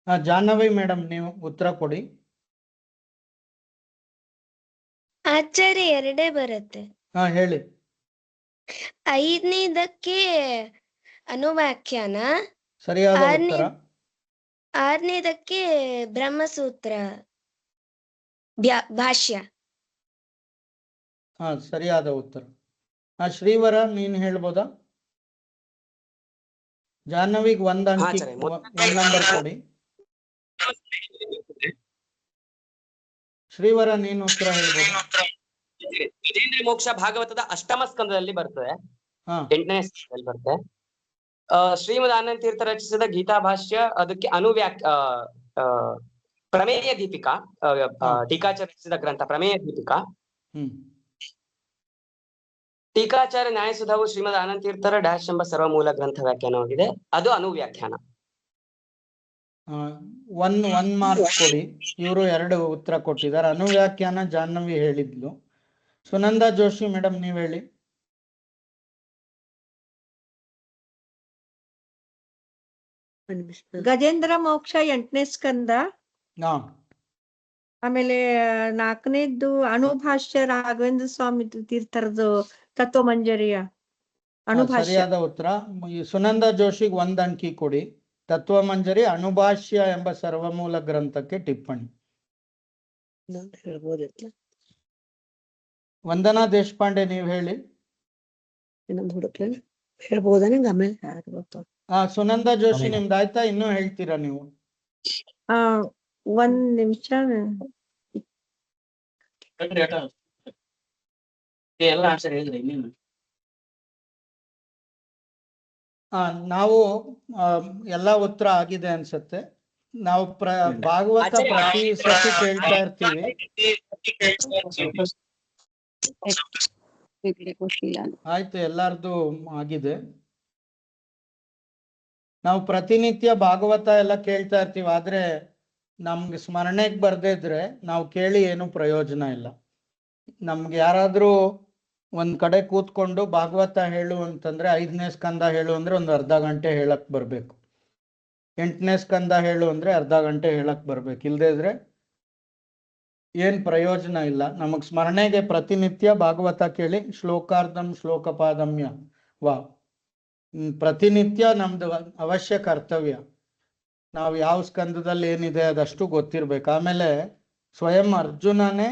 ಜಾಹ್ನವಿ ಮೇಡಮ್ ನೀವು ಉತ್ತರ ಕೊಡಿ. ಆಚಾರ್ಯ ಎರಡೇ ಬರುತ್ತೆ. ಹೇಳಿ. ಐದನೇದಕ್ಕೆ ಅನುವ್ಯಾಖ್ಯಾನ, ಸರಿಯಾದ ಉತ್ತರ. ಆರನೇದಕ್ಕೆ ಬ್ರಹ್ಮಸೂತ್ರ ಭಾಷ್ಯ. ಸರಿಯಾದ ಉತ್ತರ. ಶ್ರೀವರ ನೀನ್ ಹೇಳ್ಬೋದಾ? ಜಾಹ್ನವಿಗ್ ಒಂದ್ ಅಂಕಿ, ಒಂದ್ ನಂಬರ್ ಕೊಡಿ. ಶ್ರೀವರ ನೀನು ಉತ್ತರ ಹೇಳ್ಬೋದು. ಗಜೇಂದ್ರ ಮೋಕ್ಷ ಭಾಗವತದ ಅಷ್ಟಮ ಸ್ಕಂದದಲ್ಲಿ ಬರ್ತದೆ, 8ನೇ ಸ್ಕಂದದಲ್ಲಿ ಬರ್ತದೆ. ಶ್ರೀಮದ್ ಆನಂದ ತೀರ್ಥ ರಚಿಸಿದ ಗೀತಾ ಭಾಷ್ಯ, ಅದಕ್ಕೆ ಪ್ರಮೇಯ ದೀಪಿಕಾ, ಟೀಕಾಚಾರ್ಯ ರಚಿಸಿದ ಗ್ರಂಥ ಪ್ರಮೇಯ ದೀಪಿಕಾ. ಟೀಕಾಚಾರ್ಯ ನ್ಯಾಯಸುಧಾವು ಶ್ರೀಮದ್ ಆನಂದ ತೀರ್ಥರ ಡ್ಯಾಶ್ ಎಂಬ ಸರ್ವಮೂಲ ಗ್ರಂಥ ವ್ಯಾಖ್ಯಾನವಾಗಿದೆ, ಅದು ಅನುವ್ಯಾಖ್ಯಾನ. ಒಂದ್ ಮಾರ್ಕ್ಸ್ ಕೊಡಿ. ಇವರು 2 ಉತ್ತರ ಕೊಟ್ಟಿದ್ದಾರೆ. ಅನುವ್ಯಾಖ್ಯಾನ ಜಾಹ್ನವಿ ಹೇಳಿದ್ಲು. ಸುನಂದಾ ಜೋಶಿ ಮೇಡಮ್ ನೀವ್ ಹೇಳಿ. ಗಜೇಂದ್ರ ಮೋಕ್ಷ 8ನೇ ಸ್ಕಂದ. ಆಮೇಲೆ 4ನೇದ್ದು ಅಣುಭಾಷ್ಯ ರಾಘವೇಂದ್ರ ಸ್ವಾಮಿ ತೀರ್ಥರದು ತತ್ವಮಂಜರಿಯ ಅಣುಭಾಷ್ಯ. ಸರಿಯಾದ ಉತ್ತರ. ಸುನಂದಾ ಜೋಶಿಗ್ 1 ಅಂಕಿ ಕೊಡಿ. ತತ್ವಮಂಜರಿ ಅಣುಭಾಷ್ಯ ಎಂಬ ಸರ್ವಮೂಲ ಗ್ರಂಥಕ್ಕೆ ಟಿಪ್ಪಣಿ. ವಂದನಾ ದೇಶಪಾಂಡೆ ನೀವ್ ಹೇಳಿ. ಸುನಂದಾ ಜೋಶಿ ನಿಮ್ದು ಆಯ್ತಾ? ಇನ್ನೂ ಹೇಳ್ತೀರಾ ನೀವು? 1 ನಿಮಿಷ. ಎಲ್ಲ ಆನ್ಸರ್ ಹೇಳಿದ್ರಿ ನೀನು. ನಾವು ಎಲ್ಲಾ ಉತ್ತರ ಆಗಿದೆ ಅನ್ಸುತ್ತೆ. ನಾವು ಭಾಗವತ ಪ್ರತಿ ಸತಿ ಕೇಳ್ತಾ ಇರ್ತೀವಿ. ಆಯ್ತು, ಎಲ್ಲಾರ್ದು ಆಗಿದೆ. ನಾವು ಪ್ರತಿನಿತ್ಯ ಭಾಗವತ ಎಲ್ಲ ಕೇಳ್ತಾ ಇರ್ತೀವಿ, ಆದ್ರೆ ನಮ್ಗೆ ಸ್ಮರಣೆಗೆ ಬರ್ದೇ ಇದ್ರೆ ನಾವು ಕೇಳಿ ಏನು ಪ್ರಯೋಜನ ಇಲ್ಲ. ನಮ್ಗೆ ಯಾರಾದ್ರೂ ಒಂದ್ ಕಡೆ ಕೂತ್ಕೊಂಡು ಭಾಗವತ ಹೇಳು ಅಂತಂದ್ರೆ 5ನೇ ಸ್ಕಂದ ಹೇಳು ಅಂದ್ರೆ ಒಂದು ಅರ್ಧ ಗಂಟೆ ಹೇಳಕ್ ಬರ್ಬೇಕು. 8ನೇ ಸ್ಕಂದ ಹೇಳು ಅಂದ್ರೆ ಅರ್ಧ ಗಂಟೆ ಹೇಳಕ್ ಬರ್ಬೇಕು. ಇಲ್ದೇ ಇದ್ರೆ ಏನ್ ಪ್ರಯೋಜನ ಇಲ್ಲ. ನಮಗ್ ಸ್ಮರಣೆಗೆ ಪ್ರತಿನಿತ್ಯ ಭಾಗವತ ಕೇಳಿ ಶ್ಲೋಕಾರ್ಧಂ ಶ್ಲೋಕಪಾದಮ್ಯ ವಾ ಪ್ರತಿನಿತ್ಯ ನಮ್ದು ಅವಶ್ಯ ಕರ್ತವ್ಯ. ನಾವು ಯಾವ ಸ್ಕಂದದಲ್ಲಿ ಏನಿದೆ ಅದಷ್ಟು ಗೊತ್ತಿರ್ಬೇಕು. ಆಮೇಲೆ ಸ್ವಯಂ ಅರ್ಜುನನೇ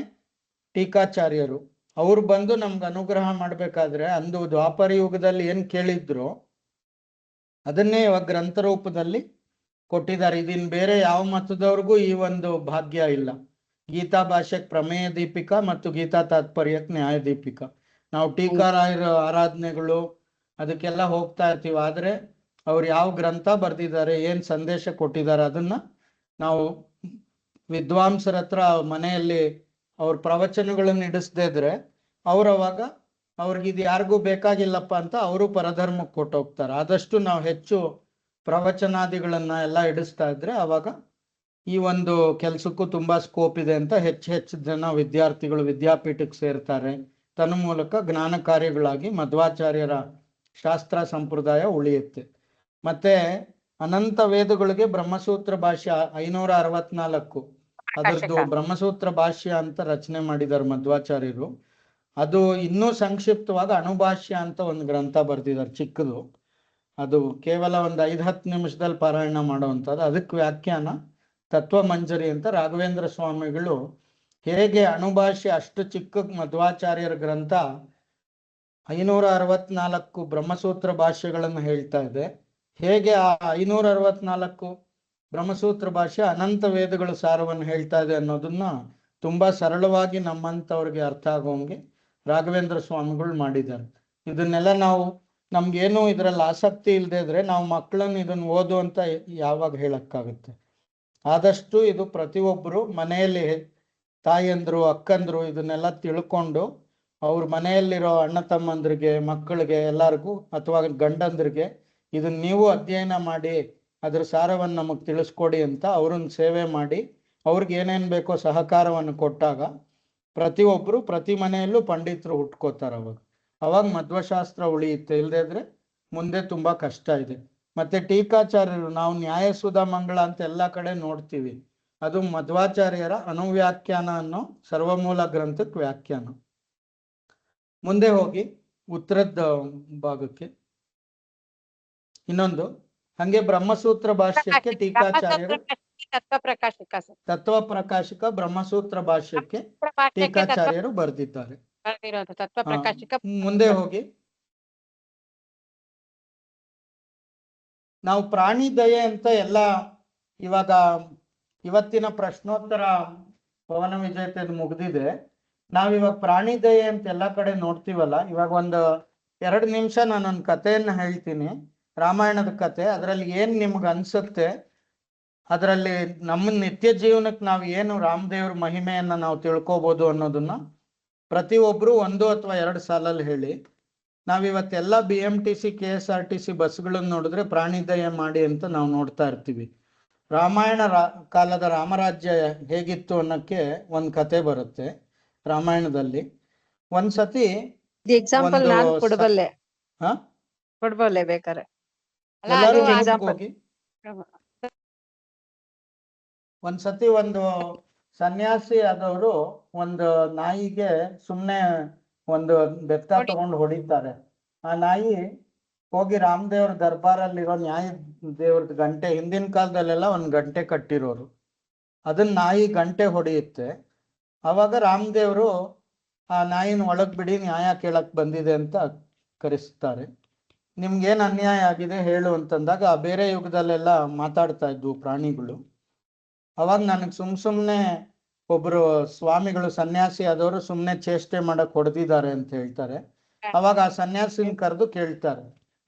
ಟೀಕಾಚಾರ್ಯರು, ಅವ್ರು ಬಂದು ನಮ್ಗೆ ಅನುಗ್ರಹ ಮಾಡ್ಬೇಕಾದ್ರೆ ಅಂದು ದ್ವಾಪರ ಯುಗದಲ್ಲಿ ಏನ್ ಕೇಳಿದ್ರು ಅದನ್ನೇ ಇವಾಗ ಗ್ರಂಥ ರೂಪದಲ್ಲಿ ಕೊಟ್ಟಿದ್ದಾರೆ. ಇದನ್ ಬೇರೆ ಯಾವ ಮತದವ್ರಿಗೂ ಈ ಒಂದು ಭಾಗ್ಯ ಇಲ್ಲ. ಗೀತಾ ಭಾಷ್ಯಕ್ ಪ್ರಮೇಯ ದೀಪಿಕಾ ಮತ್ತು ಗೀತಾ ತಾತ್ಪರ್ಯಕ್ ನ್ಯಾಯ ದೀಪಿಕಾ. ನಾವು ಟೀಕಾರಾಯರ ಆರಾಧನೆಗಳು ಅದಕ್ಕೆಲ್ಲ ಹೋಗ್ತಾ ಇರ್ತೀವಿ, ಆದ್ರೆ ಅವ್ರು ಯಾವ ಗ್ರಂಥ ಬರ್ದಿದ್ದಾರೆ, ಏನ್ ಸಂದೇಶ ಕೊಟ್ಟಿದ್ದಾರೆ ಅದನ್ನ ನಾವು ವಿದ್ವಾಂಸರ ಹತ್ರ ಮನೆಯಲ್ಲಿ ಅವ್ರ ಪ್ರವಚನಗಳನ್ನು ಇಡಿಸ್ದೇ ಇದ್ರೆ ಅವಾಗ ಅವ್ರಿಗಿದು ಯಾರಿಗೂ ಬೇಕಾಗಿಲ್ಲಪ್ಪ ಅಂತ ಅವರು ಪರಧರ್ಮಕ್ಕೆ ಕೊಟ್ಟೋಗ್ತಾರೆ. ಆದಷ್ಟು ನಾವು ಹೆಚ್ಚು ಪ್ರವಚನಾದಿಗಳನ್ನ ಎಲ್ಲ ಇಡಿಸ್ತಾ ಇದ್ರೆ ಅವಾಗ ಈ ಒಂದು ಕೆಲ್ಸಕ್ಕೂ ತುಂಬಾ ಸ್ಕೋಪ್ ಇದೆ ಅಂತ ಹೆಚ್ಚು ಜನ ವಿದ್ಯಾರ್ಥಿಗಳು ವಿದ್ಯಾಪೀಠಕ್ಕೆ ಸೇರ್ತಾರೆ. ತನ್ಮೂಲಕ ಜ್ಞಾನ ಕಾರ್ಯಗಳಾಗಿ ಮಧ್ವಾಚಾರ್ಯರ ಶಾಸ್ತ್ರ ಸಂಪ್ರದಾಯ ಉಳಿಯುತ್ತೆ. ಮತ್ತೆ ಅನಂತ ವೇದಗಳಿಗೆ ಬ್ರಹ್ಮಸೂತ್ರ ಭಾಷ್ಯ 564 ಅದರದ್ದು ಬ್ರಹ್ಮಸೂತ್ರ ಭಾಷ್ಯ ಅಂತ ರಚನೆ ಮಾಡಿದ್ದಾರೆ ಮಧ್ವಾಚಾರ್ಯರು. ಅದು ಇನ್ನೂ ಸಂಕ್ಷಿಪ್ತವಾಗಿ ಅಣುಭಾಷ್ಯ ಅಂತ ಒಂದು ಗ್ರಂಥ ಬರ್ದಿದ್ದಾರೆ ಚಿಕ್ಕದು. ಅದು ಕೇವಲ ಒಂದು 5-10 ನಿಮಿಷದಲ್ಲಿ ಪಾರಾಯಣ ಮಾಡುವಂಥದ್ದು. ಅದಕ್ಕೆ ವ್ಯಾಖ್ಯಾನ ತತ್ವಮಂಜರಿ ಅಂತ ರಾಘವೇಂದ್ರ ಸ್ವಾಮಿಗಳು ಹೇಗೆ ಅಣುಭಾಷ್ಯ ಅಷ್ಟು ಚಿಕ್ಕ ಮಧ್ವಾಚಾರ್ಯರ ಗ್ರಂಥ 564 ಬ್ರಹ್ಮಸೂತ್ರ ಭಾಷ್ಯಗಳನ್ನು ಹೇಳ್ತಾ ಇದೆ, ಹೇಗೆ ಆ 564 ಬ್ರಹ್ಮಸೂತ್ರ ಭಾಷ್ಯ ಅನಂತ ವೇದಗಳ ಸಾರವನ್ನು ಹೇಳ್ತಾ ಇದೆ ಅನ್ನೋದನ್ನ ತುಂಬಾ ಸರಳವಾಗಿ ನಮ್ಮಂಥವ್ರಿಗೆ ಅರ್ಥ ಆಗೋಂಗೆ ರಾಘವೇಂದ್ರ ಸ್ವಾಮಿಗಳು ಮಾಡಿದ್ದಾರೆ. ಇದನ್ನೆಲ್ಲ ನಾವು ನಮ್ಗೇನು ಇದರಲ್ಲಿ ಆಸಕ್ತಿ ಇಲ್ಲದೆ ಇದ್ರೆ ನಾವು ಮಕ್ಕಳನ್ನ ಇದನ್ನ ಓದು ಅಂತ ಯಾವಾಗ ಹೇಳಕ್ಕಾಗುತ್ತೆ? ಆದಷ್ಟು ಇದು ಪ್ರತಿಯೊಬ್ಬರು ಮನೆಯಲ್ಲಿ ತಾಯಂದ್ರು ಅಕ್ಕಂದ್ರು ಇದನ್ನೆಲ್ಲ ತಿಳ್ಕೊಂಡು ಅವ್ರ ಮನೆಯಲ್ಲಿರೋ ಅಣ್ಣ ತಮ್ಮಂದ್ರಿಗೆ ಮಕ್ಕಳಿಗೆ ಎಲ್ಲರಿಗೂ ಅಥವಾ ಗಂಡಂದ್ರಿಗೆ ಇದನ್ನ ನೀವು ಅಧ್ಯಯನ ಮಾಡಿ ಅದ್ರ ಸಾರವನ್ನು ನಮಗೆ ತಿಳಿಸ್ಕೊಡಿ ಅಂತ ಅವ್ರನ್ನ ಸೇವೆ ಮಾಡಿ ಅವ್ರಿಗೆ ಏನೇನ್ ಬೇಕೋ ಸಹಕಾರವನ್ನು ಕೊಟ್ಟಾಗ ಪ್ರತಿಯೊಬ್ರು ಪ್ರತಿ ಮನೆಯಲ್ಲೂ ಪಂಡಿತರು ಹುಟ್ಕೋತಾರ. ಅವಾಗ ಮಧ್ವಶಾಸ್ತ್ರ ಉಳಿಯುತ್ತೆ. ಇಲ್ಲದೆ ಇದ್ರೆ ಮುಂದೆ ತುಂಬಾ ಕಷ್ಟ ಇದೆ. ಮತ್ತೆ ಟೀಕಾಚಾರ್ಯರು ನಾವು ನ್ಯಾಯಸುಧಾ ಮಂಗಳ ಅಂತ ಎಲ್ಲಾ ಕಡೆ ನೋಡ್ತೀವಿ, ಅದು ಮಧ್ವಾಚಾರ್ಯರ ಅನುವ್ಯಾಖ್ಯಾನ ಅನ್ನೋ ಸರ್ವಮೂಲ ಗ್ರಂಥಕ್ಕೆ ವ್ಯಾಖ್ಯಾನ. ಮುಂದೆ ಹೋಗಿ ಉತ್ತರದ ಭಾಗಕ್ಕೆ ಇನ್ನೊಂದು, ಹಂಗೆ ಬ್ರಹ್ಮಸೂತ್ರ ಭಾಷ್ಯಕ್ಕೆ ಟೀಕಾಚಾರ್ಯರು ತತ್ವ ಪ್ರಕಾಶಿಕ ಸರ್. ತತ್ವ ಪ್ರಕಾಶಿಕ ಬ್ರಹ್ಮಸೂತ್ರ ಭಾಷ್ಯಕ್ಕೆ ಟೀಕಾಚಾರ್ಯರು ಬರೆದಿದ್ದಾರೆ. ಬರ್ದಿರೋದು ತತ್ವ ಪ್ರಕಾಶಿಕ. ಮುಂದೆ ಹೋಗಿ ನಾವು ಪ್ರಾಣಿ ದಯೆ ಅಂತ ಎಲ್ಲ ಇವಾಗ ಇವತ್ತಿನ ಪ್ರಶ್ನೋತ್ತರ ಪವನ ವಿಜೇತದ ಮುಗ್ದಿದೆ. ನಾವಿವಾಗ ಪ್ರಾಣಿ ದಯೆ ಅಂತ ಎಲ್ಲಾ ಕಡೆ ನೋಡ್ತೀವಲ್ಲ, ಇವಾಗ ಒಂದು 2 ನಿಮಿಷ ನಾನೊಂದು ಕಥೆಯನ್ನ ಹೇಳ್ತೀನಿ, ರಾಮಾಯಣದ ಕತೆ. ಅದರಲ್ಲಿ ಏನ್ ನಿಮ್ಗೆ ಅನ್ಸುತ್ತೆ, ಅದರಲ್ಲಿ ನಮ್ಮ ನಿತ್ಯ ಜೀವನಕ್ಕೆ ನಾವು ಏನು ರಾಮದೇವ್ರ ಮಹಿಮೆಯನ್ನ ನಾವು ತಿಳ್ಕೊಬೋದು ಅನ್ನೋದನ್ನ ಪ್ರತಿಯೊಬ್ರು 1 ಅಥವಾ 2 ಸಾಲಲ್ಲಿ ಹೇಳಿ. ನಾವಿವತ್ತೆಲ್ಲ BMTC KSRTC ಬಸ್ಗಳನ್ನ ನೋಡಿದ್ರೆ ಪ್ರಾಣಿ ದಯೆ ಮಾಡಿ ಅಂತ ನಾವು ನೋಡ್ತಾ ಇರ್ತೀವಿ. ರಾಮಾಯಣ ಕಾಲದ ರಾಮರಾಜ್ಯ ಹೇಗಿತ್ತು ಅನ್ನಕ್ಕೆ ಒಂದು ಕತೆ ಬರುತ್ತೆ ರಾಮಾಯಣದಲ್ಲಿ. ಒಂದ್ಸತಿ ಎಕ್ಸಾಂಪಲ್ ಒಂದು ನಾನು ಕೊಡಬಲ್ಲೆ. ಹಾ ಕೊಡಬಲ್ಲೆ ಬೇಕಾರೆ. ಎಲ್ಲರೂ ಅದು ನೆನಪು example. ಹೋಗಿ. ಒಂದ್ಸತಿ ಒಂದು ಸನ್ಯಾಸಿ ಆದವರು ಒಂದು ನಾಯಿಗೆ ಸುಮ್ನೆ ಒಂದು ಬೆತ್ತ ತಗೊಂಡು ಹೊಡಿತಾರೆ. ಆ ನಾಯಿ ಹೋಗಿ ರಾಮದೇವ್ರ ದರ್ಬಾರಲ್ಲಿರೋ ನ್ಯಾಯ ದೇವ್ರದ್ ಗಂಟೆ, ಹಿಂದಿನ ಕಾಲದಲ್ಲೆಲ್ಲ ಒಂದು ಗಂಟೆ ಕಟ್ಟಿರೋರು, ಅದನ್ನ ನಾಯಿ ಗಂಟೆ ಹೊಡೆಯುತ್ತೆ. ಅವಾಗ ರಾಮದೇವ್ರು ಆ ನಾಯಿನ ಒಳಗ್ ಬಿಡಿ, ನ್ಯಾಯ ಕೇಳಕ್ ಬಂದಿದೆ ಅಂತ ಕರೆಸ್ತಾರೆ. ನಿಮ್ಗೇನ್ ಅನ್ಯಾಯ ಆಗಿದೆ ಹೇಳು ಅಂತಂದಾಗ ಆ ಬೇರೆ ಯುಗದಲ್ಲೆಲ್ಲ ಮಾತಾಡ್ತಾ ಇದ್ವು ಪ್ರಾಣಿಗಳು. ಅವಾಗ ನನಗೆ ಸುಮ್ನೆ ಒಬ್ರು ಸ್ವಾಮಿಗಳು ಸನ್ಯಾಸಿ ಆದವರು ಸುಮ್ನೆ ಚೇಷ್ಟೆ ಮಾಡಕ್ ಹೊಡೆದಿದ್ದಾರೆ ಅಂತ ಹೇಳ್ತಾರೆ. ಅವಾಗ ಆ ಸನ್ಯಾಸಿನ ಕರೆದು ಕೇಳ್ತಾರೆ,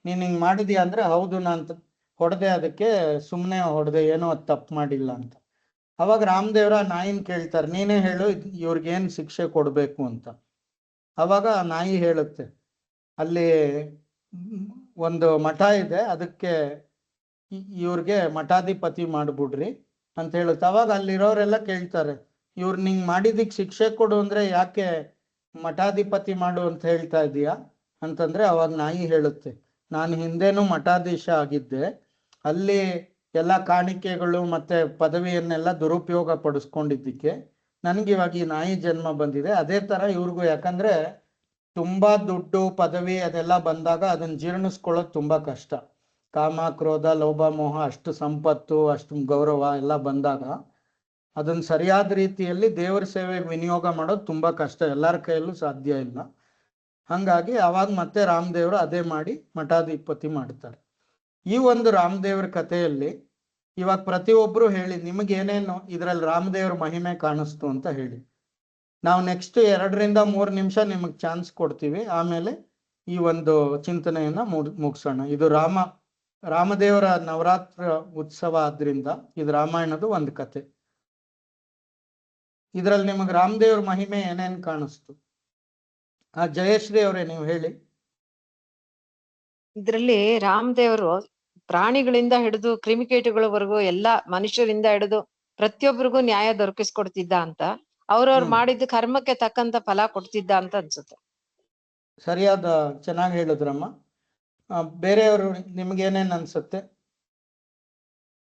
ನೀನ್ ಹಿಂಗ್ ಮಾಡಿದ್ಯಾ ಅಂದ್ರೆ ಹೌದು ನಾನ್ ಹೊಡೆದೆ, ಅದಕ್ಕೆ ಸುಮ್ನೆ ಹೊಡೆದೆ, ಏನೋ ಅದು ತಪ್ಪು ಮಾಡಿಲ್ಲ ಅಂತ. ಅವಾಗ ರಾಮದೇವ್ರ ನಾಯಿನ ಕೇಳ್ತಾರೆ, ನೀನೇ ಹೇಳು ಇವ್ರಿಗೇನ್ ಶಿಕ್ಷೆ ಕೊಡ್ಬೇಕು ಅಂತ. ಅವಾಗ ಆ ನಾಯಿ ಹೇಳುತ್ತೆ, ಅಲ್ಲಿ ಒಂದು ಮಠ ಇದೆ, ಅದಕ್ಕೆ ಇವ್ರಿಗೆ ಮಠಾಧಿಪತಿ ಮಾಡ್ಬಿಡ್ರಿ ಅಂತ ಹೇಳುತ್ತೆ. ಅವಾಗ ಅಲ್ಲಿರೋರೆಲ್ಲ ಕೇಳ್ತಾರೆ, ಇವ್ರು ನಿಂಗ್ ಮಾಡಿದಿಕ್ ಶಿಕ್ಷೆ ಕೊಡು ಅಂದ್ರೆ ಯಾಕೆ ಮಠಾಧಿಪತಿ ಮಾಡು ಅಂತ ಹೇಳ್ತಾ ಇದೀಯಾ ಅಂತಂದ್ರೆ ಅವಾಗ ನಾಯಿ ಹೇಳುತ್ತೆ, ನಾನು ಹಿಂದೆನೂ ಮಠಾಧೀಶ ಆಗಿದ್ದೆ, ಅಲ್ಲಿ ಎಲ್ಲ ಕಾಣಿಕೆಗಳು ಮತ್ತೆ ಪದವಿಯನ್ನೆಲ್ಲ ದುರುಪಯೋಗ ಪಡಿಸ್ಕೊಂಡಿದ್ದಕ್ಕೆ ನನ್ಗೆ ಇವಾಗ ಈ ನಾಯಿ ಜನ್ಮ ಬಂದಿದೆ. ಅದೇ ತರ ಇವ್ರಿಗೂ, ಯಾಕಂದ್ರೆ ತುಂಬಾ ದುಡ್ಡು ಪದವಿ ಅದೆಲ್ಲ ಬಂದಾಗ ಅದನ್ನ ಜೀರ್ಣಿಸ್ಕೊಳ್ಳೋದು ತುಂಬಾ ಕಷ್ಟ. ಕಾಮ ಕ್ರೋಧ ಲೋಭ ಮೋಹ, ಅಷ್ಟು ಸಂಪತ್ತು ಅಷ್ಟು ಗೌರವ ಎಲ್ಲ ಬಂದಾಗ ಅದನ್ನ ಸರಿಯಾದ ರೀತಿಯಲ್ಲಿ ದೇವರ ಸೇವೆಗೆ ವಿನಿಯೋಗ ಮಾಡೋದು ತುಂಬಾ ಕಷ್ಟ, ಎಲ್ಲರ ಕೈಯಲ್ಲೂ ಸಾಧ್ಯ ಇಲ್ಲ. ಹಂಗಾಗಿ ಅವಾಗ ಮತ್ತೆ ರಾಮದೇವರು ಅದೇ ಮಾಡಿ ಮಠಾಧಿಪತಿ ಮಾಡ್ತಾರೆ. ಈ ಒಂದು ರಾಮದೇವ್ರ ಕಥೆಯಲ್ಲಿ ಇವಾಗ ಪ್ರತಿಯೊಬ್ರು ಹೇಳಿ ನಿಮಗೇನೇನು ಇದ್ರಲ್ಲಿ ರಾಮದೇವ್ರ ಮಹಿಮೆ ಕಾಣಿಸ್ತು ಅಂತ ಹೇಳಿ. ನಾವು ನೆಕ್ಸ್ಟ್ 2 ರಿಂದ 3 ನಿಮಿಷ ನಿಮಗೆ ಚಾನ್ಸ್ ಕೊಡ್ತೀವಿ, ಆಮೇಲೆ ಈ ಒಂದು ಚಿಂತನೆಯನ್ನ ಮುಗಿಸೋಣ. ಇದು ರಾಮದೇವರ ನವರಾತ್ರ ಉತ್ಸವ ಆದ್ರಿಂದ ಇದು ರಾಮಾಯಣದ ಒಂದು ಕತೆ. ಇದ್ರಲ್ಲಿ ನಿಮಗೆ ರಾಮದೇವ್ರ ಮಹಿಮೆ ಏನೇನ್ ಕಾಣಿಸ್ತು? ಜಯಶ್ರೀ ಅವರೇ ನೀವು ಹೇಳಿ. ಇದ್ರಲ್ಲಿ ರಾಮದೇವರು ಪ್ರಾಣಿಗಳಿಂದ ಹಿಡಿದು ಕ್ರಿಮಿಕೀಟಗಳವರೆಗೂ ಎಲ್ಲಾ ಮನುಷ್ಯರಿಂದ ಹಿಡಿದು ಪ್ರತಿಯೊಬ್ಬರಿಗೂ ನ್ಯಾಯ ದೊರಕಿಸ್ಕೊಡ್ತಿದ್ದ ಅಂತ, ಅವ್ರವ್ರು ಮಾಡಿದ ಕರ್ಮಕ್ಕೆ ತಕ್ಕಂತ ಫಲ ಕೊಡ್ತಿದ್ದ ಅಂತ ಅನ್ಸುತ್ತೆ. ಸರಿಯಾದ, ಚೆನ್ನಾಗಿ ಹೇಳಿದ್ರಮ್ಮ. ಬೇರೆಯವರು ನಿಮ್ಗೇನೇನ್ ಅನ್ಸುತ್ತೆ?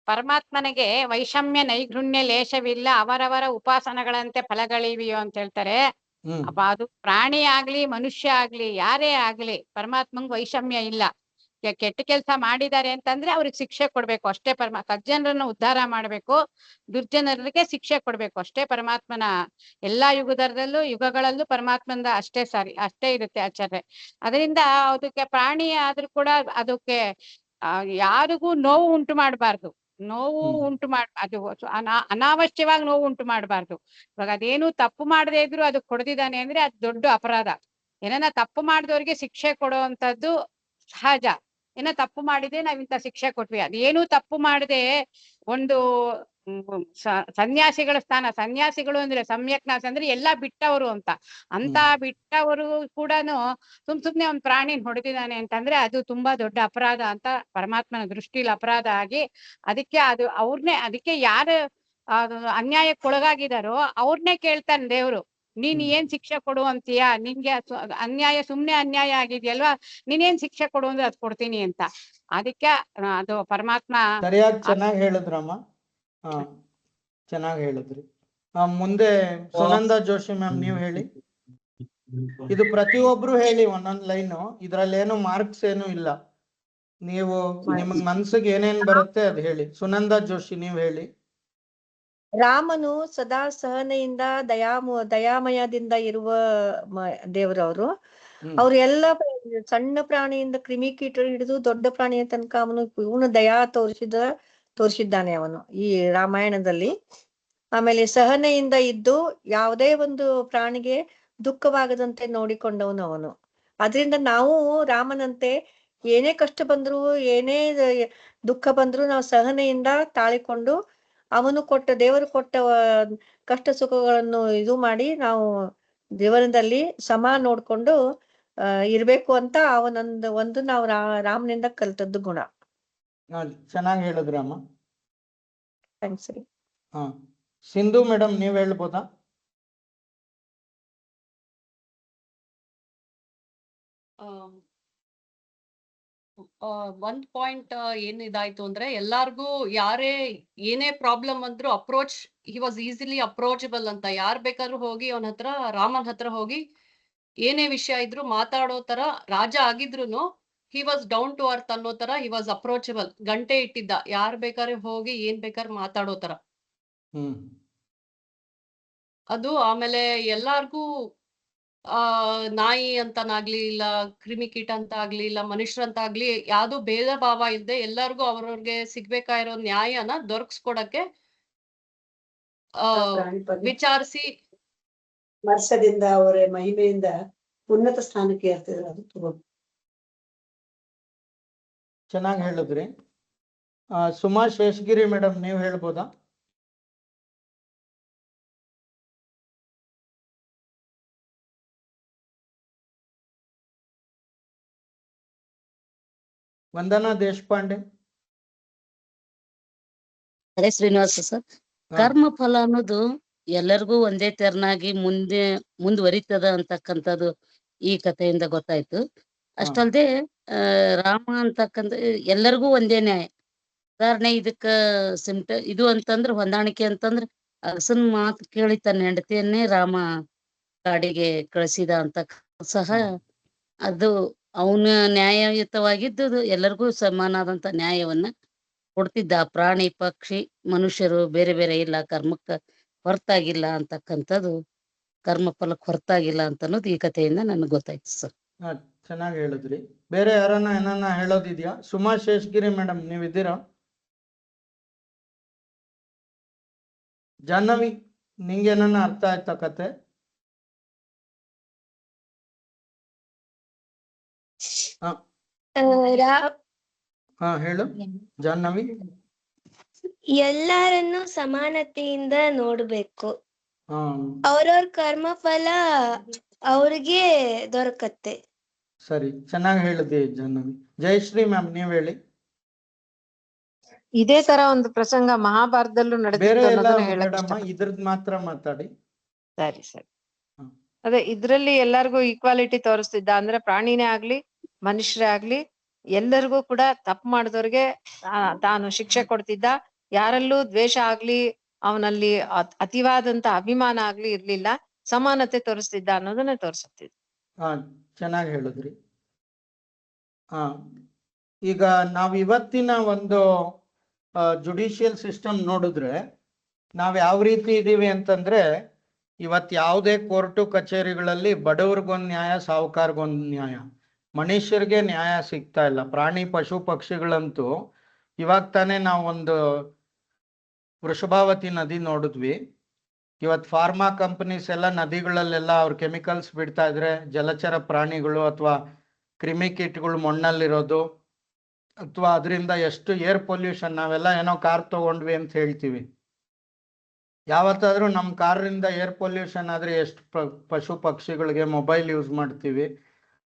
ಪರಮಾತ್ಮನಿಗೆ ವೈಷಮ್ಯ ನೈರ್ಗುಣ್ಯ ಲೇಷವಿಲ್ಲ, ಅವರವರ ಉಪಾಸನಗಳಂತೆ ಫಲಗಳಿವೆಯೋ ಅಂತ ಹೇಳ್ತಾರೆ. ಅಪ್ಪ ಅದು ಪ್ರಾಣಿ ಆಗ್ಲಿ ಮನುಷ್ಯ ಆಗ್ಲಿ ಯಾರೇ ಆಗ್ಲಿ ಪರಮಾತ್ಮಂಗ್ ವೈಷಮ್ಯ ಇಲ್ಲ. ಕೆಟ್ಟ ಕೆಲಸ ಮಾಡಿದ್ದಾರೆ ಅಂತಂದ್ರೆ ಅವ್ರಿಗೆ ಶಿಕ್ಷೆ ಕೊಡ್ಬೇಕು ಅಷ್ಟೇ. ಸಜ್ಜನರನ್ನು ಉದ್ಧಾರ ಮಾಡ್ಬೇಕು, ದುರ್ಜನರಿಗೆ ಶಿಕ್ಷೆ ಕೊಡ್ಬೇಕು ಅಷ್ಟೇ ಪರಮಾತ್ಮನ ಎಲ್ಲಾ ಯುಗಗಳಲ್ಲೂ ಪರಮಾತ್ಮಂದ ಅಷ್ಟೇ ಅಷ್ಟೇ ಇರುತ್ತೆ ಆಚಾರ್ಯ. ಅದರಿಂದ ಅದಕ್ಕೆ ಪ್ರಾಣಿ ಆದ್ರೂ ಕೂಡ ಅದಕ್ಕೆ ಯಾರಿಗೂ ನೋವು ಉಂಟು ಮಾಡಬಾರ್ದು. ಅದು ಅನಾವಶ್ಯವಾಗಿ ನೋವು ಉಂಟು ಮಾಡಬಾರ್ದು. ಇವಾಗ ಅದೇನು ತಪ್ಪು ಮಾಡದೇ ಇದ್ರು ಅದು ಕೊಡ್ದಿದ್ದಾನೆ ಅಂದ್ರೆ ಅದು ದೊಡ್ಡ ಅಪರಾಧ. ಏನನ್ನ ತಪ್ಪು ಮಾಡಿದವ್ರಿಗೆ ಶಿಕ್ಷೆ ಕೊಡುವಂತದ್ದು ಸಹಜ. ಏನೋ ತಪ್ಪು ಮಾಡಿದ್ರೆ ನಾವಿಂತ ಶಿಕ್ಷೆ ಕೊಟ್ವಿ, ಅದೇನು ತಪ್ಪು ಮಾಡದೆ ಒಂದು ಸನ್ಯಾಸಿಗಳ ಸ್ಥಾನ, ಸನ್ಯಾಸಿಗಳು ಅಂದ್ರೆ ಸಮ್ಯಕ್ನಾಸ ಅಂದ್ರೆ ಎಲ್ಲಾ ಬಿಟ್ಟವರು ಅಂತ ಬಿಟ್ಟವರು ಕೂಡ ಸುಮ್ನೆ ಒಂದ್ ಪ್ರಾಣಿನ ಹೊಡೆದಿದ್ದಾನೆ ಅಂತಂದ್ರೆ ಅದು ತುಂಬಾ ದೊಡ್ಡ ಅಪರಾಧ ಅಂತ ಪರಮಾತ್ಮನ ದೃಷ್ಟಿಲಿ ಅಪರಾಧ ಆಗಿ, ಅದಕ್ಕೆ ಅದಕ್ಕೆ ಯಾರು ಅನ್ಯಾಯಕ್ಕೊಳಗಾಗಿದಾರೋ ಅವ್ರನ್ನೇ ಕೇಳ್ತಾನೆ ದೇವ್ರು. ನೀನ್ ಏನ್ ಶಿಕ್ಷೆ ಕೊಡು ಅಂತೀಯಾ, ನಿನ್ಗೆ ಅನ್ಯಾಯ ಸುಮ್ನೆ ಅನ್ಯಾಯ ಆಗಿದ್ಯಲ್ವಾ, ನೀನೇನ್ ಶಿಕ್ಷೆ ಕೊಡು ಅಂದ್ರೆ ಅದ್ ಕೊಡ್ತೀನಿ ಅಂತ. ಅದಕ್ಕೆ ಅದು ಪರಮಾತ್ಮ ಸರಿಯಾಗಿ ಚೆನ್ನಾಗಿ ಹೇಳಿದ್ರಮ್ಮ. ಹಾ, ಚೆನ್ನಾಗಿ ಹೇಳಿದ್ರಿ. ಮುಂದೆ ಸುನಂದಾ ಜೋಶಿ ಮ್ಯಾಮ್ ನೀವ್ ಹೇಳಿ. ಇದು ಪ್ರತಿಯೊಬ್ರು ಹೇಳಿ ಒಂದೊಂದ್ ಲೈನು, ಇದ್ರಲ್ಲಿ ಏನು ಮಾರ್ಕ್ಸ್ ಏನು ಇಲ್ಲ. ನೀವು ನಿಮಗ್ ಮನ್ಸಿಗೆ ಏನೇನ್ ಬರುತ್ತೆ ಅದ್ ಹೇಳಿ. ಸುನಂದಾ ಜೋಶಿ ನೀವ್ ಹೇಳಿ. ರಾಮನು ಸದಾ ಸಹನೆಯಿಂದ ದಯಾಮಯದಿಂದ ಇರುವ ದೇವರವರು. ಅವ್ರು ಎಲ್ಲ ಸಣ್ಣ ಪ್ರಾಣಿಯಿಂದ ಕ್ರಿಮಿಕೀಟ ಹಿಡಿದು ದೊಡ್ಡ ಪ್ರಾಣಿಯ ತನಕ ಅವನು ಪೂರ್ಣ ದಯಾ ತೋರಿಸಿದ್ದಾನೆ ಅವನು ಈ ರಾಮಾಯಣದಲ್ಲಿ. ಆಮೇಲೆ ಸಹನೆಯಿಂದ ಇದ್ದು ಯಾವುದೇ ಒಂದು ಪ್ರಾಣಿಗೆ ದುಃಖವಾಗದಂತೆ ನೋಡಿಕೊಂಡವನು ಅವನು. ಅದರಿಂದ ನಾವು ರಾಮನಂತೆ ಏನೇ ಕಷ್ಟ ಬಂದ್ರು, ಏನೇ ದುಃಖ ಬಂದ್ರು ನಾವು ಸಹನೆಯಿಂದ ತಾಳಿಕೊಂಡು ದೇವರು ಕೊಟ್ಟ ಕಷ್ಟ ಸುಖಗಳನ್ನು ಇದು ಮಾಡಿ ನಾವು ದೇವರದಲ್ಲಿ ನೋಡ್ಕೊಂಡು ಇರ್ಬೇಕು ಅಂತ ಒಂದು ನಾವು ರಾಮನಿಂದ ಕಲ್ತದ್ದು ಗುಣ. ಚೆನ್ನಾಗಿ ಹೇಳಿದ್ರಮ್ಮ. ಥ್ಯಾಂಕ್ಸ್. ಹಾ, ಸಿಂಧು ಮೇಡಮ್ ನೀವ್ ಹೇಳ್ಬೋದಾ? ಒಂದ್ ಪಾಯಿಂಟ್ ಏನ್ ಇದಾಯ್ತು ಅಂದ್ರೆ, ಎಲ್ಲಾರ್ಗೂ ಏನೇ ಪ್ರಾಬ್ಲಮ್ ಅಂದ್ರು approach, he was easily approachable ಅಂತ. ಯಾರ್ ಬೇಕಾದ್ರೂ ಹೋಗಿ ರಾಮನ್ ಹತ್ರ ಹೋಗಿ ಏನೇ ವಿಷಯ ಇದ್ರು ಮಾತಾಡೋ ತರ, ರಾಜ ಆಗಿದ್ರುನು he was down to earth ಅನ್ನೋ ತರ, ಹಿ ವಾಸ್ ಅಪ್ರೋಚಬಲ್. ಗಂಟೆ ಇಟ್ಟಿದ್ದ, ಯಾರ್ ಬೇಕಾದ್ರೆ ಹೋಗಿ ಏನ್ ಬೇಕಾದ್ರೆ ಮಾತಾಡೋ ತರ ಅದು. ಆಮೇಲೆ ಎಲ್ಲಾರ್ಗೂ ನಾಯಿ ಅಂತನಾಗ್ಲಿ, ಇಲ್ಲ ಕ್ರಿಮಿಕೀಟ ಅಂತ ಆಗ್ಲಿ, ಇಲ್ಲ ಮನುಷ್ಯರಂತ ಆಗ್ಲಿ, ಯಾವ್ದು ಭೇದ ಭಾವ ಇಲ್ಲದೆ ಎಲ್ಲಾರ್ಗೂ ಅವ್ರವ್ರಿಗೆ ಸಿಗ್ಬೇಕಾಗಿರೋ ನ್ಯಾಯನ ದೊರಕಿಸ್ಕೊಡಕ್ಕೆ ವಿಚಾರಿಸಿ ವರ್ಷದಿಂದ ಅವರ ಮಹಿಮೆಯಿಂದ ಉನ್ನತ ಸ್ಥಾನಕ್ಕೆ ಏರ್ತಿದ್ರು. ಅದು ತುಂಬಾ ಚೆನ್ನಾಗಿ ಹೇಳಿದ್ರಿ. ಸುಮಾ ಶೇಷಗಿರಿ ಮೇಡಮ್ ನೀವ್ ಹೇಳ್ಬೋದಾ? ವಂದನಾ ದೇಶಪಾಂಡೆ. ಅದೇ ಶ್ರೀನಿವಾಸ ಸರ್, ಕರ್ಮ ಫಲ ಅನ್ನೋದು ಎಲ್ಲರಿಗೂ ಒಂದೇ ತೆರನಾಗಿ ಮುಂದುವರಿತದ ಅಂತಕ್ಕಂಥದ್ದು ಈ ಕಥೆಯಿಂದ ಗೊತ್ತಾಯ್ತು. ಅಷ್ಟಲ್ದೆ ರಾಮ ಅಂತಕ್ಕಂಥ ಎಲ್ಲರಿಗೂ ಒಂದೇ ನ್ಯಾಯ. ಉದಾಹರಣೆ ಇದಕ್ಕ ಇದು ಅಂತಂದ್ರೆ ಹೊಂದಾಣಿಕೆ ಅಂತಂದ್ರೆ, ಅರಸನ್ ಮಾತು ಕೇಳಿ ತನ್ನ ಹೆಂಡತಿಯನ್ನೇ ರಾಮ ಕಾಡಿಗೆ ಕಳಿಸಿದ ಅಂತ ಸಹ ಅದು ಅವನ ನ್ಯಾಯಯುತವಾಗಿದ್ದು, ಎಲ್ಲರಿಗೂ ಸಮಾನವಾದಂತ ನ್ಯಾಯವನ್ನ ಕೊಡ್ತಿದ್ದ. ಪ್ರಾಣಿ ಪಕ್ಷಿ ಮನುಷ್ಯರು ಬೇರೆ ಬೇರೆ ಇಲ್ಲ, ಕರ್ಮಕ್ಕ ಹೊರತಾಗಿಲ್ಲ ಅಂತಕ್ಕಂಥದ್ದು, ಕರ್ಮ ಫಲಕ್ಕೆ ಹೊರತಾಗಿಲ್ಲ ಅಂತ ಅನ್ನೋದು ಈ ಕಥೆಯಿಂದ ನನಗೆ ಗೊತ್ತಾಯ್ತು ಸರ್. ಚೆನ್ನಾಗಿ ಹೇಳಿದ್ರಿ. ಬೇರೆ ಯಾರನ್ನ ಏನನ್ನ ಹೇಳೋದಿದ್ಯಾ? ಸುಮಾ ಶೇಷಗಿರಿ ಮೇಡಮ್ ನೀವಿದ್ದೀರಾ? ಜಾಹ್ನವಿ ನಿಂಗೇನನ್ನ ಅರ್ಥ ಆಯ್ತಾ ಕತೆ? ಹಾ ಹೇಳು ಜಾಹ್ನವಿ. ಎಲ್ಲರನ್ನು ಸಮಾನತೆಯಿಂದ ನೋಡ್ಬೇಕು. ಅವ್ರವ್ರ ಕರ್ಮ ಫಲ ಅವ್ರಿಗೆ ದೊರಕತ್ತೆ. ಸರಿ, ಚೆನ್ನಾಗಿ ಹೇಳಿದೆ ಜಾಹ್ನವಿ. ಜಯಶ್ರೀ ಮ್ಯಾಮ್ ನೀವ್ ಹೇಳಿ. ಇದೇ ತರ ಒಂದು ಪ್ರಸಂಗ ಮಹಾಭಾರತದಲ್ಲೂ ಬೇರೆ ಎಲ್ಲ ನಡೆದಿದ್ದು. ಇದ್ರದ್ ಮಾತ್ರ ಮಾತಾಡಿ. ಸರಿ ಸರಿ. ಅದೇ ಇದ್ರಲ್ಲಿ ಎಲ್ಲರಿಗೂ ಈಕ್ವಾಲಿಟಿ ತೋರಿಸ್ತಿದ್ದ. ಅಂದ್ರೆ ಪ್ರಾಣಿನೇ ಆಗ್ಲಿ ಮನುಷ್ಯರೇ ಆಗ್ಲಿ ಎಲ್ಲರಿಗೂ ಕೂಡ ತಪ್ಪು ಮಾಡಿದವ್ರಿಗೆ ತಾನು ಶಿಕ್ಷೆ ಕೊಡ್ತಿದ್ದ. ಯಾರಲ್ಲೂ ದ್ವೇಷ ಆಗ್ಲಿ ಅವನಲ್ಲಿ ಅತಿವಾದಂತ ಅಭಿಮಾನ ಆಗ್ಲಿ ಇರ್ಲಿಲ್ಲ. ಸಮಾನತೆ ತೋರಿಸ್ತಿದ್ದ ಅನ್ನೋದನ್ನ ತೋರಿಸುತ್ತಿದ್ದ. ಚೆನ್ನಾಗಿ ಹೇಳಿದ್ರಿ. ಈಗ ನಾವ್ ಇವತ್ತಿನ ಒಂದು ಜುಡಿಷಿಯಲ್ ಸಿಸ್ಟಮ್ ನೋಡಿದ್ರೆ ನಾವ್ ಯಾವ ರೀತಿ ಇದೀವಿ ಅಂತಂದ್ರೆ, ಇವತ್ ಯಾವುದೇ ಕೋರ್ಟು ಕಚೇರಿಗಳಲ್ಲಿ ಬಡವ್ರಿಗೊಂದ್ ನ್ಯಾಯ, ಸಾಹುಕಾರ್ಗೊಂದ್ ನ್ಯಾಯ, ಮನುಷ್ಯರಿಗೆ ನ್ಯಾಯ ಸಿಗ್ತಾ ಇಲ್ಲ. ಪ್ರಾಣಿ ಪಶು ಪಕ್ಷಿಗಳಂತೂ ಇವಾಗ ತಾನೇ ನಾವು ಒಂದು ವೃಷಭಾವತಿ ನದಿ ನೋಡಿದ್ವಿ. ಇವತ್ ಫಾರ್ಮಾ ಕಂಪನೀಸ್ ಎಲ್ಲ ನದಿಗಳಲ್ಲೆಲ್ಲ ಅವ್ರ ಕೆಮಿಕಲ್ಸ್ ಬಿಡ್ತಾ ಇದ್ರೆ ಜಲಚರ ಪ್ರಾಣಿಗಳು ಅಥವಾ ಕ್ರಿಮಿಕೀಟಗಳು ಮಣ್ಣಲ್ಲಿರೋದು, ಅಥವಾ ಅದರಿಂದ ಎಷ್ಟು ಏರ್ ಪೊಲ್ಯೂಷನ್. ನಾವೆಲ್ಲ ಏನೋ ಕಾರ್ ತಗೊಂಡ್ವಿ ಅಂತ ಹೇಳ್ತೀವಿ, ಯಾವತ್ತಾದ್ರೂ ನಮ್ಮ ಕಾರಿಂದ ಏರ್ ಪೊಲ್ಯೂಷನ್ ಆದ್ರೆ ಎಷ್ಟು ಪಶು ಪಕ್ಷಿಗಳಿಗೆ ಮೊಬೈಲ್ ಯೂಸ್ ಮಾಡ್ತೀವಿ.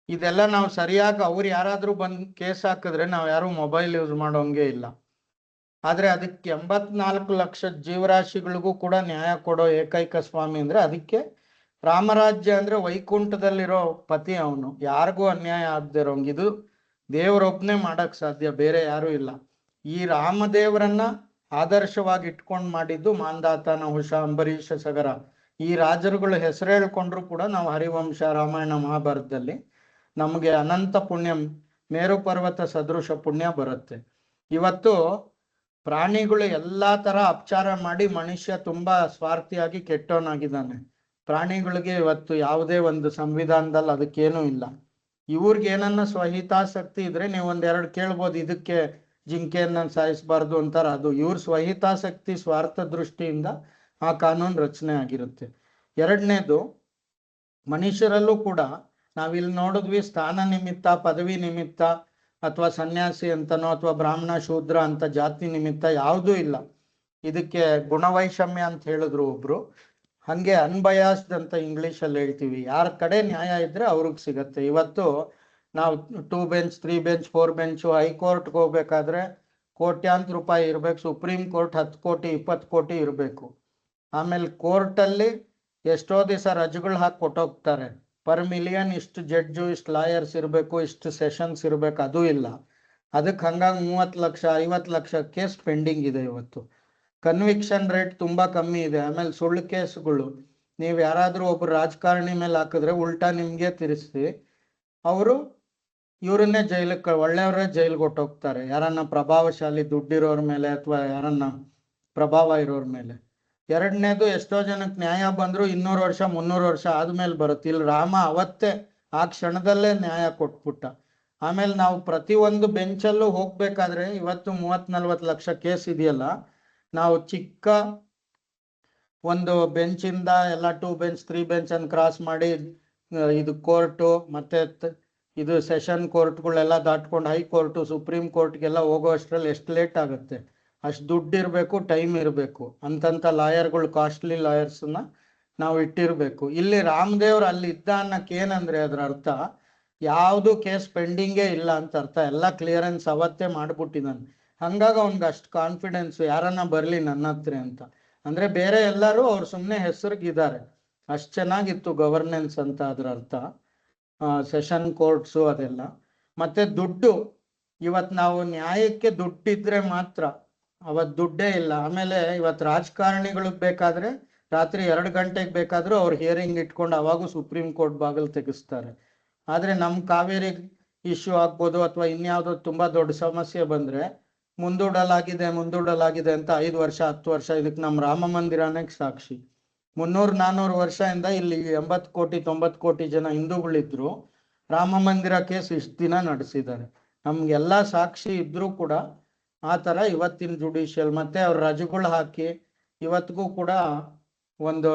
ಇದೆಲ್ಲ ನಾವು ಸರಿಯಾಗಿ ಅವ್ರು ಯಾರಾದ್ರೂ ಬಂದು ಕೇಸ್ ಹಾಕಿದ್ರೆ ನಾವು ಯಾರು ಮೊಬೈಲ್ ಯೂಸ್ ಮಾಡೋಂಗೆ ಇಲ್ಲ. ಆದ್ರೆ ಅದಕ್ಕೆ 84 ಲಕ್ಷ ಜೀವರಾಶಿಗಳಿಗೂ ಕೂಡ ನ್ಯಾಯ ಕೊಡೋ ಏಕೈಕ ಸ್ವಾಮಿ ಅಂದ್ರೆ ಅದಕ್ಕೆ ರಾಮರಾಜ್ಯ ಅಂದ್ರೆ ವೈಕುಂಠದಲ್ಲಿರೋ ಪತಿ ಅವನು, ಯಾರಿಗೂ ಅನ್ಯಾಯ ಆಗದಿರೋಂಗ್. ಇದು ದೇವರೊಬ್ನೇ ಮಾಡಕ್ ಸಾಧ್ಯ, ಬೇರೆ ಯಾರು ಇಲ್ಲ. ಈ ರಾಮದೇವರನ್ನ ಆದರ್ಶವಾಗಿ ಇಟ್ಕೊಂಡು ಮಾಡಿದ್ದು ಮಾಂಧಾತ, ನಹುಷ, ಅಂಬರೀಷ, ಸಗರ. ಈ ರಾಜರುಗಳ ಹೆಸರು ಹೇಳ್ಕೊಂಡ್ರು ಕೂಡ ನಾವು ಹರಿವಂಶ, ರಾಮಾಯಣ, ಮಹಾಭಾರತದಲ್ಲಿ ನಮಗೆ ಅನಂತ ಪುಣ್ಯ, ಮೇರು ಪರ್ವತ ಸದೃಶ ಪುಣ್ಯ ಬರುತ್ತೆ. ಇವತ್ತು ಪ್ರಾಣಿಗಳು ಎಲ್ಲಾ ತರ ಅಪಚಾರ ಮಾಡಿ ಮನುಷ್ಯ ತುಂಬಾ ಸ್ವಾರ್ಥಿಯಾಗಿ ಕೆಟ್ಟವನಾಗಿದ್ದಾನೆ. ಪ್ರಾಣಿಗಳಿಗೆ ಇವತ್ತು ಯಾವುದೇ ಒಂದು ಸಂವಿಧಾನದಲ್ಲಿ ಅದಕ್ಕೇನೂ ಇಲ್ಲ. ಇವ್ರಿಗೆ ಏನನ್ನ ಸ್ವಹಿತಾಸಕ್ತಿ ಇದ್ರೆ ನೀವು ಒಂದೆರಡು ಕೇಳ್ಬೋದು, ಇದಕ್ಕೆ ಜಿಂಕೆಯನ್ನ ಸಾಯಿಸಬಾರ್ದು ಅಂತಾರ. ಅದು ಇವ್ರ ಸ್ವಹಿತಾಸಕ್ತಿ, ಸ್ವಾರ್ಥ ದೃಷ್ಟಿಯಿಂದ ಆ ಕಾನೂನು ರಚನೆ ಆಗಿರುತ್ತೆ. ಎರಡನೇದು, ಮನುಷ್ಯರಲ್ಲೂ ಕೂಡ ನಾವಿಲ್ಲಿ ನೋಡಿದ್ವಿ, ಸ್ಥಾನ ನಿಮಿತ್ತ, ಪದವಿ ನಿಮಿತ್ತ, ಅಥವಾ ಸನ್ಯಾಸಿ ಅಂತನೋ ಅಥವಾ ಬ್ರಾಹ್ಮಣ ಶೂದ್ರ ಅಂತ ಜಾತಿ ನಿಮಿತ್ತ ಯಾವುದೂ ಇಲ್ಲ. ಇದಕ್ಕೆ ಗುಣವೈಷಮ್ಯ ಅಂತ ಹೇಳಿದ್ರು ಒಬ್ರು. ಹಂಗೆ ಅನ್ಬಯಾಸ್ಡ್ ಅಂತ ಇಂಗ್ಲಿಷಲ್ಲಿ ಹೇಳ್ತೀವಿ. ಯಾರ ಕಡೆ ನ್ಯಾಯ ಇದ್ರೆ ಅವ್ರಿಗೆ ಸಿಗತ್ತೆ. ಇವತ್ತು ನಾವು 2 ಬೆಂಚ್ 3 ಬೆಂಚ್ 4 ಬೆಂಚು ಹೈಕೋರ್ಟ್ಗೆ ಹೋಗ್ಬೇಕಾದ್ರೆ ಕೋಟ್ಯಾಂತರ ರೂಪಾಯಿ ಇರ್ಬೇಕು. ಸುಪ್ರೀಂ ಕೋರ್ಟ್ 10 ಕೋಟಿ 20 ಕೋಟಿ ಇರಬೇಕು. ಆಮೇಲೆ ಕೋರ್ಟಲ್ಲಿ ಎಷ್ಟೋ ದಿವಸ ರಜೆಗಳು ಹಾಕಿ ಕೊಟ್ಟೋಗ್ತಾರೆ. ಪರ್ ಮಿಲಿಯನ್ ಇಷ್ಟು ಜಡ್ಜು, ಇಷ್ಟು ಲಾಯರ್ಸ್ ಇರಬೇಕು, ಇಷ್ಟು ಸೆಷನ್ಸ್ ಇರಬೇಕು, ಅದೂ ಇಲ್ಲ. ಅದಕ್ಕೆ ಹಂಗಾಗಿ 30 ಲಕ್ಷ 50 ಲಕ್ಷ ಕೇಸ್ ಪೆಂಡಿಂಗ್ ಇದೆ ಇವತ್ತು. ಕನ್ವಿಕ್ಷನ್ ರೇಟ್ ತುಂಬಾ ಕಮ್ಮಿ ಇದೆ. ಆಮೇಲೆ ಸುಳ್ಳು ಕೇಸ್ಗಳು, ನೀವು ಯಾರಾದ್ರೂ ಒಬ್ರು ರಾಜಕಾರಣಿ ಮೇಲೆ ಹಾಕಿದ್ರೆ ಉಲ್ಟಾ ನಿಮ್ಗೆ ತಿರ್ಸಿ ಅವರು ಇವ್ರನ್ನೇ ಜೈಲಿಗೆ, ಒಳ್ಳೆಯವರೇ ಜೈಲಿಗೆ ಕೊಟ್ಟೋಗ್ತಾರೆ. ಯಾರನ್ನ ಪ್ರಭಾವಶಾಲಿ ದುಡ್ಡಿರೋರ ಮೇಲೆ ಅಥವಾ ಯಾರನ್ನ ಪ್ರಭಾವ ಇರೋರ ಮೇಲೆ. ಎರಡನೇದು, ಎಷ್ಟೋ ಜನಕ್ಕೆ ನ್ಯಾಯ ಬಂದ್ರು 200 ವರ್ಷ 300 ವರ್ಷ ಆದ್ಮೇಲೆ ಬರುತ್ತೆ. ಇಲ್ಲಿ ರಾಮ ಅವತ್ತೇ ಆ ಕ್ಷಣದಲ್ಲೇ ನ್ಯಾಯ ಕೊಟ್ಬಿಟ್ಟ. ಆಮೇಲೆ ನಾವು ಪ್ರತಿಯೊಂದು ಬೆಂಚಲ್ಲೂ ಹೋಗ್ಬೇಕಾದ್ರೆ ಇವತ್ತು 30-40 ಲಕ್ಷ ಕೇಸ್ ಇದೆಯಲ್ಲ, ನಾವು ಚಿಕ್ಕ ಒಂದು ಬೆಂಚಿಂದ ಎಲ್ಲ 2 ಬೆಂಚ್ 3 ಬೆಂಚ್ ಅನ್ನು ಕ್ರಾಸ್ ಮಾಡಿ ಇದು ಕೋರ್ಟು ಮತ್ತೆ ಇದು ಸೆಷನ್ ಕೋರ್ಟ್ಗಳೆಲ್ಲ ದಾಟ್ಕೊಂಡು ಹೈಕೋರ್ಟು, ಸುಪ್ರೀಂ ಕೋರ್ಟ್ಗೆಲ್ಲ ಹೋಗೋ ಅಷ್ಟರಲ್ಲಿ ಎಷ್ಟು ಲೇಟ್ ಆಗುತ್ತೆ. ಅಷ್ಟು ದುಡ್ಡು ಇರಬೇಕು, ಟೈಮ್ ಇರಬೇಕು. ಅಂತಂತ ಲಾಯರ್ಗಳು, ಕಾಸ್ಟ್ಲಿ ಲಾಯರ್ಸ್ನ ನಾವು ಇಟ್ಟಿರ್ಬೇಕು. ಇಲ್ಲಿ ರಾಮದೇವ್ರು ಅಲ್ಲಿ ಇದ್ದ ಅನ್ನಕ್ಕೆ ಏನಂದ್ರೆ ಅದ್ರ ಅರ್ಥ ಯಾವುದು ಕೇಸ್ ಪೆಂಡಿಂಗೇ ಇಲ್ಲ ಅಂತ ಅರ್ಥ. ಎಲ್ಲ ಕ್ಲಿಯರೆನ್ಸ್ ಅವತ್ತೇ ಮಾಡ್ಬಿಟ್ಟಿದ್ದಾನೆ. ಹಂಗಾಗಿ ಅವ್ನಿಗೆ ಅಷ್ಟು ಕಾನ್ಫಿಡೆನ್ಸ್, ಯಾರನ್ನ ಬರ್ಲಿ ನನ್ನ ಹತ್ರ ಅಂತ. ಅಂದ್ರೆ ಬೇರೆ ಎಲ್ಲರೂ ಅವ್ರು ಸುಮ್ಮನೆ ಹೆಸರಿಗಿದ್ದಾರೆ. ಅಷ್ಟು ಚೆನ್ನಾಗಿತ್ತು ಗವರ್ನೆನ್ಸ್ ಅಂತ ಅದ್ರ ಅರ್ಥ. ಸೆಷನ್ ಕೋರ್ಟ್ಸು ಅದೆಲ್ಲ. ಮತ್ತೆ ದುಡ್ಡು, ಇವತ್ತು ನಾವು ನ್ಯಾಯಕ್ಕೆ ದುಡ್ಡಿದ್ರೆ ಮಾತ್ರ, ಅವತ್ತು ದುಡ್ಡೇ ಇಲ್ಲ. ಆಮೇಲೆ ಇವತ್ತು ರಾಜಕಾರಣಿಗಳಿಗೆ ಬೇಕಾದ್ರೆ ರಾತ್ರಿ 2 ಗಂಟೆಗೆ ಬೇಕಾದ್ರೂ ಅವ್ರು ಹಿಯರಿಂಗ್ ಇಟ್ಕೊಂಡು ಅವಾಗೂ ಸುಪ್ರೀಂ ಕೋರ್ಟ್ ಬಾಗಿಲು ತೆಗಿಸ್ತಾರೆ. ಆದ್ರೆ ನಮ್ ಕಾವೇರಿ ಇಶ್ಯೂ ಆಗ್ಬೋದು ಅಥವಾ ಇನ್ಯಾವುದೋ ತುಂಬಾ ದೊಡ್ಡ ಸಮಸ್ಯೆ ಬಂದ್ರೆ ಮುಂದೂಡಲಾಗಿದೆ ಅಂತ 5 ವರ್ಷ 10 ವರ್ಷ. ಇದಕ್ಕೆ ನಮ್ಮ ರಾಮ ಮಂದಿರನೇ ಸಾಕ್ಷಿ. 300-400 ವರ್ಷದಿಂದ ಇಲ್ಲಿ 80 ಕೋಟಿ 90 ಕೋಟಿ ಜನ ಹಿಂದೂಗಳಿದ್ರು. ರಾಮ ಮಂದಿರ ಕೇಸ್ ಇಷ್ಟು ದಿನ ನಡೆಸಿದ್ದಾರೆ. ನಮ್ಗೆಲ್ಲಾ ಸಾಕ್ಷಿ ಇದ್ರೂ ಕೂಡ ಆ ತರ ಇವತ್ತಿನ ಜುಡಿಷಿಯಲ್ ಮತ್ತೆ ಅವ್ರ ರಜೆಗಳು ಹಾಕಿ ಇವತ್ತಿಗೂ ಕೂಡ ಒಂದು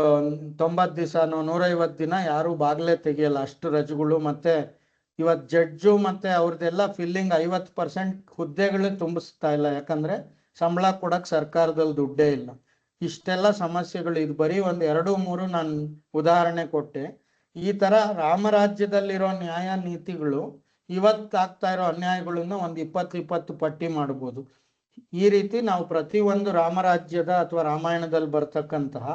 90 ದಿವಸನೋ 150 ದಿನ ಯಾರು ಬಾಗ್ಲೇ ತೆಗಿಯಲ್ಲ, ಅಷ್ಟು ರಜೆಗಳು. ಮತ್ತೆ ಇವತ್ತು ಜಡ್ಜು ಮತ್ತೆ ಅವ್ರದ್ದೆಲ್ಲ ಫಿಲ್ಲಿಂಗ್ 50% ಹುದ್ದೆಗಳು ತುಂಬಿಸ್ತಾ ಇಲ್ಲ. ಯಾಕಂದ್ರೆ ಸಂಬಳ ಕೊಡಕ್ ಸರ್ಕಾರದಲ್ಲಿ ದುಡ್ಡೇ ಇಲ್ಲ. ಇಷ್ಟೆಲ್ಲ ಸಮಸ್ಯೆಗಳು. ಇದು ಬರೀ 1 2 3 ನಾನು ಉದಾಹರಣೆ ಕೊಟ್ಟೆ. ಈ ತರ ರಾಮರಾಜ್ಯದಲ್ಲಿರೋ ನ್ಯಾಯ ನೀತಿಗಳು ಇವತ್ತಾಗ್ತಾ ಇರೋ ಅನ್ಯಾಯಗಳನ್ನ ಒಂದು 20 ಪಟ್ಟಿ ಮಾಡ್ಬೋದು. ಈ ರೀತಿ ನಾವು ಪ್ರತಿಯೊಂದು ರಾಮರಾಜ್ಯದ ಅಥವಾ ರಾಮಾಯಣದಲ್ಲಿ ಬರ್ತಕ್ಕಂತಹ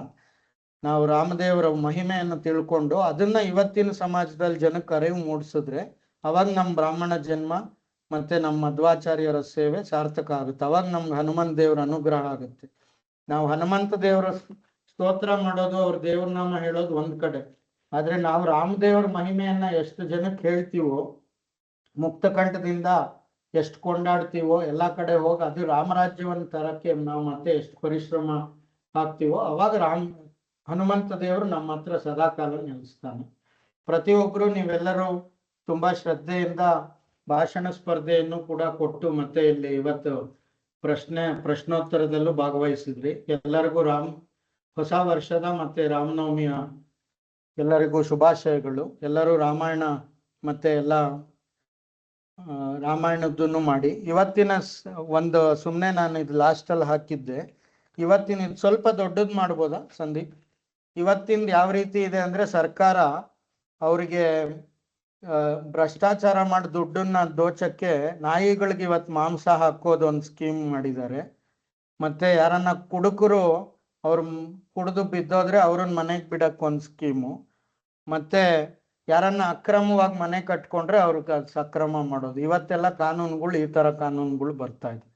ನಾವು ರಾಮದೇವರ ಮಹಿಮೆಯನ್ನು ತಿಳ್ಕೊಂಡು ಅದನ್ನ ಇವತ್ತಿನ ಸಮಾಜದಲ್ಲಿ ಜನಕ್ಕೆ ಅರಿವು ಮೂಡಿಸಿದ್ರೆ ಅವಾಗ ನಮ್ಮ ಬ್ರಾಹ್ಮಣ ಜನ್ಮ ಮತ್ತೆ ನಮ್ಮ ಮಧ್ವಾಚಾರ್ಯರ ಸೇವೆ ಸಾರ್ಥಕ ಆಗುತ್ತೆ. ಅವಾಗ ನಮ್ಗೆ ಹನುಮಂತ ದೇವರ ಅನುಗ್ರಹ ಆಗುತ್ತೆ. ನಾವು ಹನುಮಂತ ದೇವರ ಸ್ತೋತ್ರ ಮಾಡೋದು, ಅವ್ರ ದೇವ್ರ ನಾಮ ಹೇಳೋದು ಒಂದ್ ಕಡೆ, ಆದ್ರೆ ನಾವು ರಾಮದೇವರ ಮಹಿಮೆಯನ್ನ ಎಷ್ಟು ಜನಕ್ಕೆ ಹೇಳ್ತೀವೋ, ಮುಕ್ತ ಕಂಠದಿಂದ ಎಷ್ಟು ಕೊಂಡಾಡ್ತೀವೋ, ಎಲ್ಲಾ ಕಡೆ ಹೋಗಿ ಅದು ರಾಮರಾಜ್ಯವನ್ನ ತರಕ್ಕೆ ನಾವು ಮತ್ತೆ ಎಷ್ಟು ಪರಿಶ್ರಮ ಹಾಕ್ತೀವೋ ಅವಾಗ ಹನುಮಂತ ದೇವರು ನಮ್ಮ ಹತ್ರ ಸದಾಕಾಲ ನೆಲೆಸ್ತಾನೆ. ಪ್ರತಿಯೊಬ್ರು ನೀವೆಲ್ಲರೂ ತುಂಬಾ ಶ್ರದ್ಧೆಯಿಂದ ಭಾಷಣ ಸ್ಪರ್ಧೆಯನ್ನು ಕೂಡ ಕೊಟ್ಟು ಮತ್ತೆ ಇಲ್ಲಿ ಇವತ್ತು ಪ್ರಶ್ನೋತ್ತರದಲ್ಲೂ ಭಾಗವಹಿಸಿದ್ರಿ. ಎಲ್ಲರಿಗೂ ಹೊಸ ವರ್ಷದ ಮತ್ತೆ ರಾಮನವಮಿಯ ಎಲ್ಲರಿಗೂ ಶುಭಾಶಯಗಳು. ಎಲ್ಲರೂ ರಾಮಾಯಣ ಮತ್ತೆ ಎಲ್ಲ ರಾಮಾಯಣದ್ದನ್ನು ಮಾಡಿ. ಇವತ್ತಿನ ಒಂದು ಸುಮ್ಮನೆ ನಾನು ಇದು ಲಾಸ್ಟಲ್ಲಿ ಹಾಕಿದ್ದೆ. ಇವತ್ತಿನ ಇದು ಸ್ವಲ್ಪ ದೊಡ್ಡದು ಮಾಡ್ಬೋದಾ ಸಂದೀಪ್? ಇವತ್ತಿಂದ ಯಾವ ರೀತಿ ಇದೆ ಅಂದ್ರೆ ಸರ್ಕಾರ ಅವರಿಗೆ ಭ್ರಷ್ಟಾಚಾರ ಮಾಡಿ ದುಡ್ಡನ್ನ ದೋಚಕ್ಕೆ ನಾಯಿಗಳಿಗೆ ಇವತ್ತು ಮಾಂಸ ಹಾಕೋದು ಒಂದು ಸ್ಕೀಮ್ ಮಾಡಿದ್ದಾರೆ. ಮತ್ತೆ ಯಾರನ್ನ ಕುಡುಕರು ಅವ್ರು ಕುಡಿದು ಬಿದ್ದೋದ್ರೆ ಅವ್ರನ್ನ ಮನೆಗೆ ಬಿಡಕ್ ಒಂದು ಸ್ಕೀಮು. ಮತ್ತೆ ಯಾರನ್ನ ಅಕ್ರಮವಾಗಿ ಮನೆ ಕಟ್ಕೊಂಡ್ರೆ ಅವ್ರಿಗೆ ಸಕ್ರಮ ಮಾಡೋದು. ಇವತ್ತೆಲ್ಲ ಕಾನೂನುಗಳು ಈ ತರ ಕಾನೂನುಗಳು ಬರ್ತಾ ಇದೆ.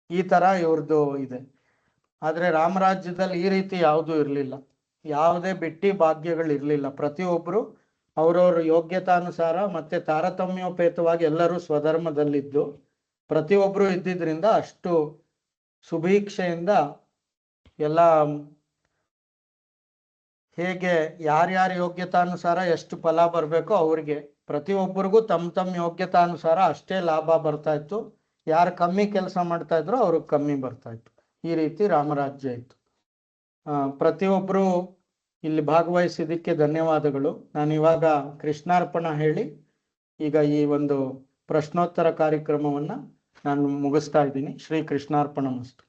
ಈ ತರ ಇವ್ರದ್ದು ಇದೆ. ಆದ್ರೆ ರಾಮರಾಜ್ಯದಲ್ಲಿ ಈ ರೀತಿ ಯಾವುದೂ ಇರ್ಲಿಲ್ಲ. ಯಾವುದೇ ಬಿಟ್ಟಿ ಭಾಗ್ಯಗಳು ಇರ್ಲಿಲ್ಲ. ಪ್ರತಿಯೊಬ್ರು ಅವ್ರವ್ರ ಯೋಗ್ಯತಾನುಸಾರ ಮತ್ತೆ ತಾರತಮ್ಯೋಪೇತವಾಗಿ ಎಲ್ಲರೂ ಸ್ವಧರ್ಮದಲ್ಲಿದ್ದು ಪ್ರತಿಯೊಬ್ರು ಇದ್ದಿದ್ರಿಂದ ಅಷ್ಟು ಸುಭೀಕ್ಷೆಯಿಂದ ಎಲ್ಲ ಹೇಗೆ ಯಾರ್ಯಾರ ಯೋಗ್ಯತಾನುಸಾರ ಎಷ್ಟು ಫಲ ಬರಬೇಕೋ ಅವ್ರಿಗೆ ಪ್ರತಿಯೊಬ್ಬರಿಗೂ ತಮ್ಮ ಯೋಗ್ಯತಾನುಸಾರ ಅಷ್ಟೇ ಲಾಭ ಬರ್ತಾ ಇತ್ತು. ಯಾರು ಕಮ್ಮಿ ಕೆಲಸ ಮಾಡ್ತಾ ಇದ್ರು ಅವ್ರಿಗೆ ಕಮ್ಮಿ ಬರ್ತಾ ಇತ್ತು. ಈ ರೀತಿ ರಾಮರಾಜ್ಯ ಇತ್ತು. ಪ್ರತಿಯೊಬ್ಬರು ಇಲ್ಲಿ ಭಾಗವಹಿಸಿದ್ದಕ್ಕೆ ಧನ್ಯವಾದಗಳು. ನಾನು ಇವಾಗ ಕೃಷ್ಣಾರ್ಪಣ ಹೇಳಿ ಈಗ ಈ ಒಂದು ಪ್ರಶ್ನೋತ್ತರ ಕಾರ್ಯಕ್ರಮವನ್ನ ನಾನು ಮುಗಿಸ್ತಾ ಇದ್ದೀನಿ. ಶ್ರೀ ಕೃಷ್ಣಾರ್ಪಣ ಮಸ್ತು.